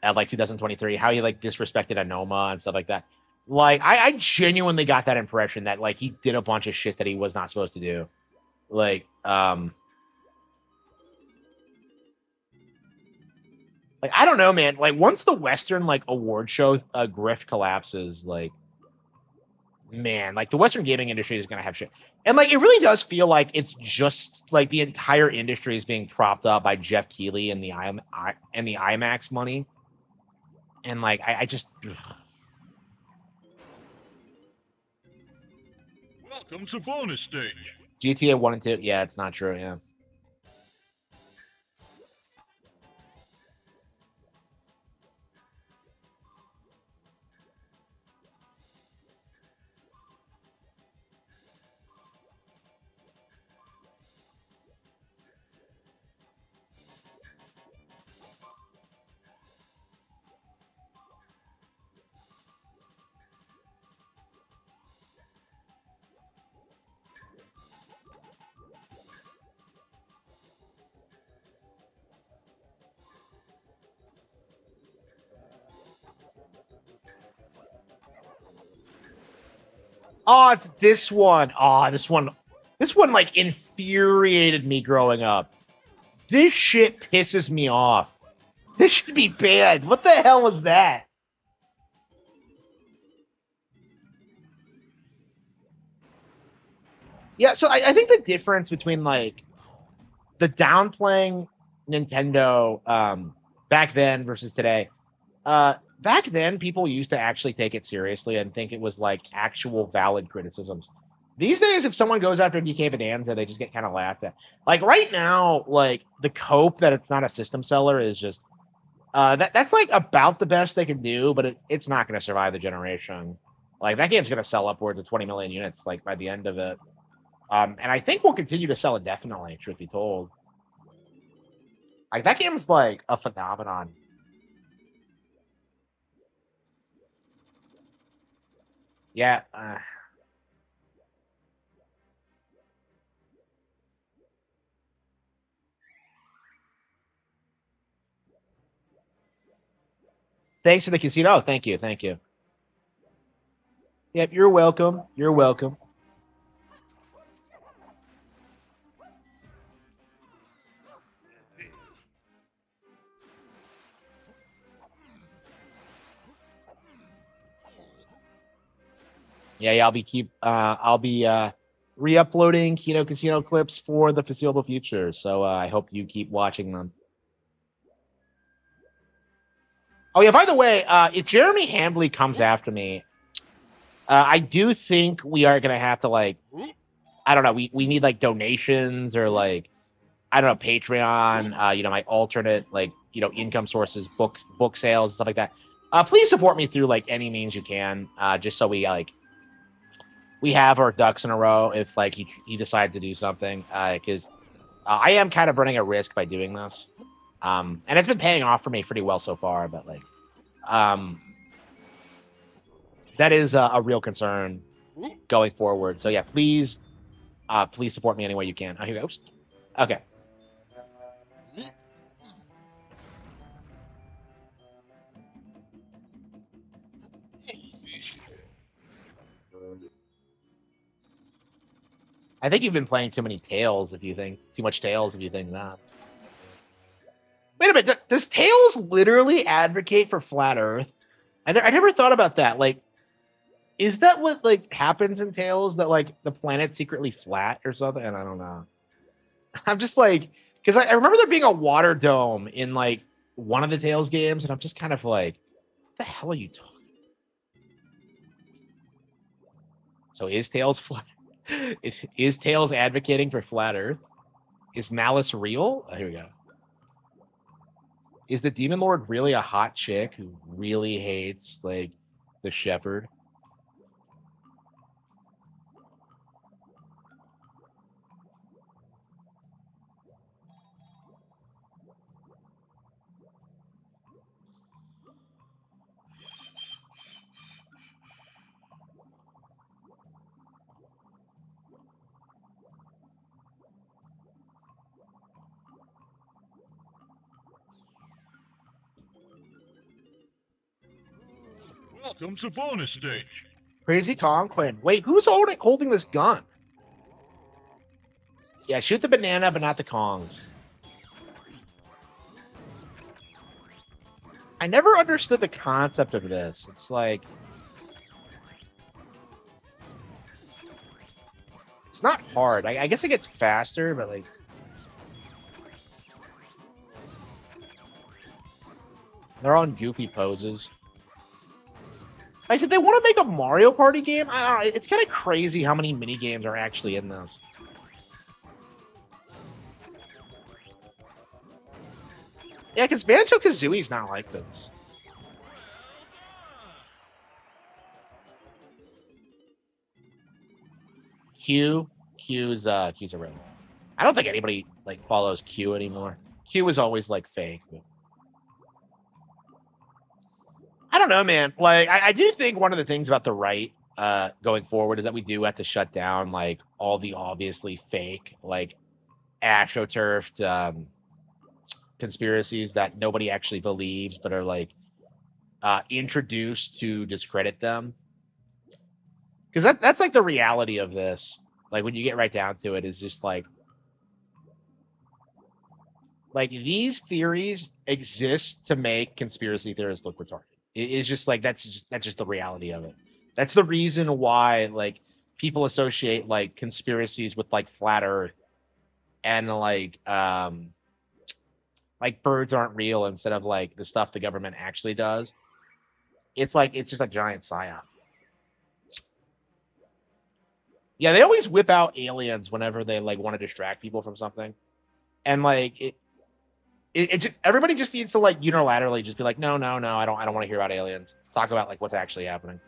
at like 2023, how he like disrespected Anoma and stuff like that. Like I genuinely got that impression that like he did a bunch of shit that he was not supposed to do. Like like I don't know, man. Like once the Western like award show grift collapses, like man, like the Western gaming industry is gonna have shit. And like it really does feel like it's just like the entire industry is being propped up by Jeff Keighley and and the IMAX money. And like I just ugh. Welcome to bonus stage. GTA 1 and 2, yeah, it's not true, yeah. Oh, it's this one. Oh, this one like infuriated me growing up. This shit pisses me off. This should be banned. What the hell was that? Yeah, so I think the difference between like the downplaying Nintendo back then versus today, back then people used to actually take it seriously and think it was like actual valid criticisms. These days, if someone goes after DK Bonanza, they just get kind of laughed at. Like right now, like the cope that it's not a system seller is just that's like about the best they can do, but it's not going to survive the generation. Like that game's going to sell upwards of 20 million units like by the end of it. And I think we'll continue to sell indefinitely, truth be told. Like that game's like a phenomenon. Yeah. Thanks for the casino. Oh, thank you. Thank you. Yep, you're welcome. You're welcome. Yeah, I'll be re-uploading Kino Casino clips for the foreseeable future. So I hope you keep watching them. Oh yeah, by the way, if Jeremy Hambley comes after me, I do think we are gonna have to like, I don't know, we need like donations or like, I don't know, Patreon, my alternate like, income sources, book sales, stuff like that. Please support me through like any means you can, just so we have our ducks in a row if like he decides to do something, because I am kind of running a risk by doing this, and it's been paying off for me pretty well so far, but like, that is a real concern going forward. So yeah, please support me any way you can. Oh, here goes. Okay. I think you've been playing too many Tails if you think too much Tails if you think that. Wait a minute, does Tails literally advocate for flat Earth? I never thought about that. Like, is that what like happens in Tails, that like the planet's secretly flat or something? And I don't know. I'm just like, because I remember there being a water dome in like one of the Tails games, and I'm just kind of like, what the hell are you talking? So is Tails flat? Is Tails advocating for flat Earth? Is Malice real? Oh, here we go. Is the Demon Lord really a hot chick who really hates like the Shepherd? Welcome to bonus stage. Crazy Conklin. Wait, who's holding this gun? Yeah, shoot the banana, but not the Kongs. I never understood the concept of this. It's like, it's not hard. I guess it gets faster, but like, they're on goofy poses. Like, did they want to make a Mario Party game? I don't know. It's kind of crazy how many mini games are actually in this. Yeah, because Banjo-Kazooie's not like this. Q's a real. I don't think anybody like follows Q anymore. Q is always like fake. But... I don't know, man. Like, I do think one of the things about the right going forward is that we do have to shut down like all the obviously fake, like astroturfed conspiracies that nobody actually believes, but are like introduced to discredit them. Because that's like the reality of this. Like when you get right down to it, is just like, Like these theories exist to make conspiracy theorists look retarded. It's just like that's just the reality of it. That's the reason why like people associate like conspiracies with like flat Earth and like birds aren't real instead of like the stuff the government actually does. It's like it's just a giant psyop. Yeah, they always whip out aliens whenever they like want to distract people from something, and like it just, everybody just needs to like unilaterally just be like, no, no, no, I don't want to hear about aliens. Talk about like what's actually happening.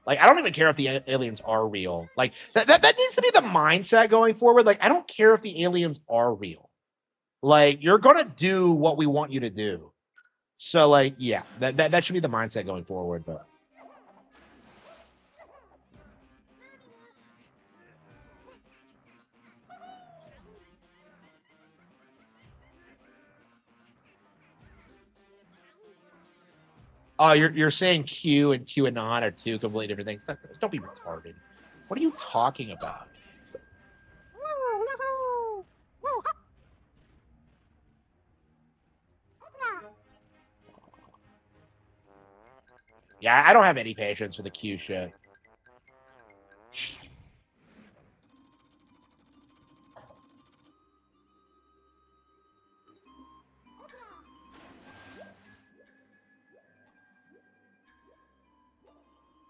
Like I don't even care if the aliens are real. Like that needs to be the mindset going forward. Like I don't care if the aliens are real. Like you're gonna do what we want you to do. So like yeah, that should be the mindset going forward. But oh, you're saying Q and QAnon are two completely different things. Don't be retarded. What are you talking about? Yeah, I don't have any patience for the Q shit.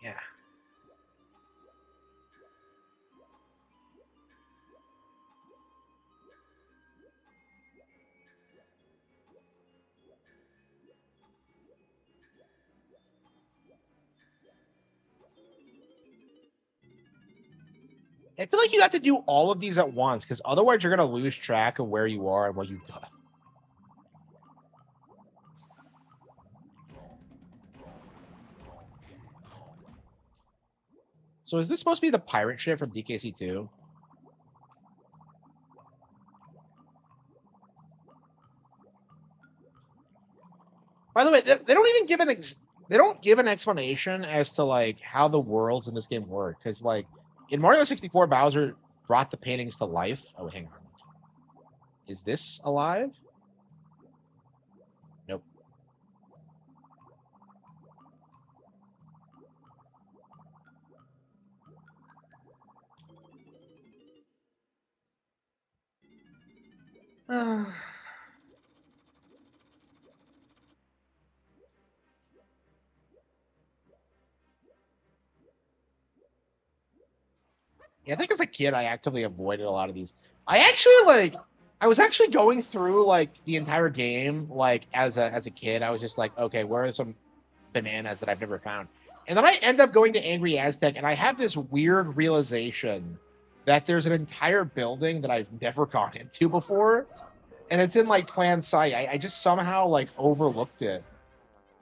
Yeah. I feel like you have to do all of these at once because otherwise you're gonna lose track of where you are and what you've done. So is this supposed to be the pirate ship from DKC2? By the way, they don't even give they don't give an explanation as to like how the worlds in this game work. Because like in Mario 64, Bowser brought the paintings to life. Oh, hang on. Is this alive? Nope. Yeah, I think as a kid, I actively avoided a lot of these. I actually like, I was actually going through like the entire game, like as a kid. I was just like, okay, where are some bananas that I've never found? And then I end up going to Angry Aztec, and I have this weird realization that there's an entire building that I've never gone into before, and it's in like Plan Site. I just somehow like overlooked it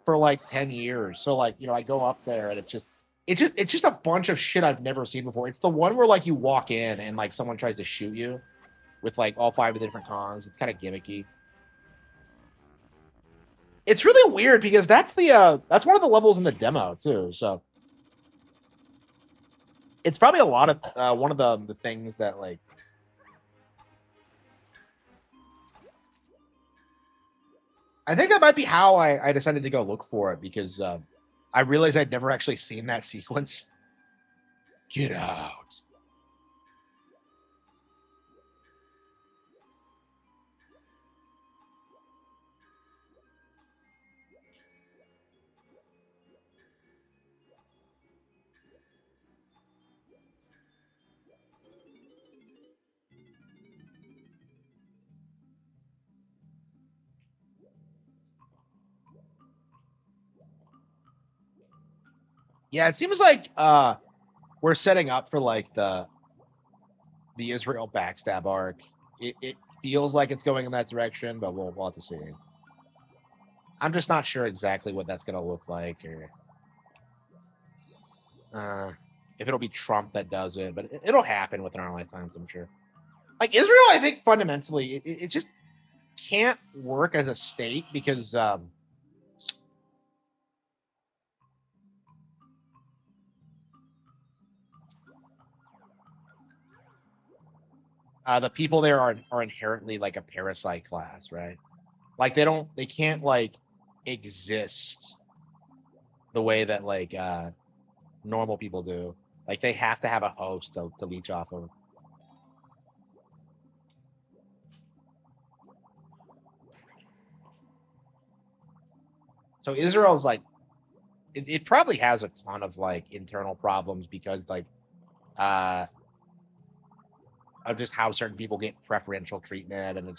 for like 10 years. So like, I go up there and it's just a bunch of shit I've never seen before. It's the one where like you walk in and like someone tries to shoot you with like all five of the different Kongs. It's kind of gimmicky. It's really weird because that's one of the levels in the demo too. So it's probably a lot of one of the things that like I think that might be how I decided to go look for it because I realized I'd never actually seen that sequence. Get out. Yeah, it seems like we're setting up for like the Israel backstab arc. It feels like it's going in that direction, but we'll have to see. I'm just not sure exactly what that's gonna look like, or uh, if it'll be Trump that does it, but it'll happen within our lifetimes, I'm sure. Like Israel, I think fundamentally it just can't work as a state because the people there are inherently like a parasite class, right? Like they can't like exist the way that like normal people do. Like they have to have a host to leech off of. So Israel's like it probably has a ton of like internal problems because like uh of just how certain people get preferential treatment and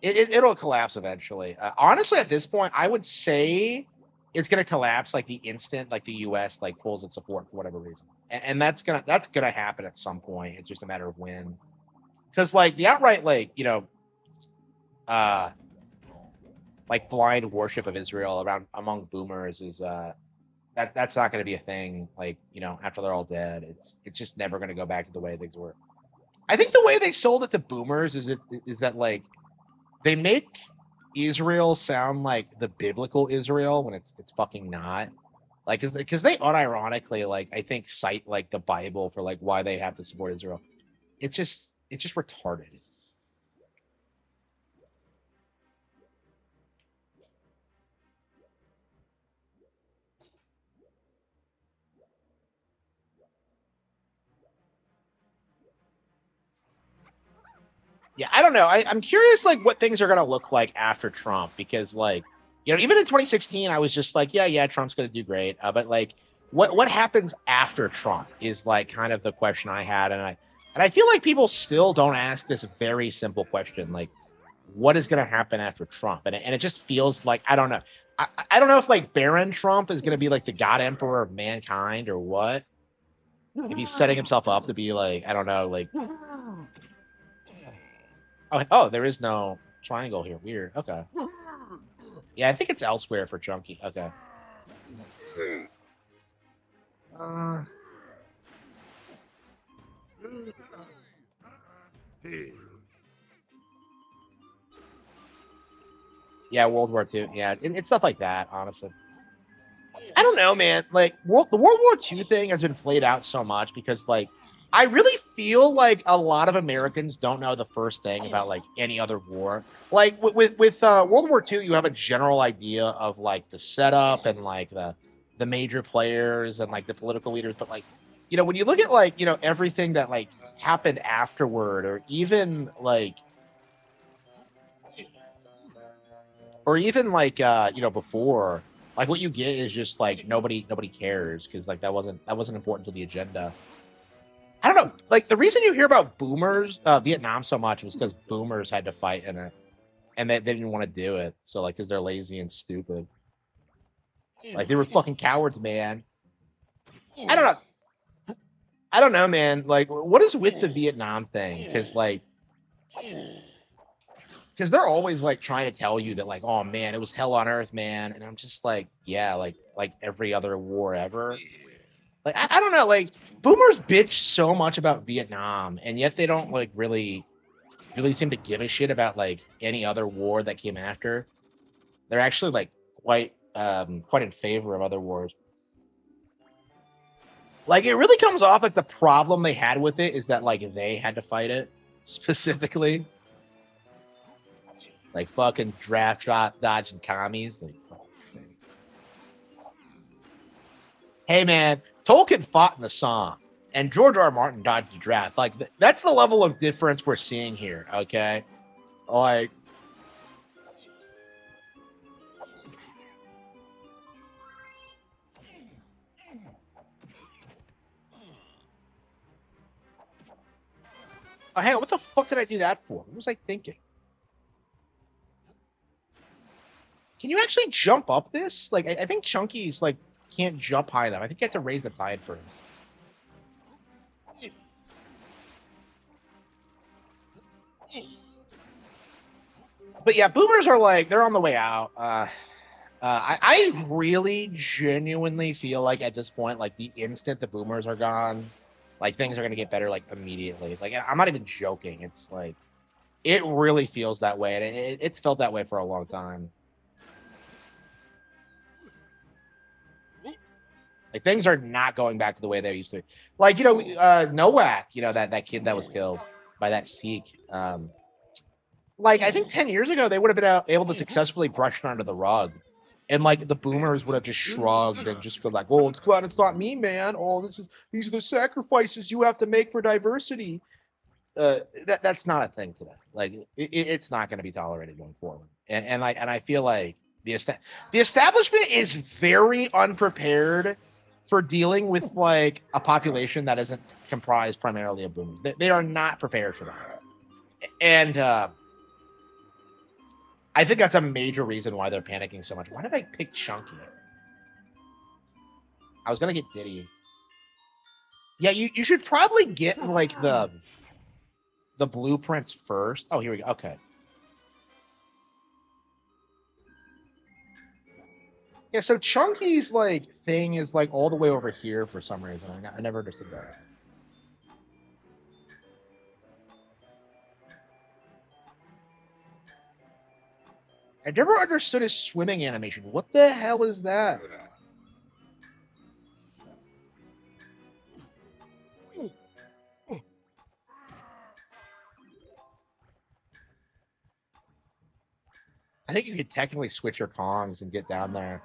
it'll collapse eventually. Honestly, at this point, I would say it's gonna collapse like the instant like the U.S. like pulls its support for whatever reason, and that's gonna happen at some point. It's just a matter of when, because like the outright like uh like blind worship of Israel around among boomers is that's not gonna be a thing. Like after they're all dead, it's just never gonna go back to the way things were. I think the way they sold it to boomers is that like they make Israel sound like the biblical Israel when it's fucking not. Like, because they unironically like I think cite like the Bible for like why they have to support Israel. It's just retarded. Yeah, I don't know. I'm curious like what things are gonna look like after Trump because like even in 2016 I was just like yeah Trump's gonna do great, but like what happens after Trump is like kind of the question I had, and I feel like people still don't ask this very simple question like what is gonna happen after Trump, and it just feels like I don't know. I don't know if like Baron Trump is gonna be like the God Emperor of mankind or what. If he's setting himself up to be like I don't know like oh, there is no triangle here. Weird. Okay. Yeah, I think it's elsewhere for Chunky. Okay. Uh, yeah, World War II. Yeah, it's stuff like that, honestly. I don't know, man. Like the World War II thing has been played out so much because like I really feel like a lot of Americans don't know the first thing about like any other war. Like with World War II, you have a general idea of like the setup and like the major players and like the political leaders, but like when you look at like everything that like happened afterward, or even like before, like what you get is just like nobody cares because like that wasn't important to the agenda. I don't know. Like the reason you hear about boomers, Vietnam so much was because boomers had to fight in it, and they didn't want to do it. So like, because they're lazy and stupid. Like they were fucking cowards, man. I don't know. I don't know, man. Like, what is with the Vietnam thing? Because they're always like trying to tell you that like, oh man, it was hell on earth, man. And I'm just like, yeah, like every other war ever. Like I don't know. Like boomers bitch so much about Vietnam, and yet they don't like really seem to give a shit about like any other war that came after. They're actually like quite in favor of other wars. Like it really comes off like the problem they had with it is that like they had to fight it specifically. Like fucking draft drop dodging commies. Like hey man, Tolkien fought in the Somme, and George R. R. Martin dodged the draft. Like that's the level of difference we're seeing here. Okay, like oh, hang on, what the fuck did I do that for? What was I thinking? Can you actually jump up this? Like, I think Chunky's like can't jump high enough. I think you have to raise the tide first. But yeah, boomers are like they're on the way out. I really genuinely feel like at this point, like the instant the boomers are gone, like things are gonna get better like immediately. Like I'm not even joking. It's like it really feels that way, and it's felt that way for a long time. Like things are not going back to the way they used to. Like Nowak, that kid that was killed. by that Seek. Like I think 10 years ago they would have been able to successfully brush it under the rug, and like the boomers would have just shrugged and just been like, "Oh, it's glad it's not me, man. Oh, these are the sacrifices you have to make for diversity." That's not a thing today. Like it's not going to be tolerated going forward. And I feel like the establishment is very unprepared for dealing with like a population that isn't comprised primarily of boomers. They are not prepared for that. And I think that's a major reason why they're panicking so much. Why did I pick Chunky? I was gonna get Diddy. Yeah, you should probably get like the blueprints first. Oh, here we go. Okay. Yeah, so Chunky's like thing is like all the way over here for some reason. I never understood that. I never understood his swimming animation. What the hell is that? I think you could technically switch your Kongs and get down there.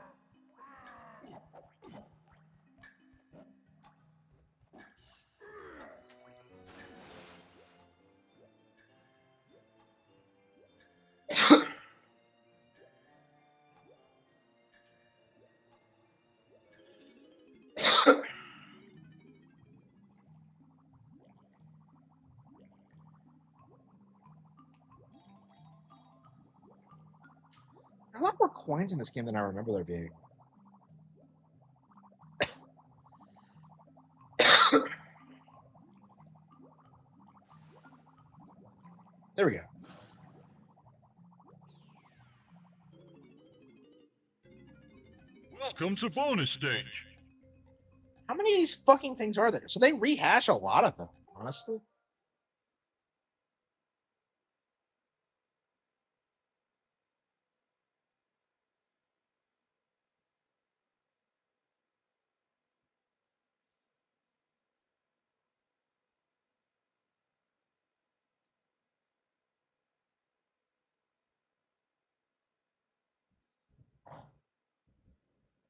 There are a lot more coins in this game than I remember there being. There we go. Welcome to bonus stage. How many of these fucking things are there? So they rehash a lot of them, honestly.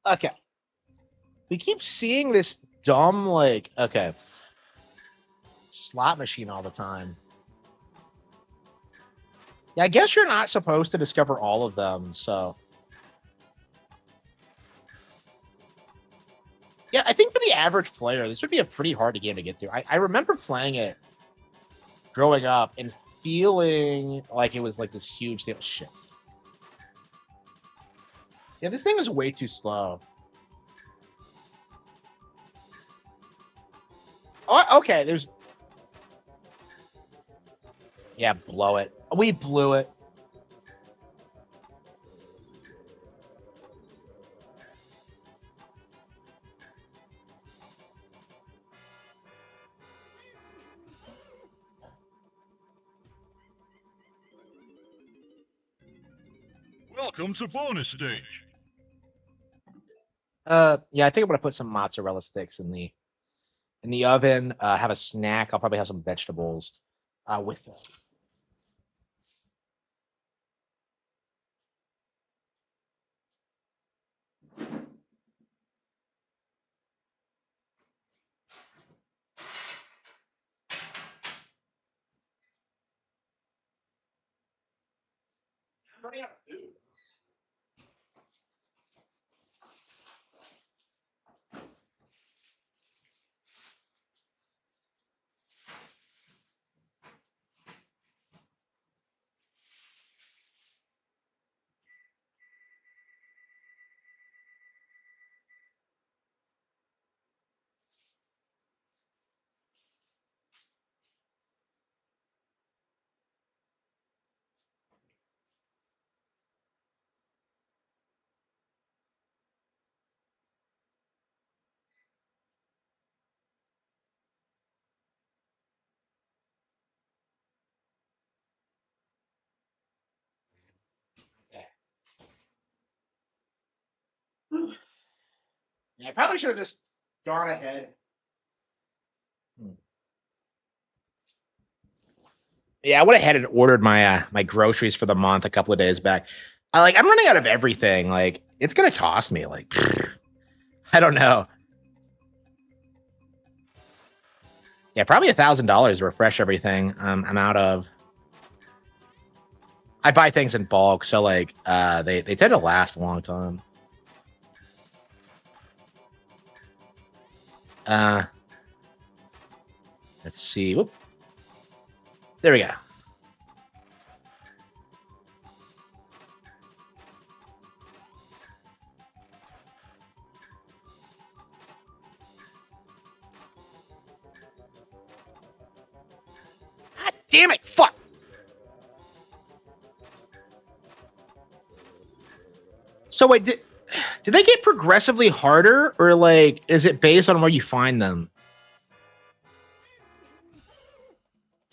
Okay. We keep seeing this dumb, like, okay, slot machine all the time. Yeah, I guess you're not supposed to discover all of them, so. Yeah, I think for the average player, this would be a pretty hard game to get through. I remember playing it growing up and feeling like it was like this huge thing. Shit. Yeah, this thing is way too slow. Oh, okay, there's. Yeah, blow it. We blew it. Welcome to bonus stage. Yeah, I think I'm gonna put some mozzarella sticks in the oven. Have a snack. I'll probably have some vegetables with it. Yeah, I probably should have just gone ahead. Hmm. Yeah, I went ahead and ordered my groceries for the month a couple of days back. I'm running out of everything. Like it's gonna cost me like I don't know. Yeah, probably $1,000 to refresh everything. I'm out of. I buy things in bulk, so like they tend to last a long time. Uh, let's see. Whoop. There we go. God damn it! Fuck. So wait, did they get progressively harder, or like is it based on where you find them?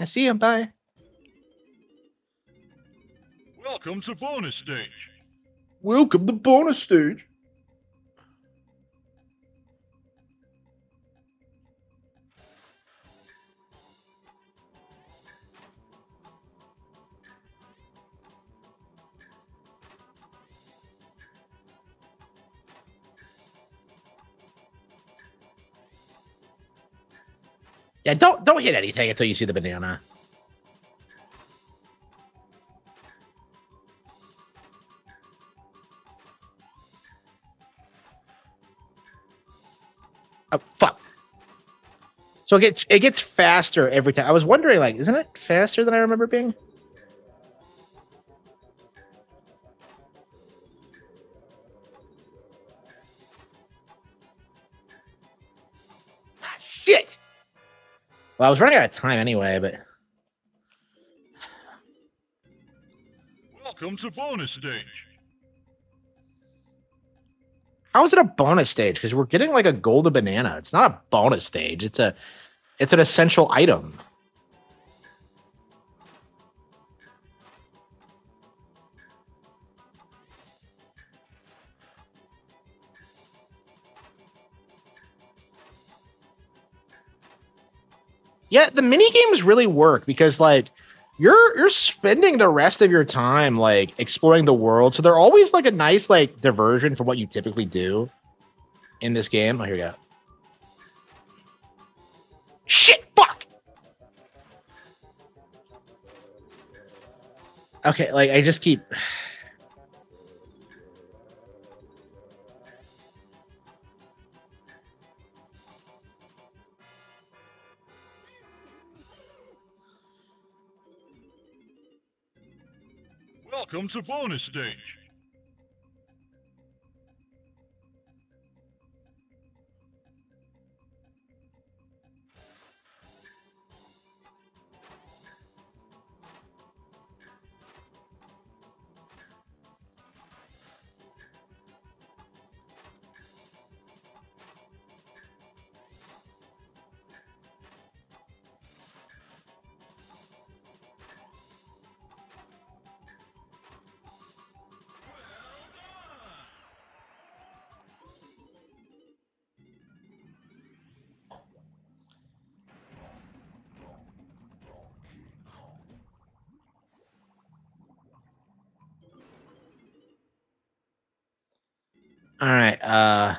I see them. Bye. Welcome to bonus stage. Welcome to bonus stage. Yeah, don't hit anything until you see the banana. Oh fuck. So it gets faster every time. I was wondering, like, isn't it faster than I remember being? Ah, shit. Well, I was running out of time anyway, but Welcome to bonus stage. how is it a bonus stage? Because we're getting like a golden banana. It's not a bonus stage. It's an essential item. Yeah, the mini games really work because like you're spending the rest of your time like exploring the world, so they're always like a nice like diversion from what you typically do in this game. Oh, here we go. Shit, fuck. Okay, like I just keep. Welcome to bonus stage. All right. Yeah,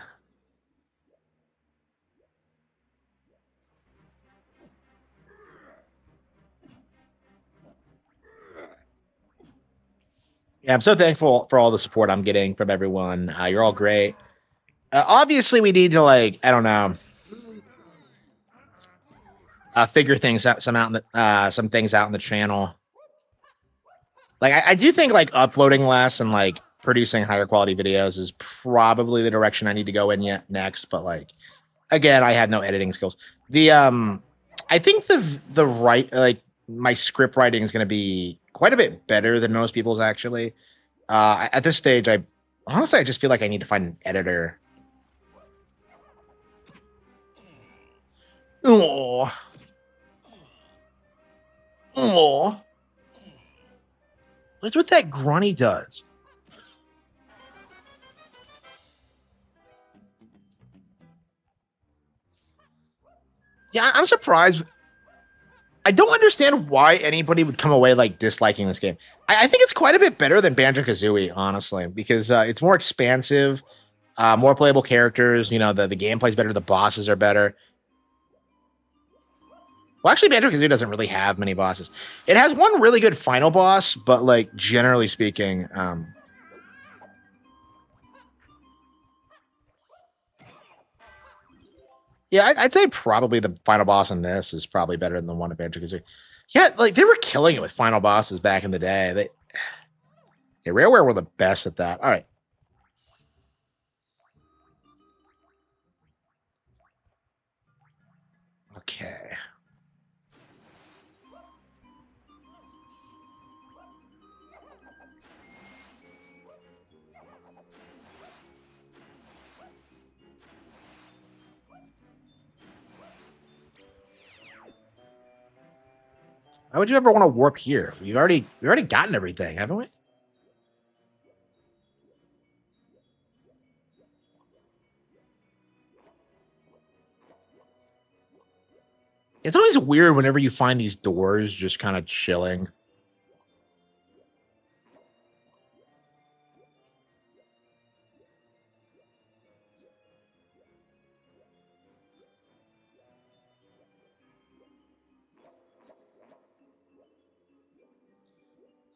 I'm so thankful for all the support I'm getting from everyone. You're all great. Obviously, we need to like I don't know, figure things out some things out in the channel. Like I do think like uploading less and like producing higher quality videos is probably the direction I need to go in yet next. But like again, I have no editing skills. The I think the right like my script writing is going to be quite a bit better than most people's actually. At this stage, I honestly I just feel like I need to find an editor. Oh, oh, that's what that grunny does. Yeah, I'm surprised. I don't understand why anybody would come away like disliking this game. I think it's quite a bit better than Banjo-Kazooie, honestly, because it's more expansive, more playable characters. You know, the gameplay's better, the bosses are better. Well, actually, Banjo-Kazooie doesn't really have many bosses. It has one really good final boss, but like generally speaking, yeah, I'd say probably the final boss in this is probably better than the one in Banjo-Kazooie. Yeah, like they were killing it with final bosses back in the day. Yeah, Rareware were the best at that. All right. Okay. Why would you ever want to warp here? We've already gotten everything, haven't we? It's always weird whenever you find these doors just kind of chilling.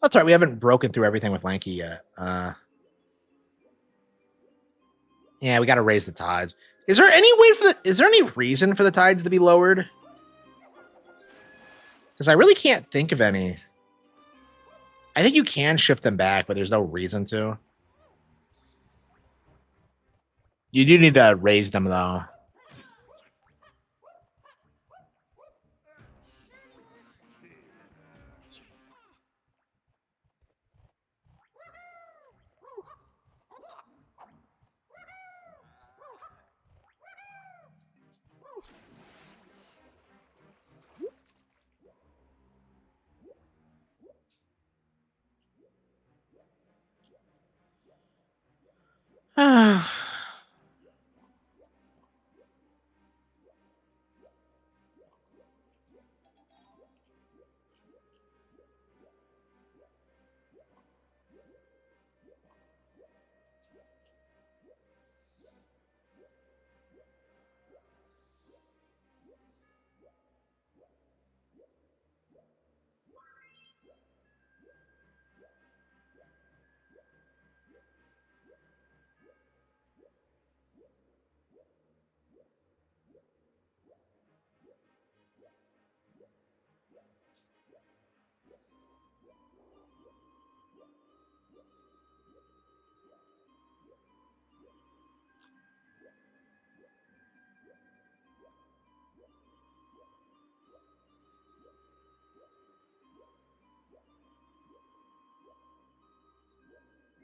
That's all right. We haven't broken through everything with Lanky yet. Yeah, we got to raise the tides. Is there any way for the? Is there any reason for the tides to be lowered? Because I really can't think of any. I think you can shift them back, but there's no reason to. You do need to raise them though.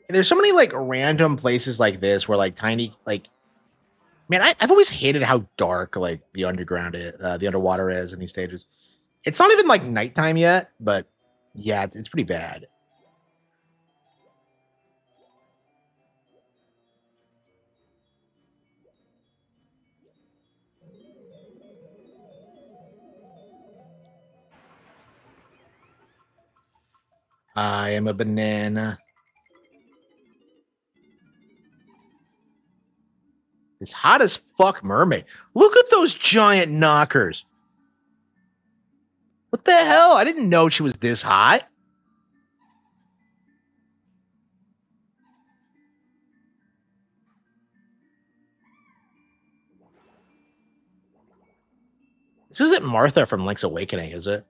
There's so many like random places like this where like tiny like man, I've always hated how dark like the underground is, the underwater is in these stages. It's not even like nighttime yet, but yeah, it's pretty bad. I am a banana. It's hot as fuck, mermaid. Look at those giant knockers. What the hell? I didn't know she was this hot. This isn't Martha from Link's Awakening, is it?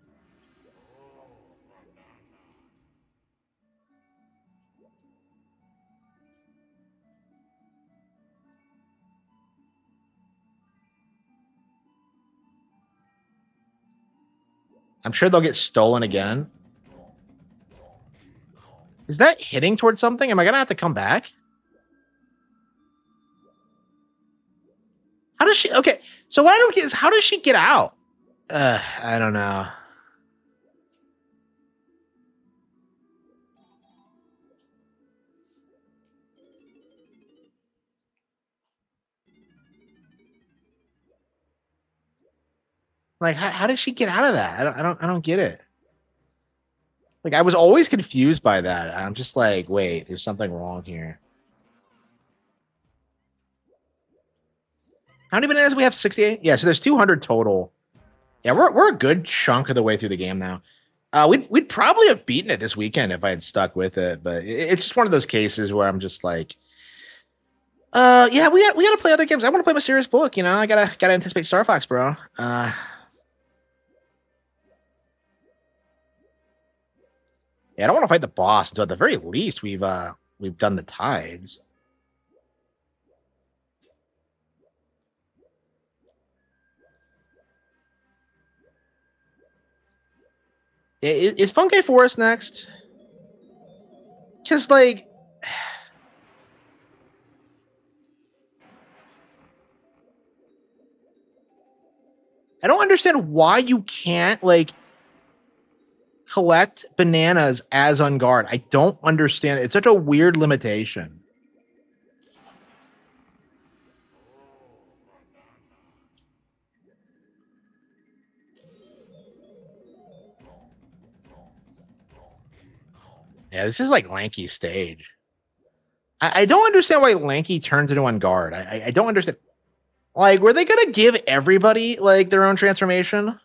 I'm sure they'll get stolen again. Is that hitting towards something? Am I gonna have to come back? How does she? Okay, so what I don't get is how does she get out? I don't know. Like, how did she get out of that? I don't get it. Like, I was always confused by that. I'm just like, wait, there's something wrong here. How many bananas do we have? 68? Yeah, so there's 200 total. Yeah, we're a good chunk of the way through the game now. We'd probably have beaten it this weekend if I had stuck with it, but it's just one of those cases where I'm just like, yeah, we gotta play other games. I want to play my serious book, you know. I gotta anticipate Star Fox, bro. Yeah, I don't want to fight the boss until at the very least we've done the tides. Is Funke Forest next? Because like, I don't understand why you can't like collect bananas as on guard. I don't understand. It's such a weird limitation. Yeah, this is like Lanky's stage. I don't understand why Lanky turns into on guard. I don't understand. Like, were they gonna give everybody like their own transformation?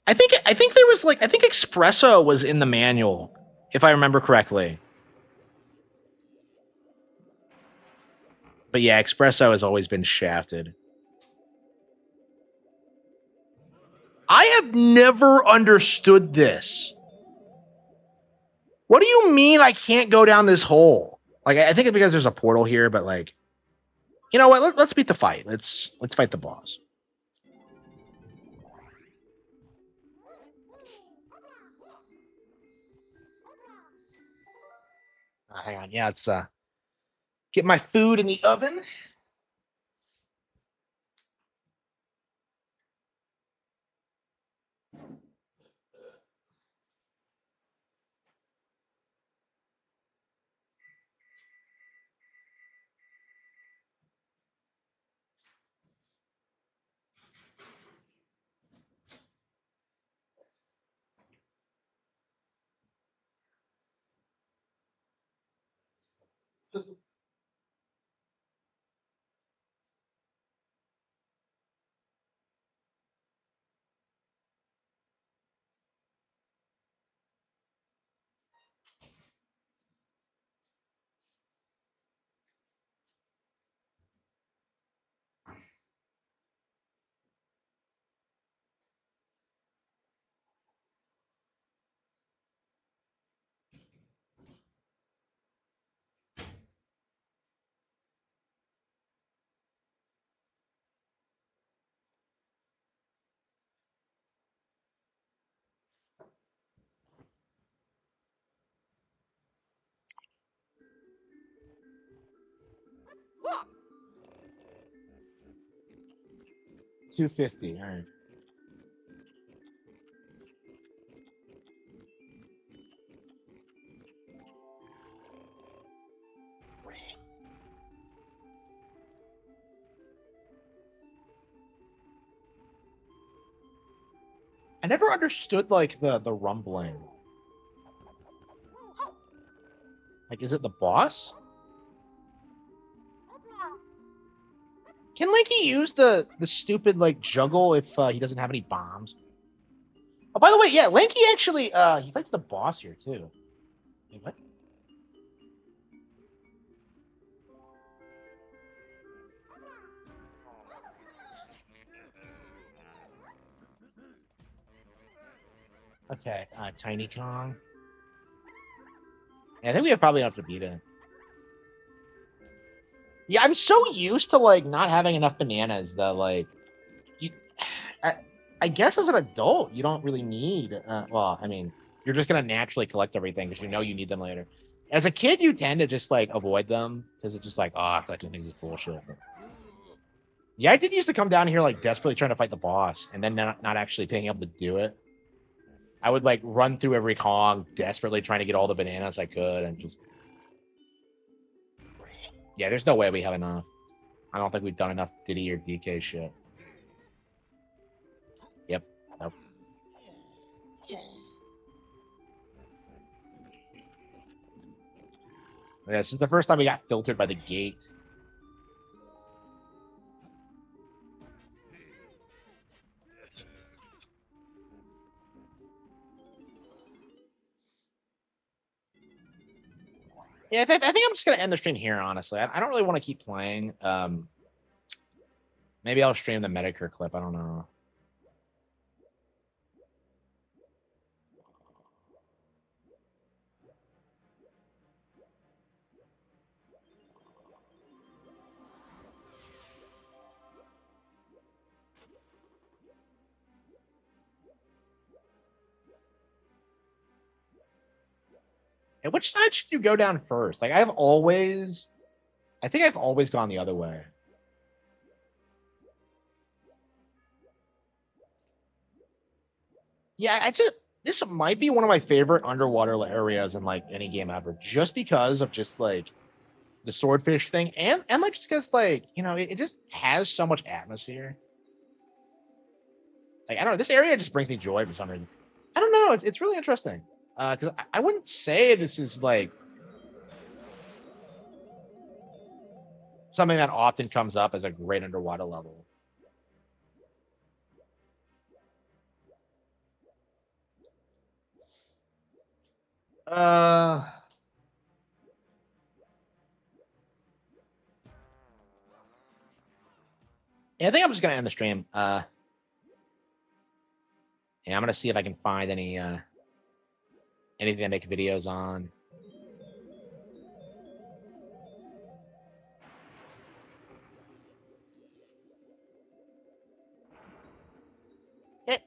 I think there was like I think Espresso was in the manual, if I remember correctly. But yeah, Espresso has always been shafted. I have never understood this. What do you mean I can't go down this hole? Like, I think it's because there's a portal here, but like, you know what? Let's beat the fight. Let's fight the boss. Hang on. Yeah, it's get my food in the oven. $250. All right. I never understood like the rumbling. Like, is it the boss? Can Linky use the stupid like juggle if he doesn't have any bombs? Oh, by the way, yeah, Lanky actually he fights the boss here too. Wait, what? Okay, Tiny Kong. Yeah, I think we have probably enough to beat it. Yeah, I'm so used to like not having enough bananas that like you. I, I guess as an adult, you don't really need. Well, I mean, you're just gonna naturally collect everything because you know you need them later. As a kid, you tend to just like avoid them because it's just like, oh, collecting things is bullshit. Yeah, I did used to come down here like desperately trying to fight the boss and then not actually being able to do it. I would like run through every Kong desperately trying to get all the bananas I could and just. Yeah, there's no way we have enough. I don't think we've done enough Diddy or DK shit. Yeah, this is the first time we got filtered by the gate. Yeah, I think I'm just gonna end the stream here. Honestly, I don't really want to keep playing. Maybe I'll stream the Metokur clip. I don't know. And which side should you go down first? Like I think I've always gone the other way. Yeah, this might be one of my favorite underwater areas in like any game ever, just because of just like the swordfish thing, and like just because like it just has so much atmosphere. Like I don't know, this area just brings me joy for some reason. I don't know, it's really interesting. Because I wouldn't say this is like something that often comes up as a great underwater level. Uh, yeah, I think I'm just gonna end the stream. And I'm gonna see if I can find anything to make videos on.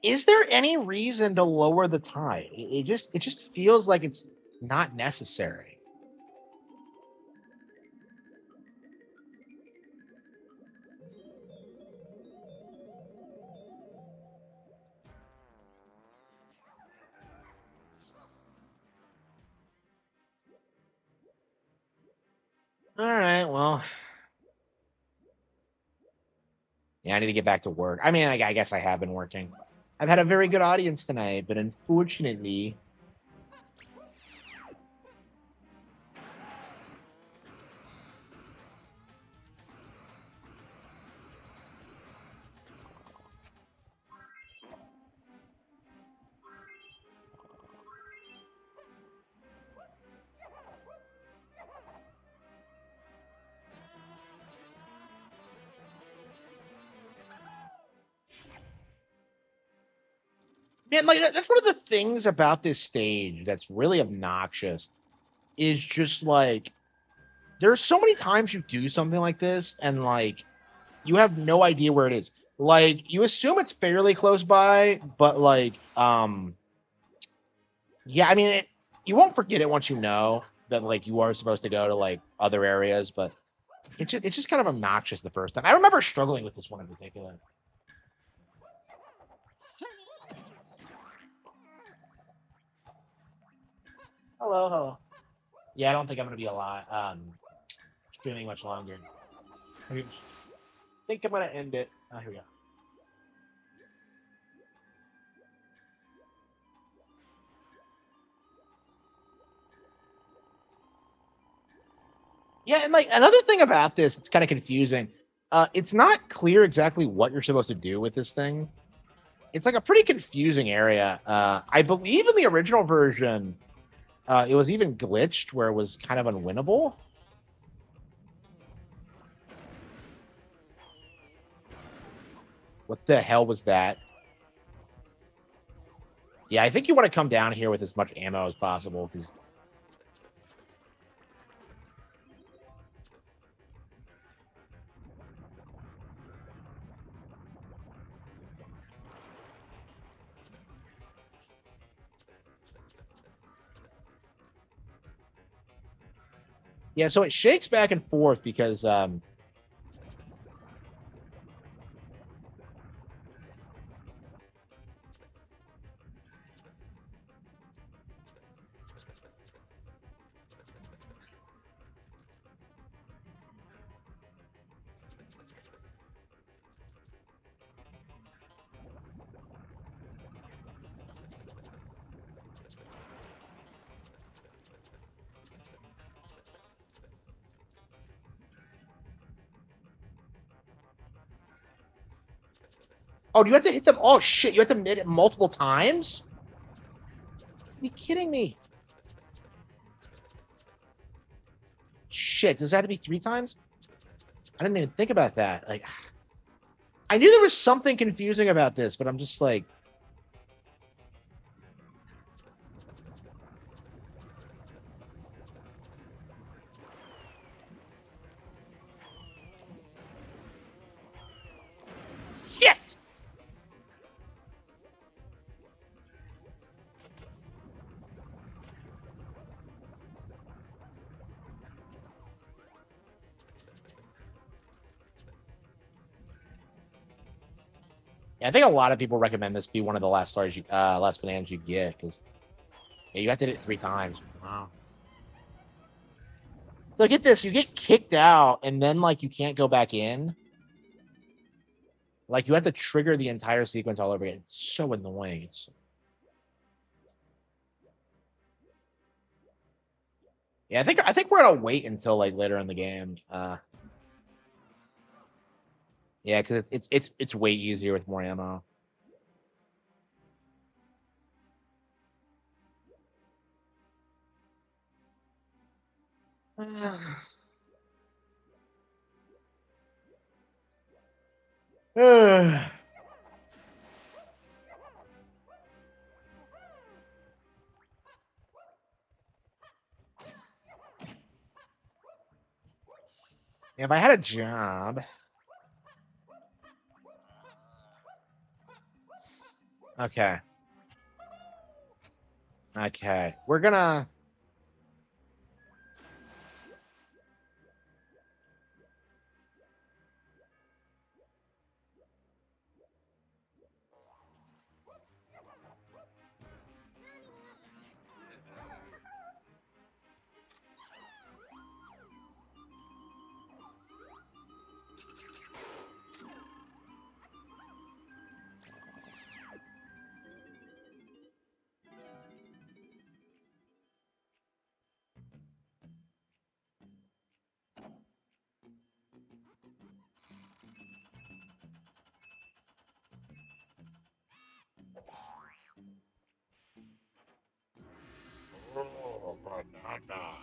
Is there any reason to lower the tide? It just feels like it's not necessary. All right, well, yeah, I need to get back to work. I mean, I guess I have been working. I've had a very good audience tonight, but unfortunately, man, like that's one of the things about this stage that's really obnoxious. Is just like there's so many times you do something like this, and like you have no idea where it is. Like you assume it's fairly close by, but like yeah, I mean you won't forget it once you know that like you are supposed to go to like other areas, but it's just kind of obnoxious the first time. I remember struggling with this one in particular. Hello, hello. Yeah, I don't think I'm gonna be a lot streaming much longer. I think I'm gonna end it. Oh, here we go. Yeah, and like another thing about this, it's kind of confusing. It's not clear exactly what you're supposed to do with this thing. It's like a pretty confusing area. I believe in the original version, it was even glitched where it was kind of unwinnable. What the hell was that? Yeah, I think you want to come down here with as much ammo as possible because yeah, so it shakes back and forth because Oh, do you have to hit them? Oh shit! You have to hit it multiple times? Are you kidding me? Shit! Does that have to be 3 times? I didn't even think about that. Like, I knew there was something confusing about this, but I'm just like, shit! Yeah, I think a lot of people recommend this be one of the last stars last bananas you get because yeah, you have to hit it 3 times. Wow. So get this, you get kicked out and then like you can't go back in. Like you have to trigger the entire sequence all over again. It's so annoying. Yeah, I think we're gonna wait until like later in the game. Yeah, because it's way easier with more ammo. Yeah, if I had a job. Okay. Okay. We're gonna. Oh, banana.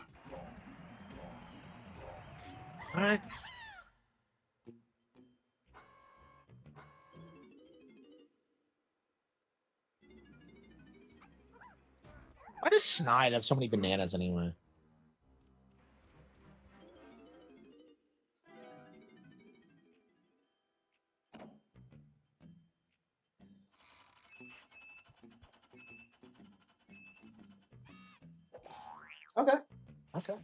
What? Why does Snide have so many bananas anyway? Okay. Okay.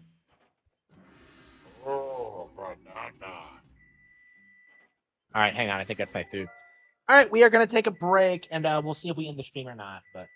Oh, banana. All right, hang on. I think that's my food. All right, we are gonna take a break, and we'll see if we end the stream or not. But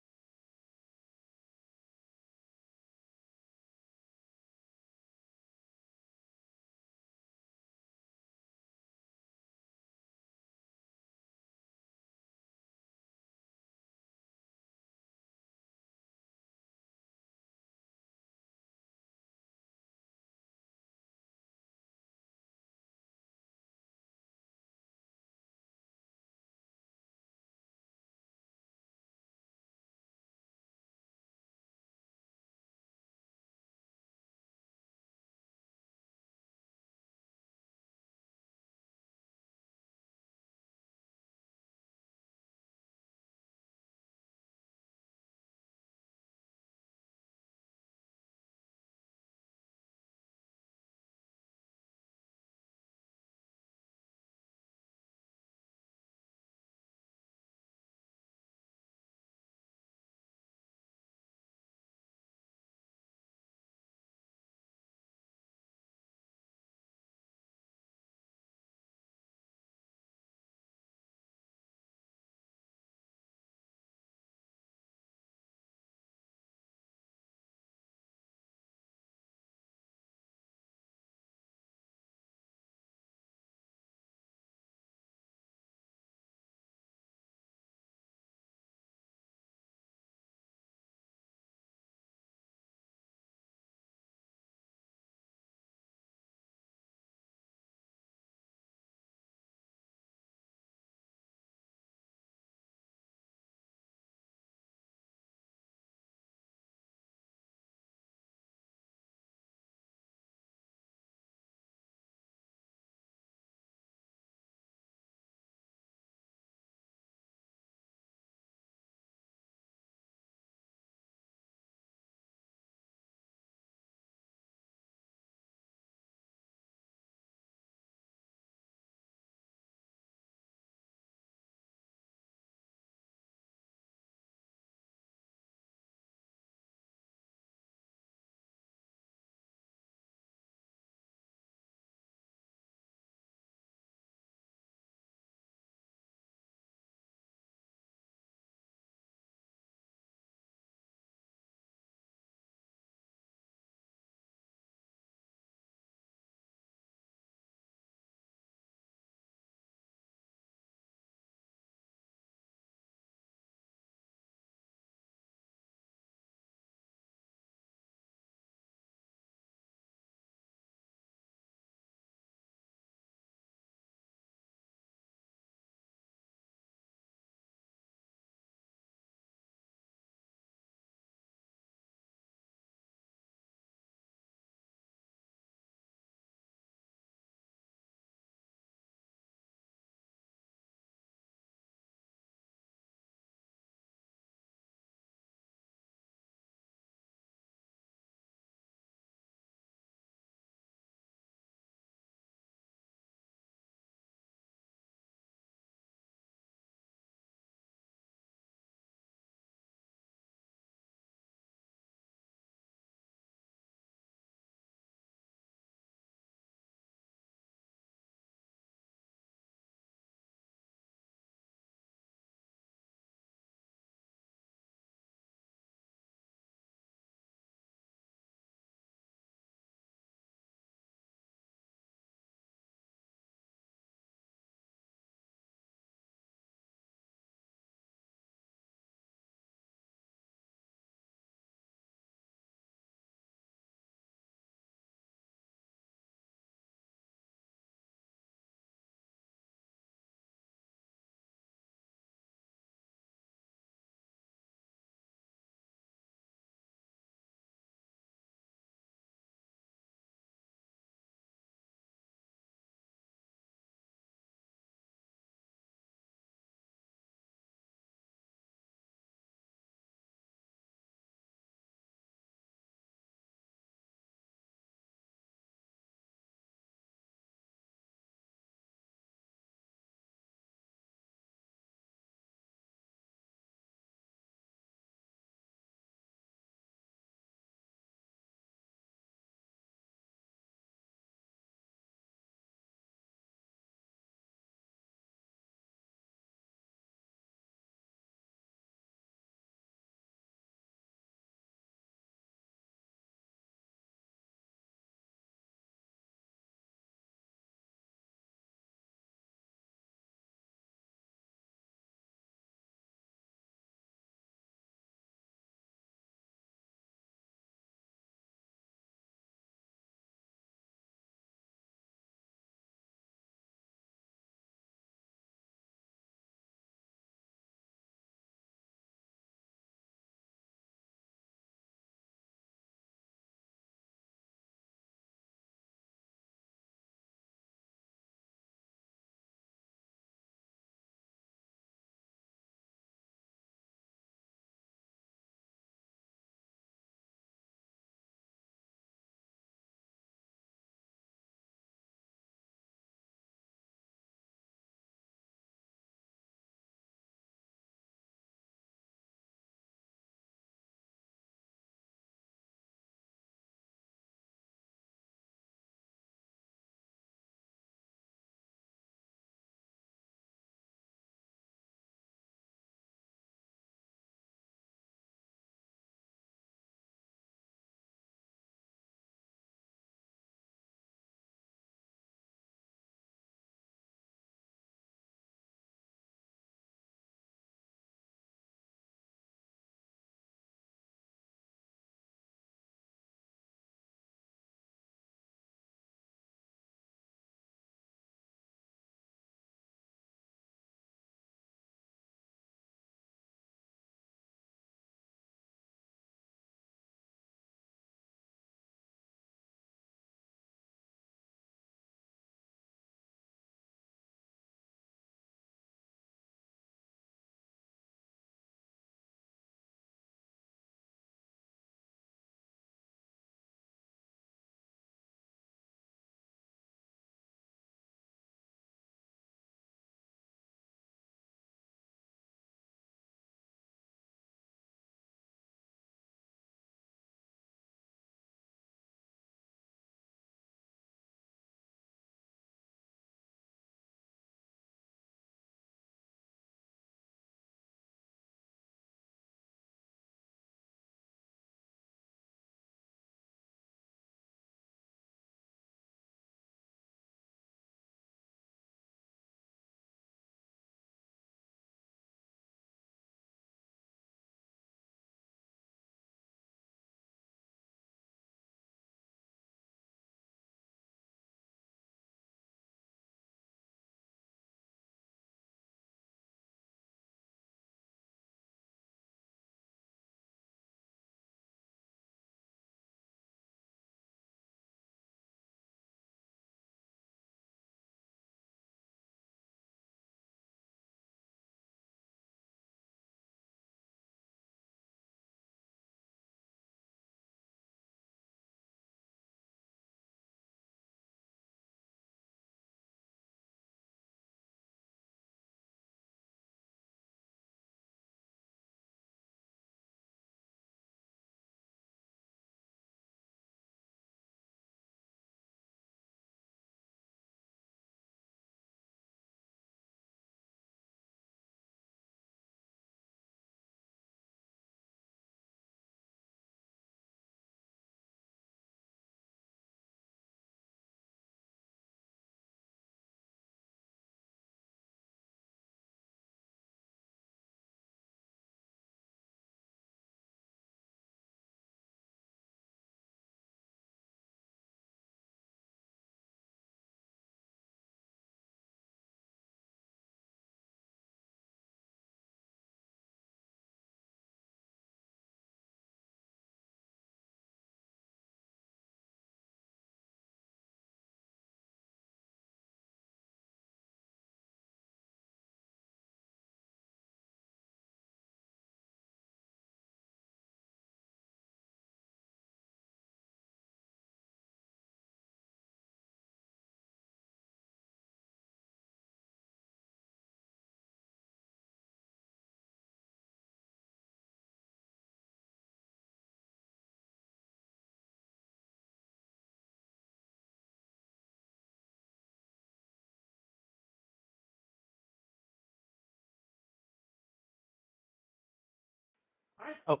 Oh,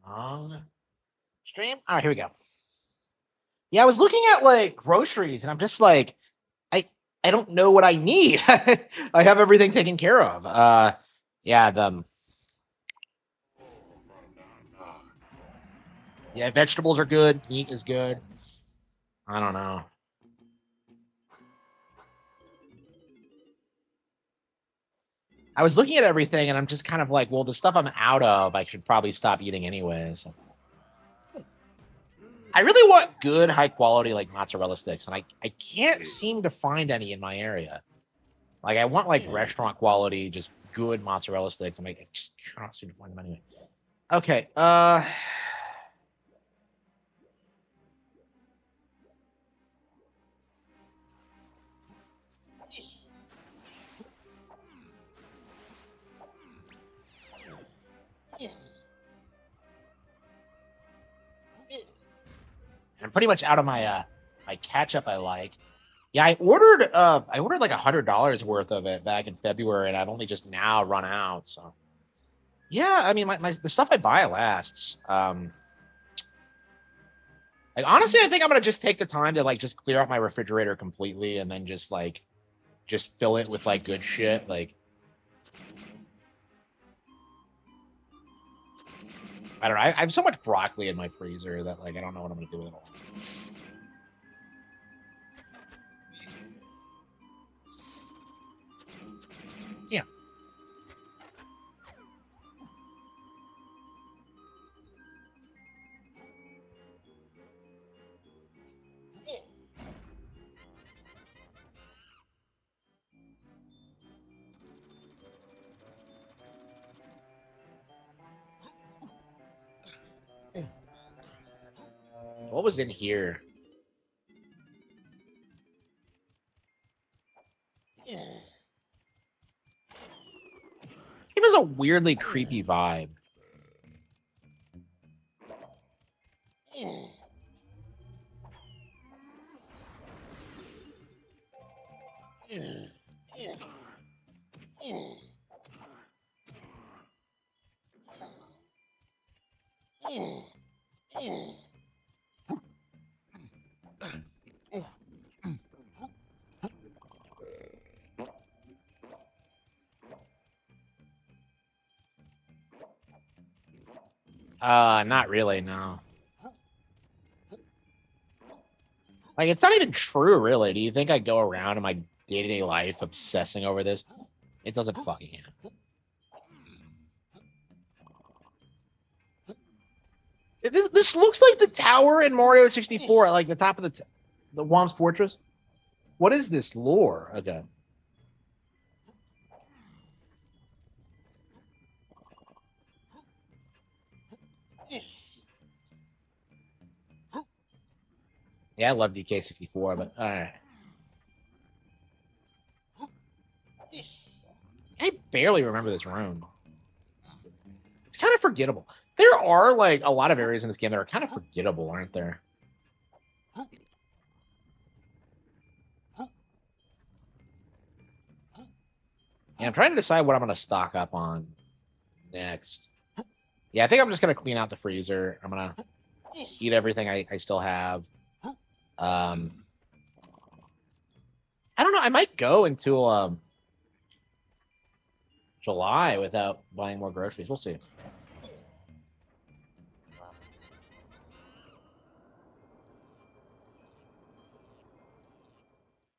long stream. All right, here we go. Yeah, I was looking at like groceries, and I'm just like, I I don't know what I need. I have everything taken care of. Yeah, yeah, vegetables are good. Meat is good. I don't know. I was looking at everything, and I'm just kind of like, well, the stuff I'm out of, I should probably stop eating anyway. So I really want good, high quality like mozzarella sticks, and I can't seem to find any in my area. Like I want like restaurant quality, just good mozzarella sticks. I just can't seem to find them anyway. Okay. I'm pretty much out of my ketchup I like. Yeah, I ordered like $100 worth of it back in February, and I've only just now run out. So yeah, I mean the stuff I buy lasts. Like honestly, I think I'm gonna just take the time to like just clear out my refrigerator completely, and then just fill it with like good shit. Like I don't know. I have so much broccoli in my freezer that like I don't know what I'm gonna do with it all. Yeah. What was in here? It was a weirdly creepy vibe. Not really, no. Like it's not even true, really. Do you think I go around in my day-to-day life obsessing over this? It doesn't fucking happen. This looks like the tower in Mario 64, like the top of the Wom's Fortress. What is this lore? Okay. Yeah, I love DK64, but all right. I barely remember this room. It's kind of forgettable. There are like a lot of areas in this game that are kind of forgettable, aren't there? Yeah, I'm trying to decide what I'm gonna stock up on next. Yeah, I think I'm just gonna clean out the freezer. I'm gonna eat everything I still have. Um, I don't know. I might go until July without buying more groceries. We'll see. It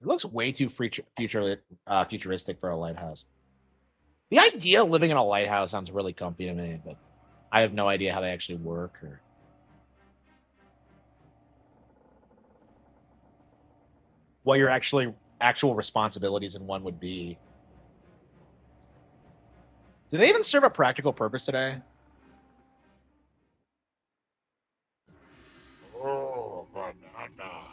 looks way too futuristic for a lighthouse. The idea of living in a lighthouse sounds really comfy to me, but I have no idea how they actually work or what your actual responsibilities in one would be. Do they even serve a practical purpose today? Oh, banana.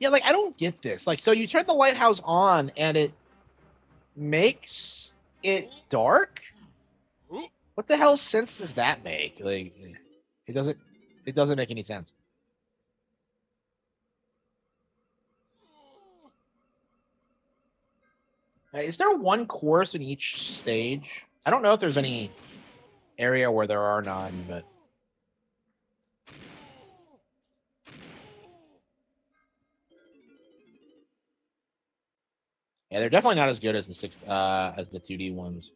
Yeah, like I don't get this. Like, so you turn the lighthouse on and it makes it dark? What the hell sense does that make? Like, it doesn't. It doesn't make any sense. Is there one course in each stage? I don't know if there's any area where there are none, but yeah, they're definitely not as good as the 2D ones.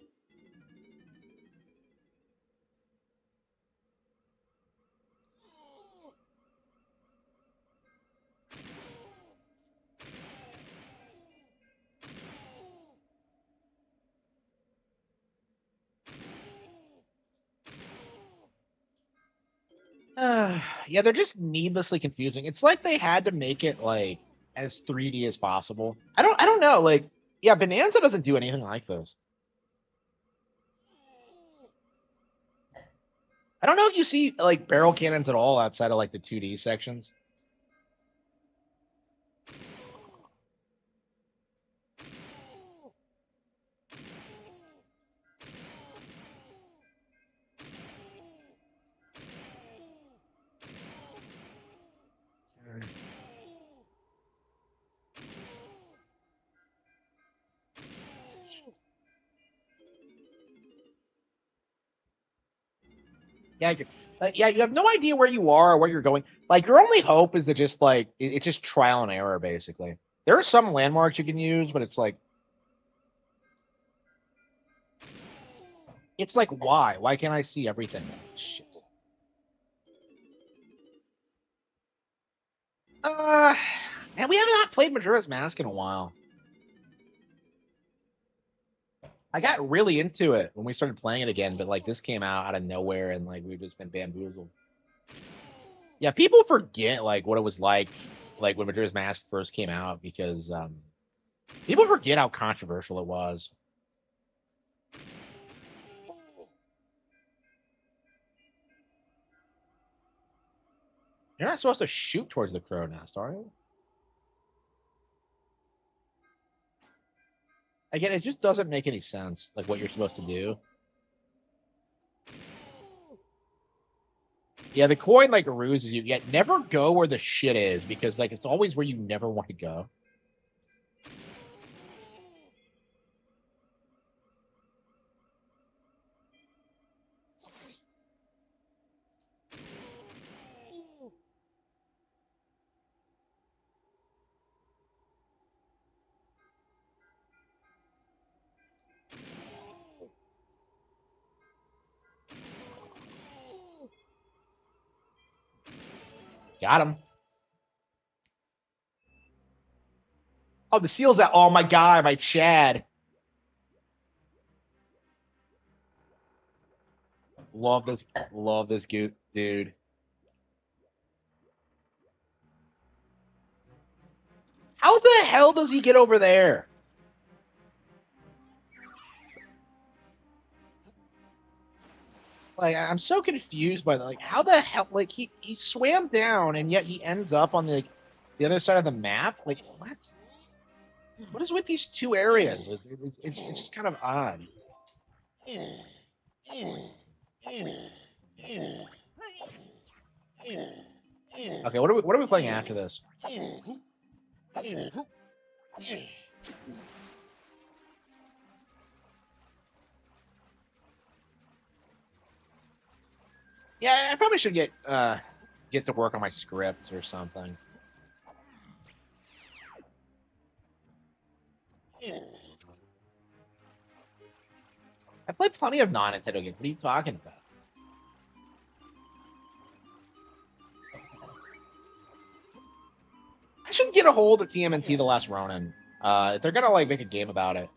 Yeah, they're just needlessly confusing. It's like they had to make it like as 3D as possible. I don't know. Like, yeah, Bonanza doesn't do anything like those. I don't know if you see like barrel cannons at all outside of like the 2D sections. Yeah, yeah, you have no idea where you are or where you're going. Like your only hope is to just like it's just trial and error basically. There are some landmarks you can use, but it's like why? Why can't I see everything? Shit. Uh, man, we haven't not played Majora's Mask in a while. I got really into it when we started playing it again, but like this came out of nowhere and like we've just been bamboozled. Yeah, people forget like what it was like when Majora's Mask first came out because people forget how controversial it was. You're not supposed to shoot towards the crow nest, are you? Again, it just doesn't make any sense, like what you're supposed to do. Yeah, the coin like ruses you. Yet never go where the shit is because like it's always where you never want to go. Got him. Oh, the seal's out. Oh my god, my Chad. Love this goot, dude. How the hell does he get over there? Like I'm so confused by that. Like how the hell? Like he swam down and yet he ends up on the other side of the map. Like what? What is with these two areas? It's just kind of odd. Okay, what are we playing after this? Yeah, I probably should get to work on my script or something. I play plenty of non-Nintendo games. What are you talking about? I should get a hold of TMNT The Last Ronin. If they're gonna like make a game about it.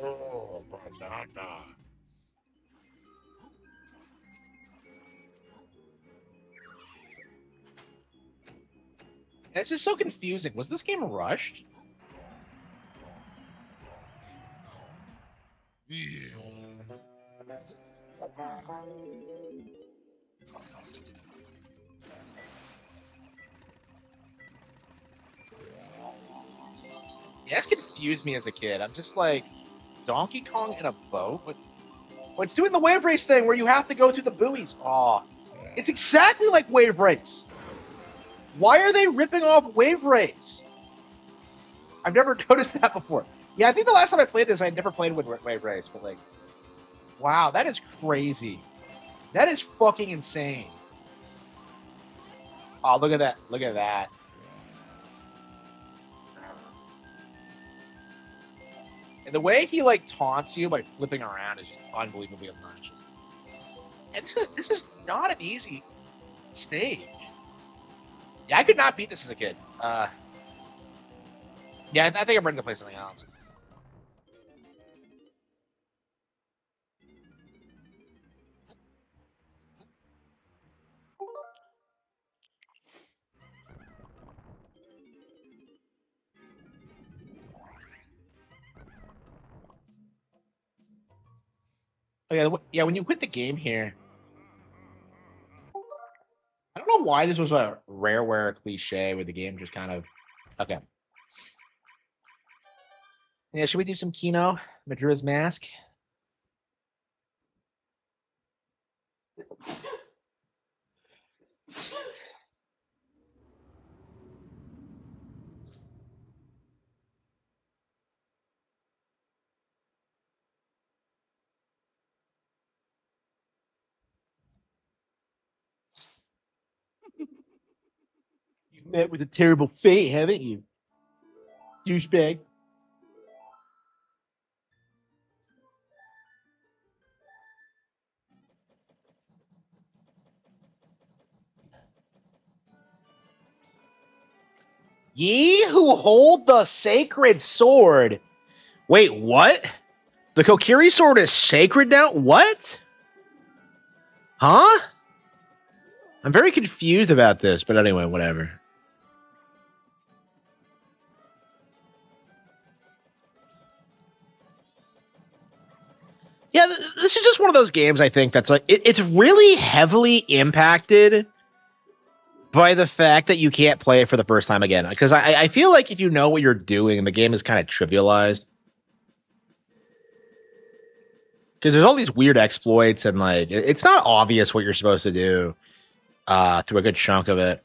Oh, banana. It's just so confusing. Was this game rushed? Yeah. Yeah, this confused me as a kid. I'm just like, Donkey Kong in a boat? But it's doing the wave race thing where you have to go through the buoys. Oh, it's exactly like wave race. Why are they ripping off wave race? I've never noticed that before. Yeah, I think the last time I played this, I had never played with wave race, but like, wow, that is crazy. That is fucking insane. Oh, look at that. Look at that. And the way he like taunts you by flipping around is just unbelievably obnoxious. And this is not an easy stage. Yeah, I could not beat this as a kid. Yeah, I think I'm ready to play something else. Oh yeah, yeah. When you quit the game here, I don't know why this was a rareware cliche where the game just kind of okay. Yeah, should we do some Kino Majora's Mask? You met with a terrible fate, haven't you, douchebag? Ye who hold the sacred sword. Wait, what? The Kokiri sword is sacred now? What? Huh? I'm very confused about this, but anyway, whatever. Yeah, this is just one of those games I think that's like it's really heavily impacted by the fact that you can't play it for the first time again. Because I feel like if you know what you're doing, the game is kind of trivialized. Because there's all these weird exploits and like it's not obvious what you're supposed to do through a good chunk of it.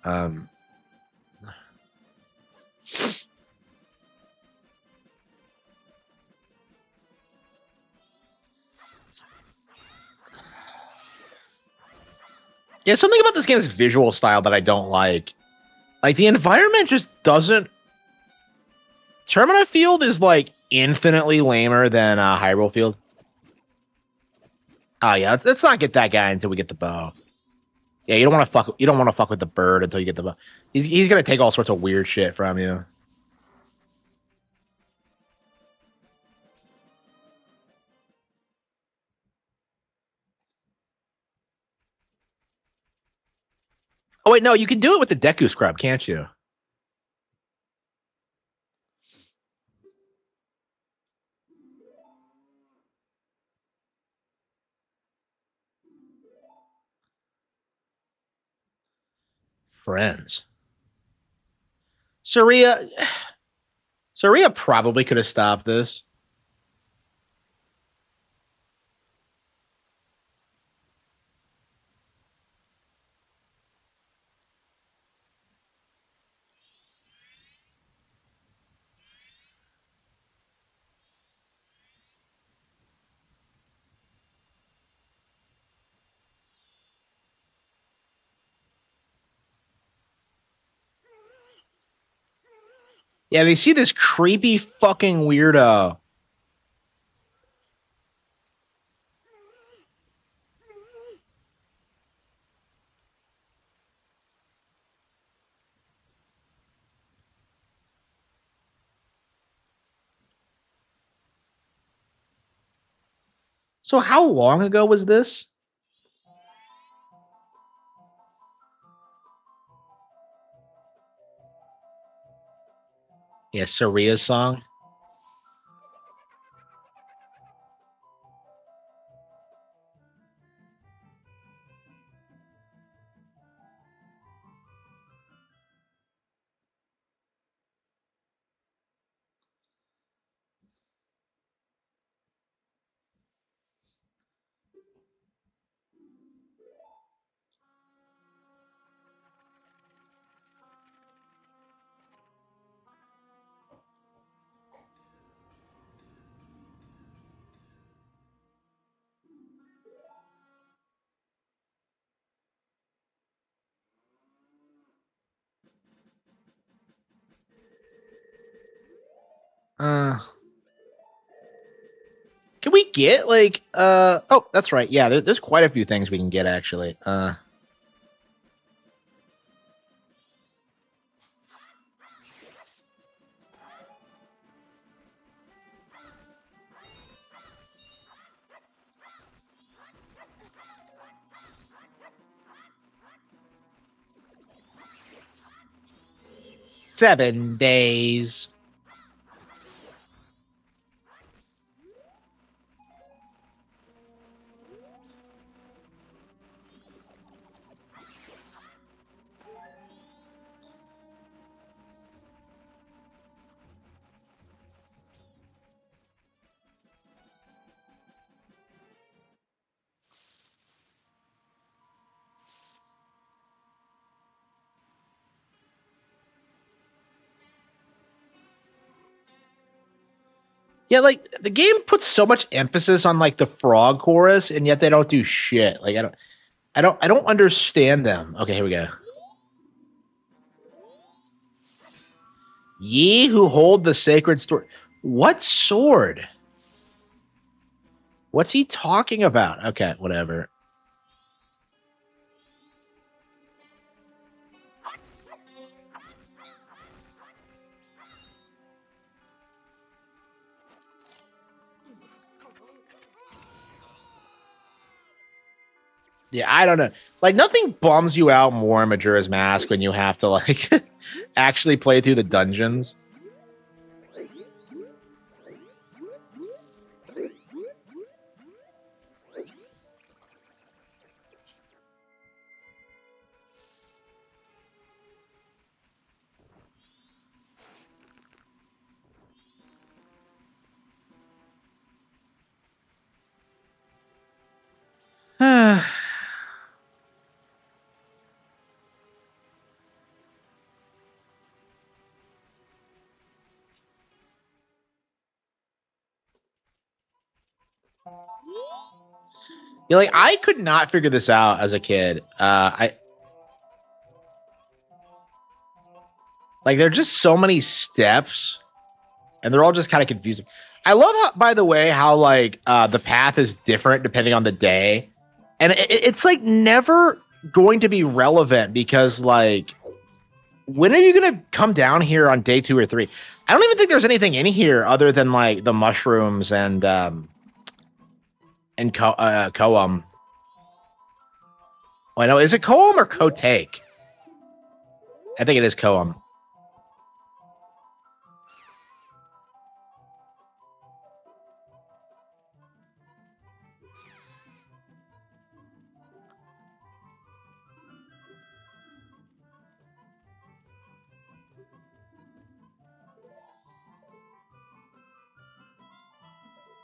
Yeah, something about this game's visual style that I don't like. Like the environment just doesn't. Termina Field is like infinitely lamer than Hyrule Field. Oh yeah, let's not get that guy until we get the bow. Yeah, you don't want to fuck. You don't want to fuck with the bird until you get the bow. He's gonna take all sorts of weird shit from you. Oh wait, no, you can do it with the Deku Scrub, can't you? Friends. Saria. Saria probably could have stopped this. Yeah, they see this creepy fucking weirdo. So how long ago was this? Yeah, Saria's song. Can we get like oh, that's right. Yeah, there's quite a few things we can get actually. 7 days. Yeah, like the game puts so much emphasis on like the frog chorus, and yet they don't do shit. Like I don't understand them. Okay, here we go. Ye who hold the sacred sword. What sword? What's he talking about? Okay, whatever. Yeah, I don't know. Like nothing bums you out more in Majora's Mask when you have to like actually play through the dungeons. Yeah, like I could not figure this out as a kid. I like there are just so many steps, and they're all just kind of confusing. I love how, by the way, how like the path is different depending on the day, and it's like never going to be relevant because like when are you gonna come down here on day 2 or 3? I don't even think there's anything in here other than like the mushrooms and Koum. Oh, I know. Is it Koum or Kotake? I think it is Koum.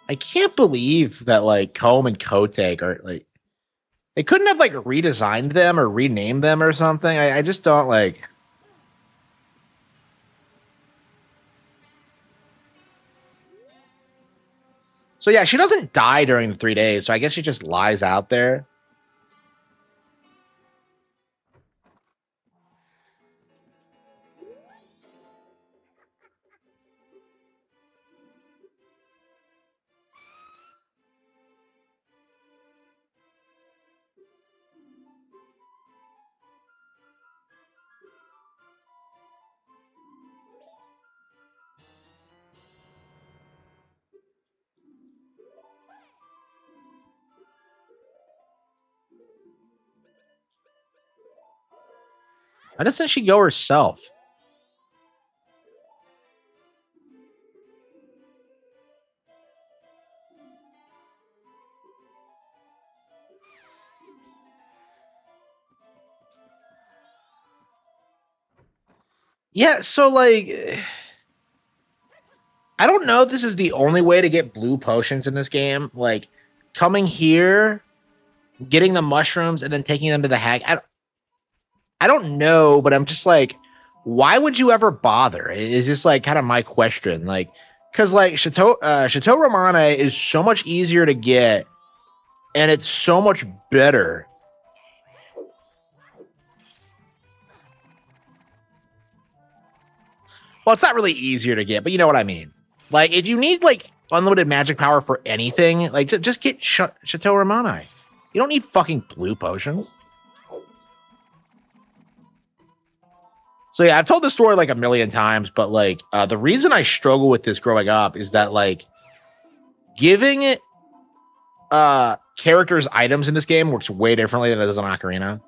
I can't believe that like Koum and Kotake are like they couldn't have like redesigned them or renamed them or something. I just don't like. So yeah, she doesn't die during the 3 days, so I guess she just lies out there. Why doesn't she go herself? Yeah, so like I don't know if this is the only way to get blue potions in this game. Like coming here, getting the mushrooms, and then taking them to the hag. I don't know, but I'm just like, why would you ever bother? Is just like kind of my question. Like, because like Chateau Romana is so much easier to get, and it's so much better. Well, it's not really easier to get, but you know what I mean. Like, if you need like unlimited magic power for anything, like just get Chateau Ramoni. You don't need fucking blue potions. So yeah, I've told this story like a million times, but like the reason I struggle with this growing up is that like giving it characters items in this game works way differently than it does on Ocarina.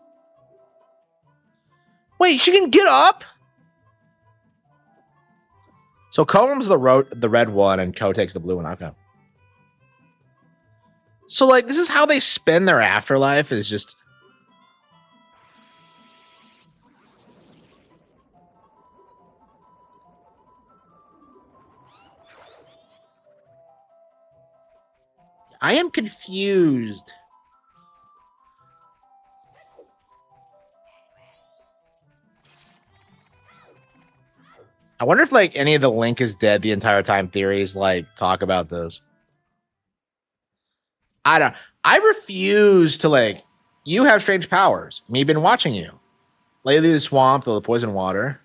Wait, she can get up? So Koem's the red one and Ko takes the blue one. Okay. So like this is how they spend their afterlife is just I am confused. I wonder if like any of the Link is dead the entire time theories like talk about this. I don't. I refuse to like. You have strange powers. Me been watching you. Lately, the swamp, the poison water.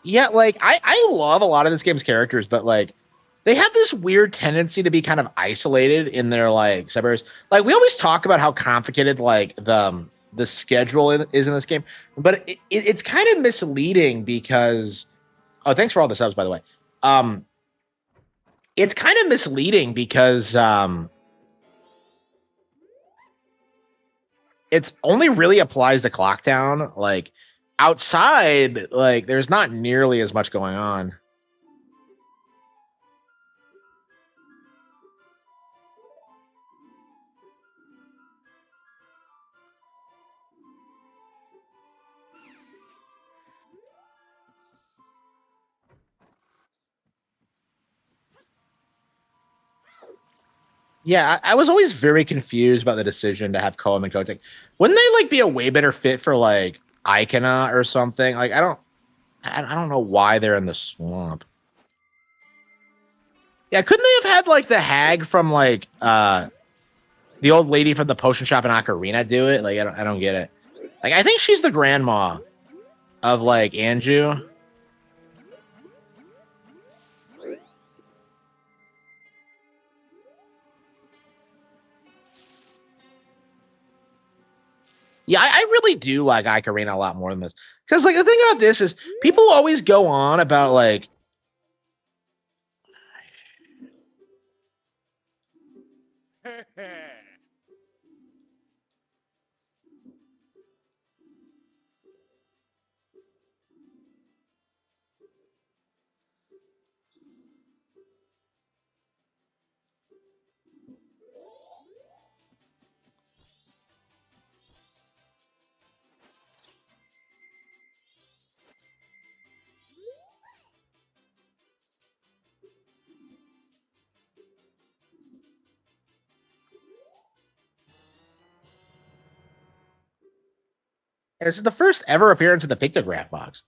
Yeah, like I love a lot of this game's characters, but like they have this weird tendency to be kind of isolated in their like suburbs. Like we always talk about how complicated like the schedule is in this game, but it's kind of misleading because oh, thanks for all the subs by the way. Um, it's kind of misleading because it's only really applies to Clocktown. Like outside, like there's not nearly as much going on. Yeah, I was always very confused about the decision to have Koem and Kotick. Wouldn't they like be a way better fit for like Icona or something? Like I don't know why they're in the swamp. Yeah, couldn't they have had like the hag from like the old lady from the potion shop in Ocarina do it? Like I don't get it. Like I think she's the grandma of like Anju. Yeah, I really do like Ocarina a lot more than this. Because like the thing about this is people always go on about like this is the first ever appearance of the pictograph box.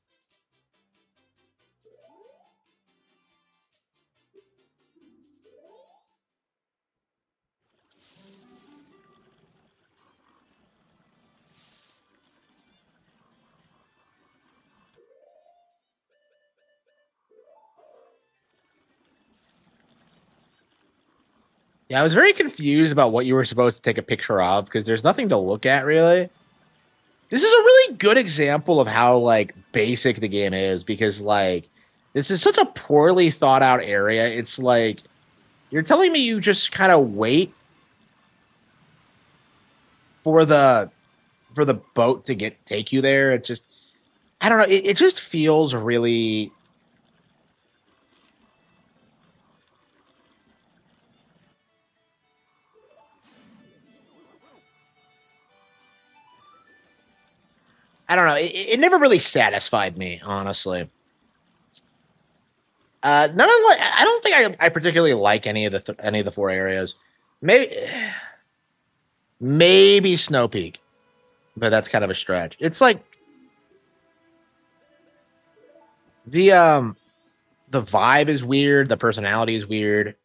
Yeah, I was very confused about what you were supposed to take a picture of because there's nothing to look at really. This is a really good example of how like basic the game is because like this is such a poorly thought out area. It's like you're telling me you just kind of wait for the boat to take you there. It's just I don't know. It just feels really. I don't know. It never really satisfied me, honestly. None of like I don't think I particularly like any of any of the four areas. Maybe maybe Snow Peak, but that's kind of a stretch. It's like the the vibe is weird, the personality is weird.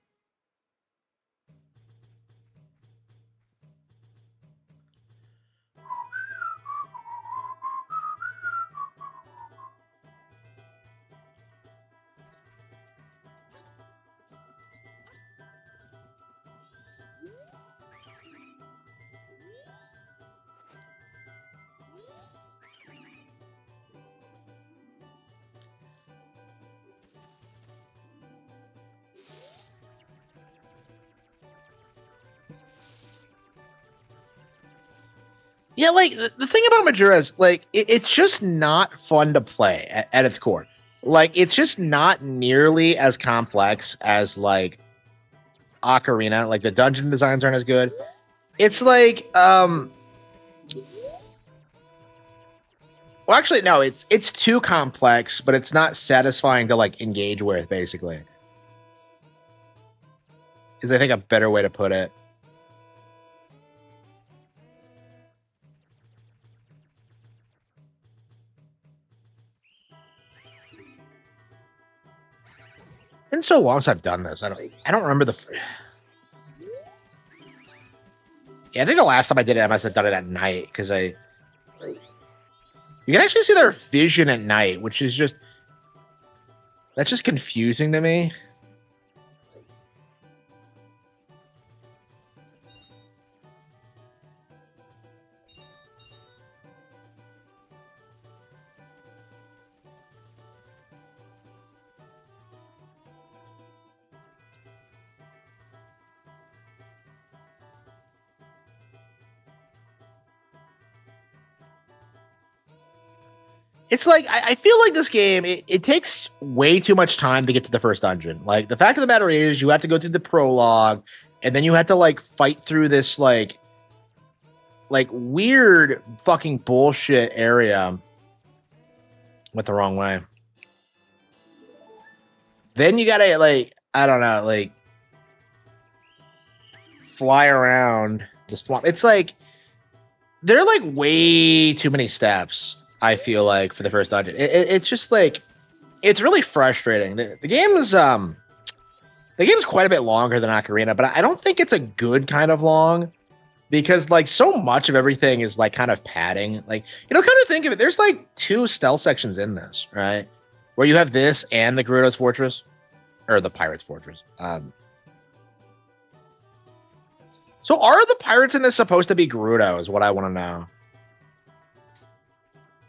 Yeah, like the thing about Majora is like it's just not fun to play at its core. Like it's just not nearly as complex as like Ocarina. Like the dungeon designs aren't as good. It's like well actually no, it's too complex, but it's not satisfying to like engage with basically. Is I think a better way to put it. It's been so long since I've done this. I don't remember yeah, I think the last time I did it I must have done it at night because I you can actually see their vision at night, which is just that's just confusing to me. It's like I feel like this game it takes way too much time to get to the first dungeon. Like the fact of the matter is you have to go through the prologue and then you have to like fight through this like weird fucking bullshit area with the wrong way. Then you gotta like I don't know, like fly around the swamp. It's like there are like way too many steps, I feel like, for the first dungeon. It's just like it's really frustrating. The game is the game's quite a bit longer than Ocarina, but I don't think it's a good kind of long because like so much of everything is like kind of padding. Like, kind of think of it, there's like two stealth sections in this, right? Where you have this and the Gerudo's Fortress or the Pirate's Fortress. So are the pirates in this supposed to be Gerudo is what I want to know.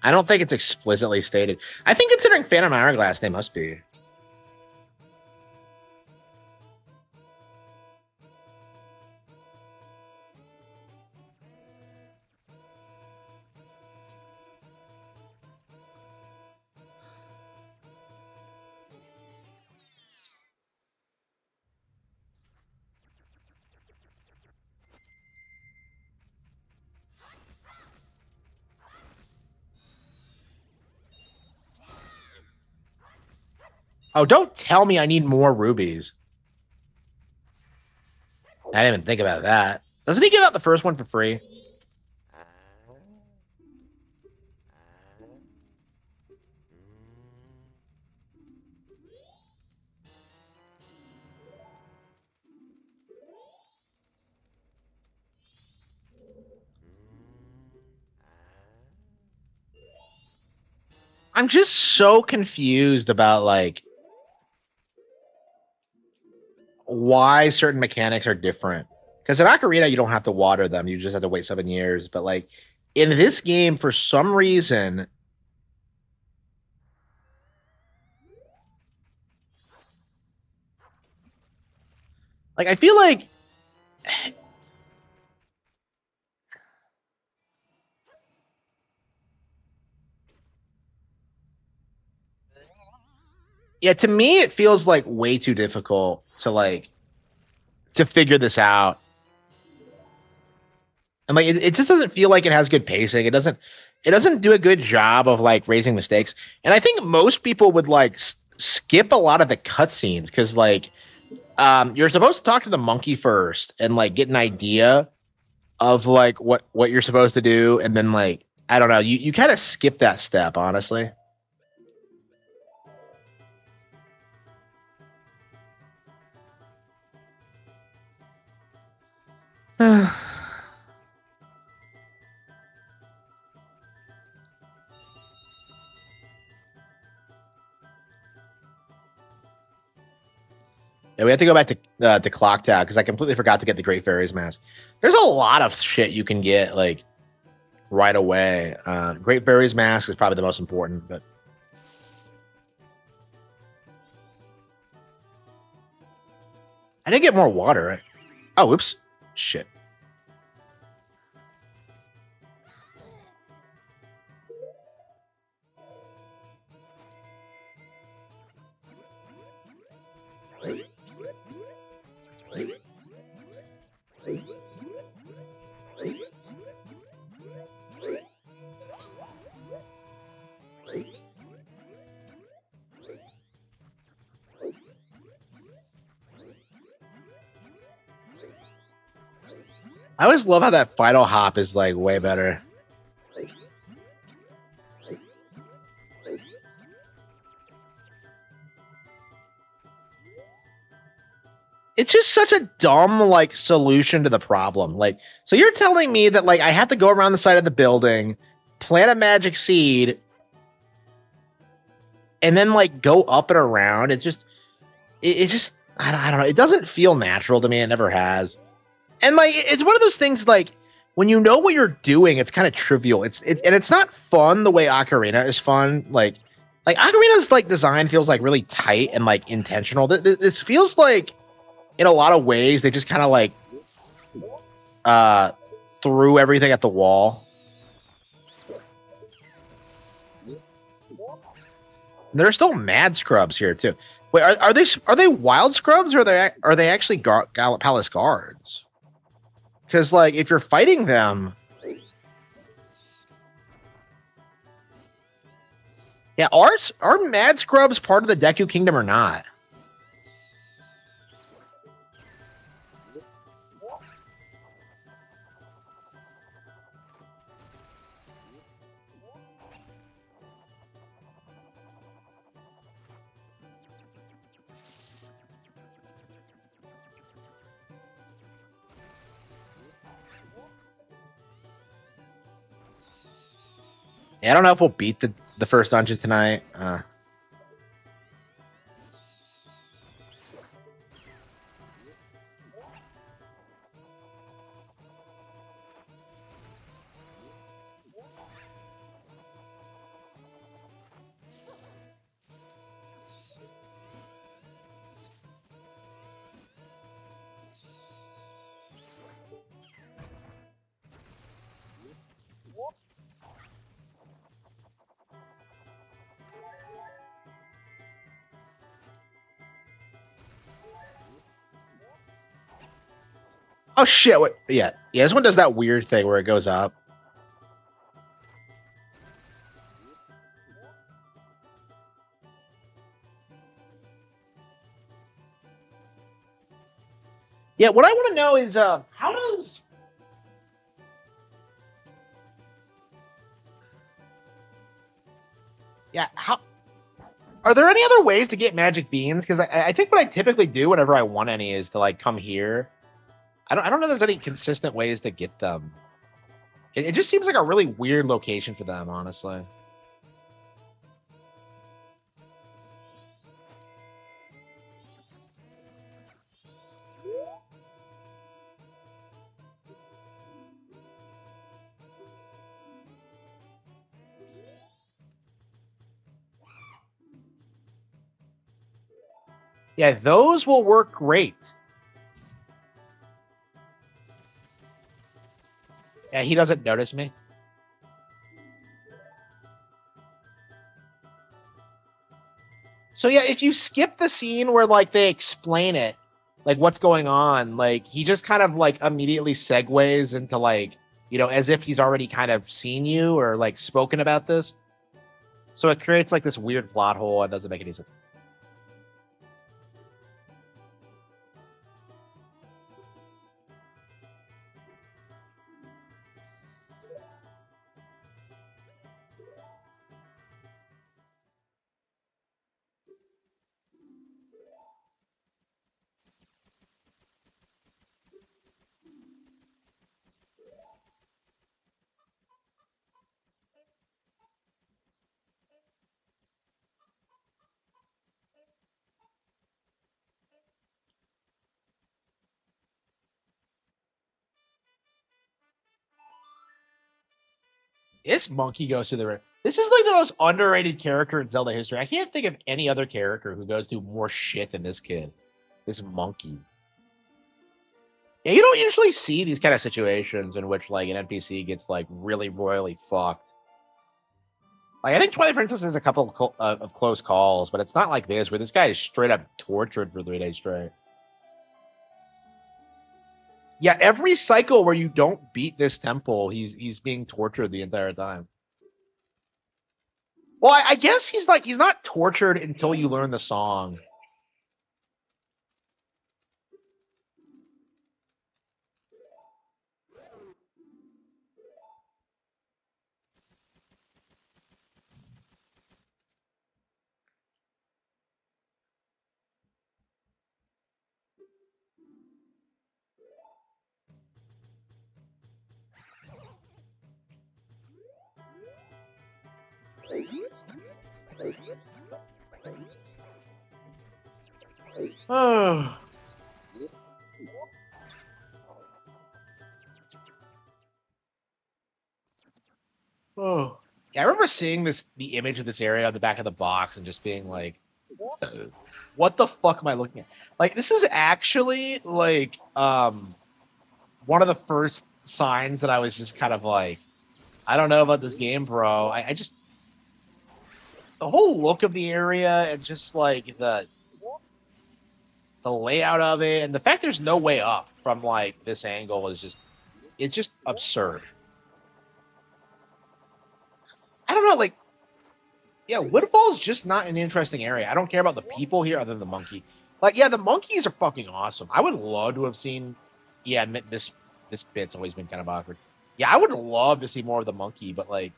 I don't think it's explicitly stated. I think considering Phantom Hourglass, they must be. Oh, don't tell me I need more rubies. I didn't even think about that. Doesn't he give out the first one for free? I'm just so confused about like why certain mechanics are different. Because in Ocarina, you don't have to water them; you just have to wait 7 years. But like in this game, for some reason, like I feel like yeah, to me, it feels like way too difficult to figure this out. And like it just doesn't feel like it has good pacing. It doesn't do a good job of like raising mistakes. And I think most people would like skip a lot of the cutscenes because like you're supposed to talk to the monkey first and like get an idea of like what you're supposed to do, and then like I don't know, you kind of skip that step, honestly. Yeah, we have to go back to Clock Tower because I completely forgot to get the Great Fairies Mask. There's a lot of shit you can get like right away. Great Fairies Mask is probably the most important, but I did get more water. Right? Oh, oops, shit. I always love how that final hop is like way better. It's just such a dumb like solution to the problem. Like, so you're telling me that like I have to go around the side of the building, plant a magic seed, and then like go up and around. It's just, it just, I don't know. It doesn't feel natural to me. It never has. And like, it's one of those things like when you know what you're doing, it's kind of trivial. And it's not fun the way Ocarina is fun. Like Ocarina's like design feels like really tight and like intentional. This feels like in a lot of ways they just kind of like threw everything at the wall. And there are still mad scrubs here too. Wait, are they wild scrubs or are they actually Palace guards? Because like if you're fighting them, yeah, are mad scrubs part of the Deku Kingdom or not? Yeah, I don't know if we'll beat the first dungeon tonight. Oh shit! What? Yeah, this one does that weird thing where it goes up. Yeah, what I want to know is how does how are there any other ways to get magic beans? Because I think what I typically do whenever I want any is to like come here. I don't know if there's any consistent ways to get them. It just seems like a really weird location for them, honestly. Yeah, those will work great. Yeah, he doesn't notice me. So yeah, if you skip the scene where like they explain it, like what's going on, like he just kind of like immediately segues into like, as if he's already kind of seen you or like spoken about this. So it creates like this weird plot hole and doesn't make any sense. This monkey goes to the ring. This is like the most underrated character in Zelda history. I can't think of any other character who goes through more shit than this kid. This monkey. Yeah, you don't usually see these kind of situations in which like an NPC gets like really royally fucked. Like I think Twilight Princess has a couple of close calls, but it's not like this where this guy is straight up tortured for 3 days straight. Yeah, every cycle where you don't beat this temple, he's being tortured the entire time. Well, I guess he's not tortured until you learn the song. Oh. Oh. Yeah, I remember seeing the image of this area on the back of the box and just being like, what the fuck am I looking at? Like, this is actually like one of the first signs that I was just kind of like, I don't know about this game, bro. I just the whole look of the area and just like the layout of it and the fact there's no way up from like this angle is just it's just absurd. I don't know, like yeah, Woodfall's just not an interesting area. I don't care about the people here other than the monkey. Like, yeah, the monkeys are fucking awesome. I would love to have seen. Yeah, this bit's always been kind of awkward. Yeah, I would love to see more of the monkey, but like,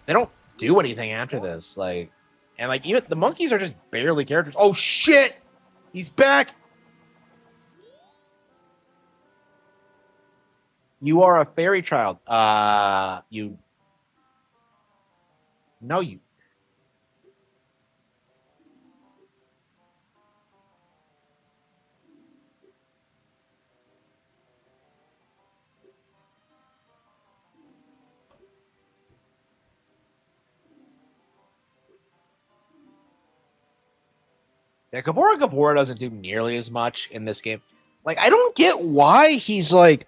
they don't do anything after this. Like, and like even the monkeys are just barely characters. Oh shit, he's back. You are a fairy child. You. No, you. Yeah, Gabora doesn't do nearly as much in this game. Like, I don't get why he's like.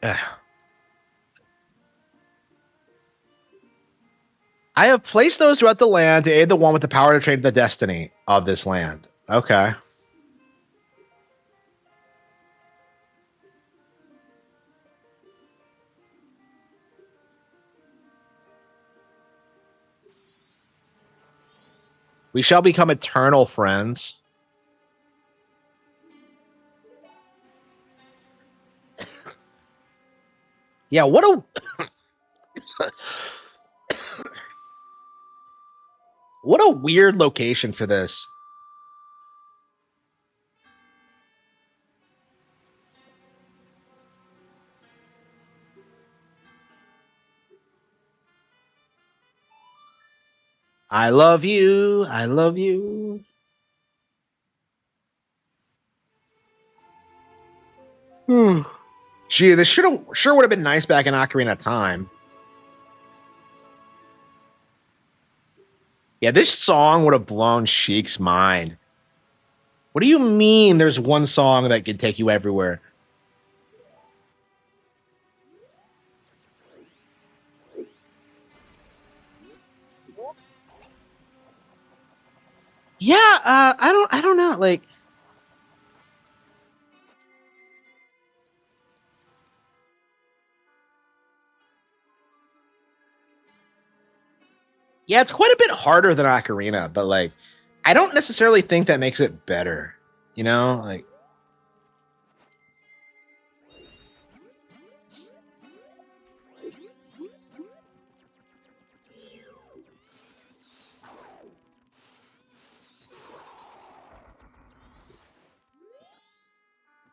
I have placed those throughout the land to aid the one with the power to change the destiny of this land. Okay. We shall become eternal friends. Yeah, what a what a weird location for this. I love you. I love you. Gee, this sure would have been nice back in Ocarina of Time. Yeah, this song would have blown Sheik's mind. What do you mean there's one song that can take you everywhere? Yeah, I don't know. Like, yeah, it's quite a bit harder than Ocarina, but like, I don't necessarily think that makes it better. You know, like,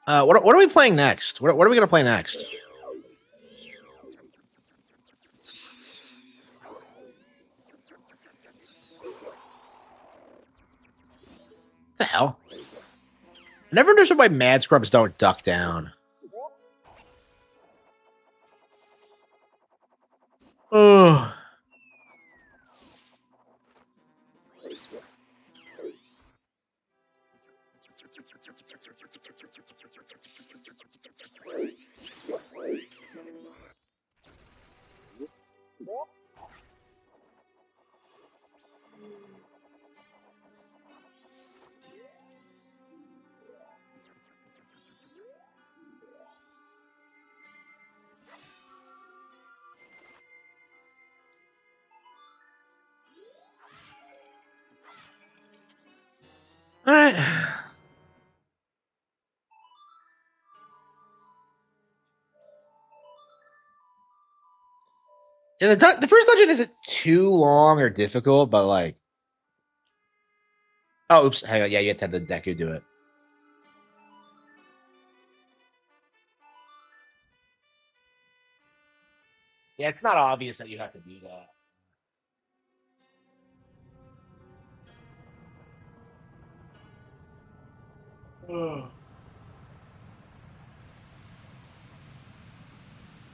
what are we playing next? What are we gonna play next? What the hell? I never understood why Mad Scrubs don't duck down. Oh. All right. Yeah, the first dungeon isn't too long or difficult, but like, oh, oops, hang on, yeah, you have to have the Deku do it. Yeah, it's not obvious that you have to do that. Ugh.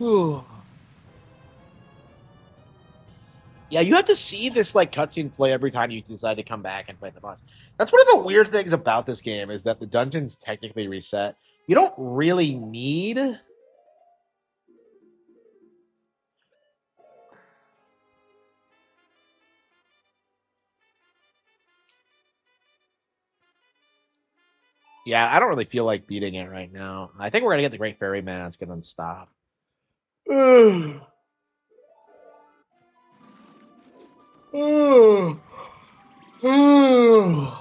Ugh. Yeah, you have to see this like cutscene play every time you decide to come back and play the boss. That's one of the weird things about this game is that the dungeons technically reset. You don't really need. Yeah, I don't really feel like beating it right now. I think we're gonna get the Great Fairy Mask and then stop. Ugh. Ugh. Ugh.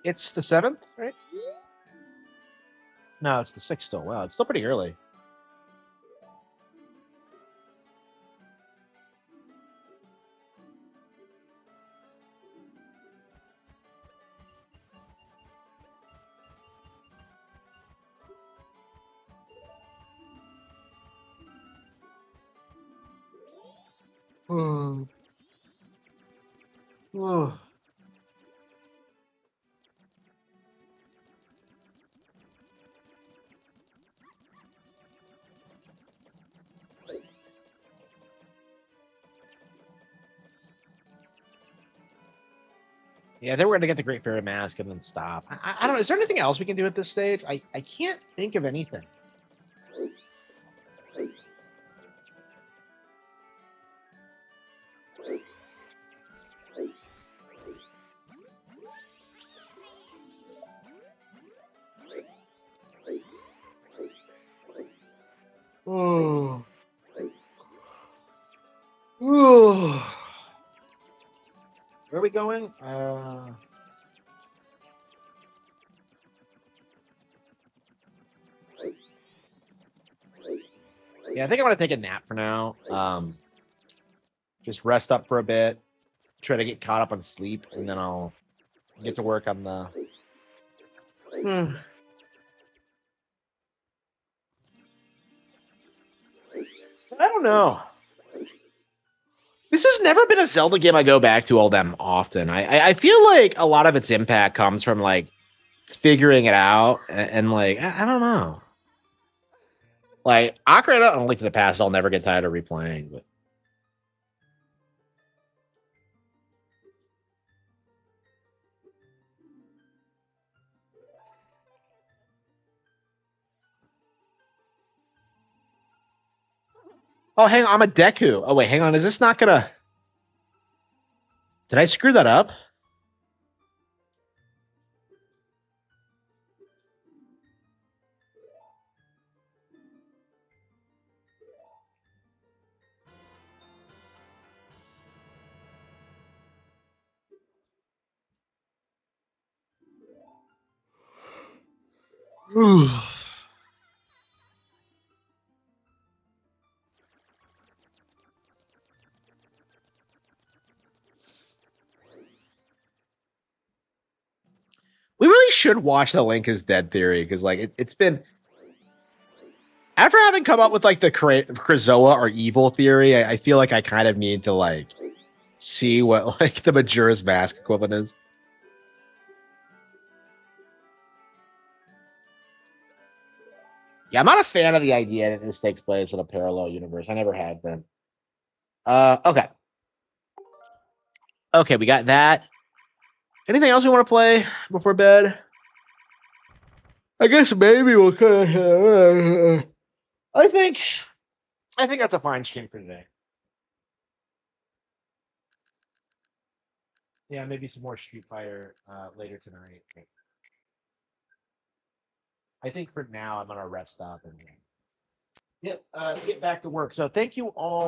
It's the 7th, right? No, it's the 6th still. Wow, it's still pretty early. Ugh. Ugh. Yeah, I think we're gonna get the Great Fairy Mask and then stop. I don't know. Is there anything else we can do at this stage? I can't think of anything. Oh. Oh. Where are we going? Yeah, I think I'm gonna take a nap for now. Just rest up for a bit, try to get caught up on sleep, and then I'll get to work on the. I don't know. This has never been a Zelda game I go back to all that often. I feel like a lot of its impact comes from like figuring it out and like I don't know. Like Ocarina of Link to the Past, I'll never get tired of replaying. But oh, hang on, I'm a Deku. Oh wait, hang on. Is this not gonna? Did I screw that up? We really should watch the Link is Dead theory because like it's been after having come up with like the Krazoa or evil theory. I feel like I kind of need to like see what like the Majora's Mask equivalent is. Yeah, I'm not a fan of the idea that this takes place in a parallel universe. I never have been. Okay. Okay, we got that. Anything else we want to play before bed? I guess maybe we'll kind of. I think. I think that's a fine stream for today. Yeah, maybe some more Street Fighter later tonight. I think for now I'm gonna rest up and get back to work. So thank you all.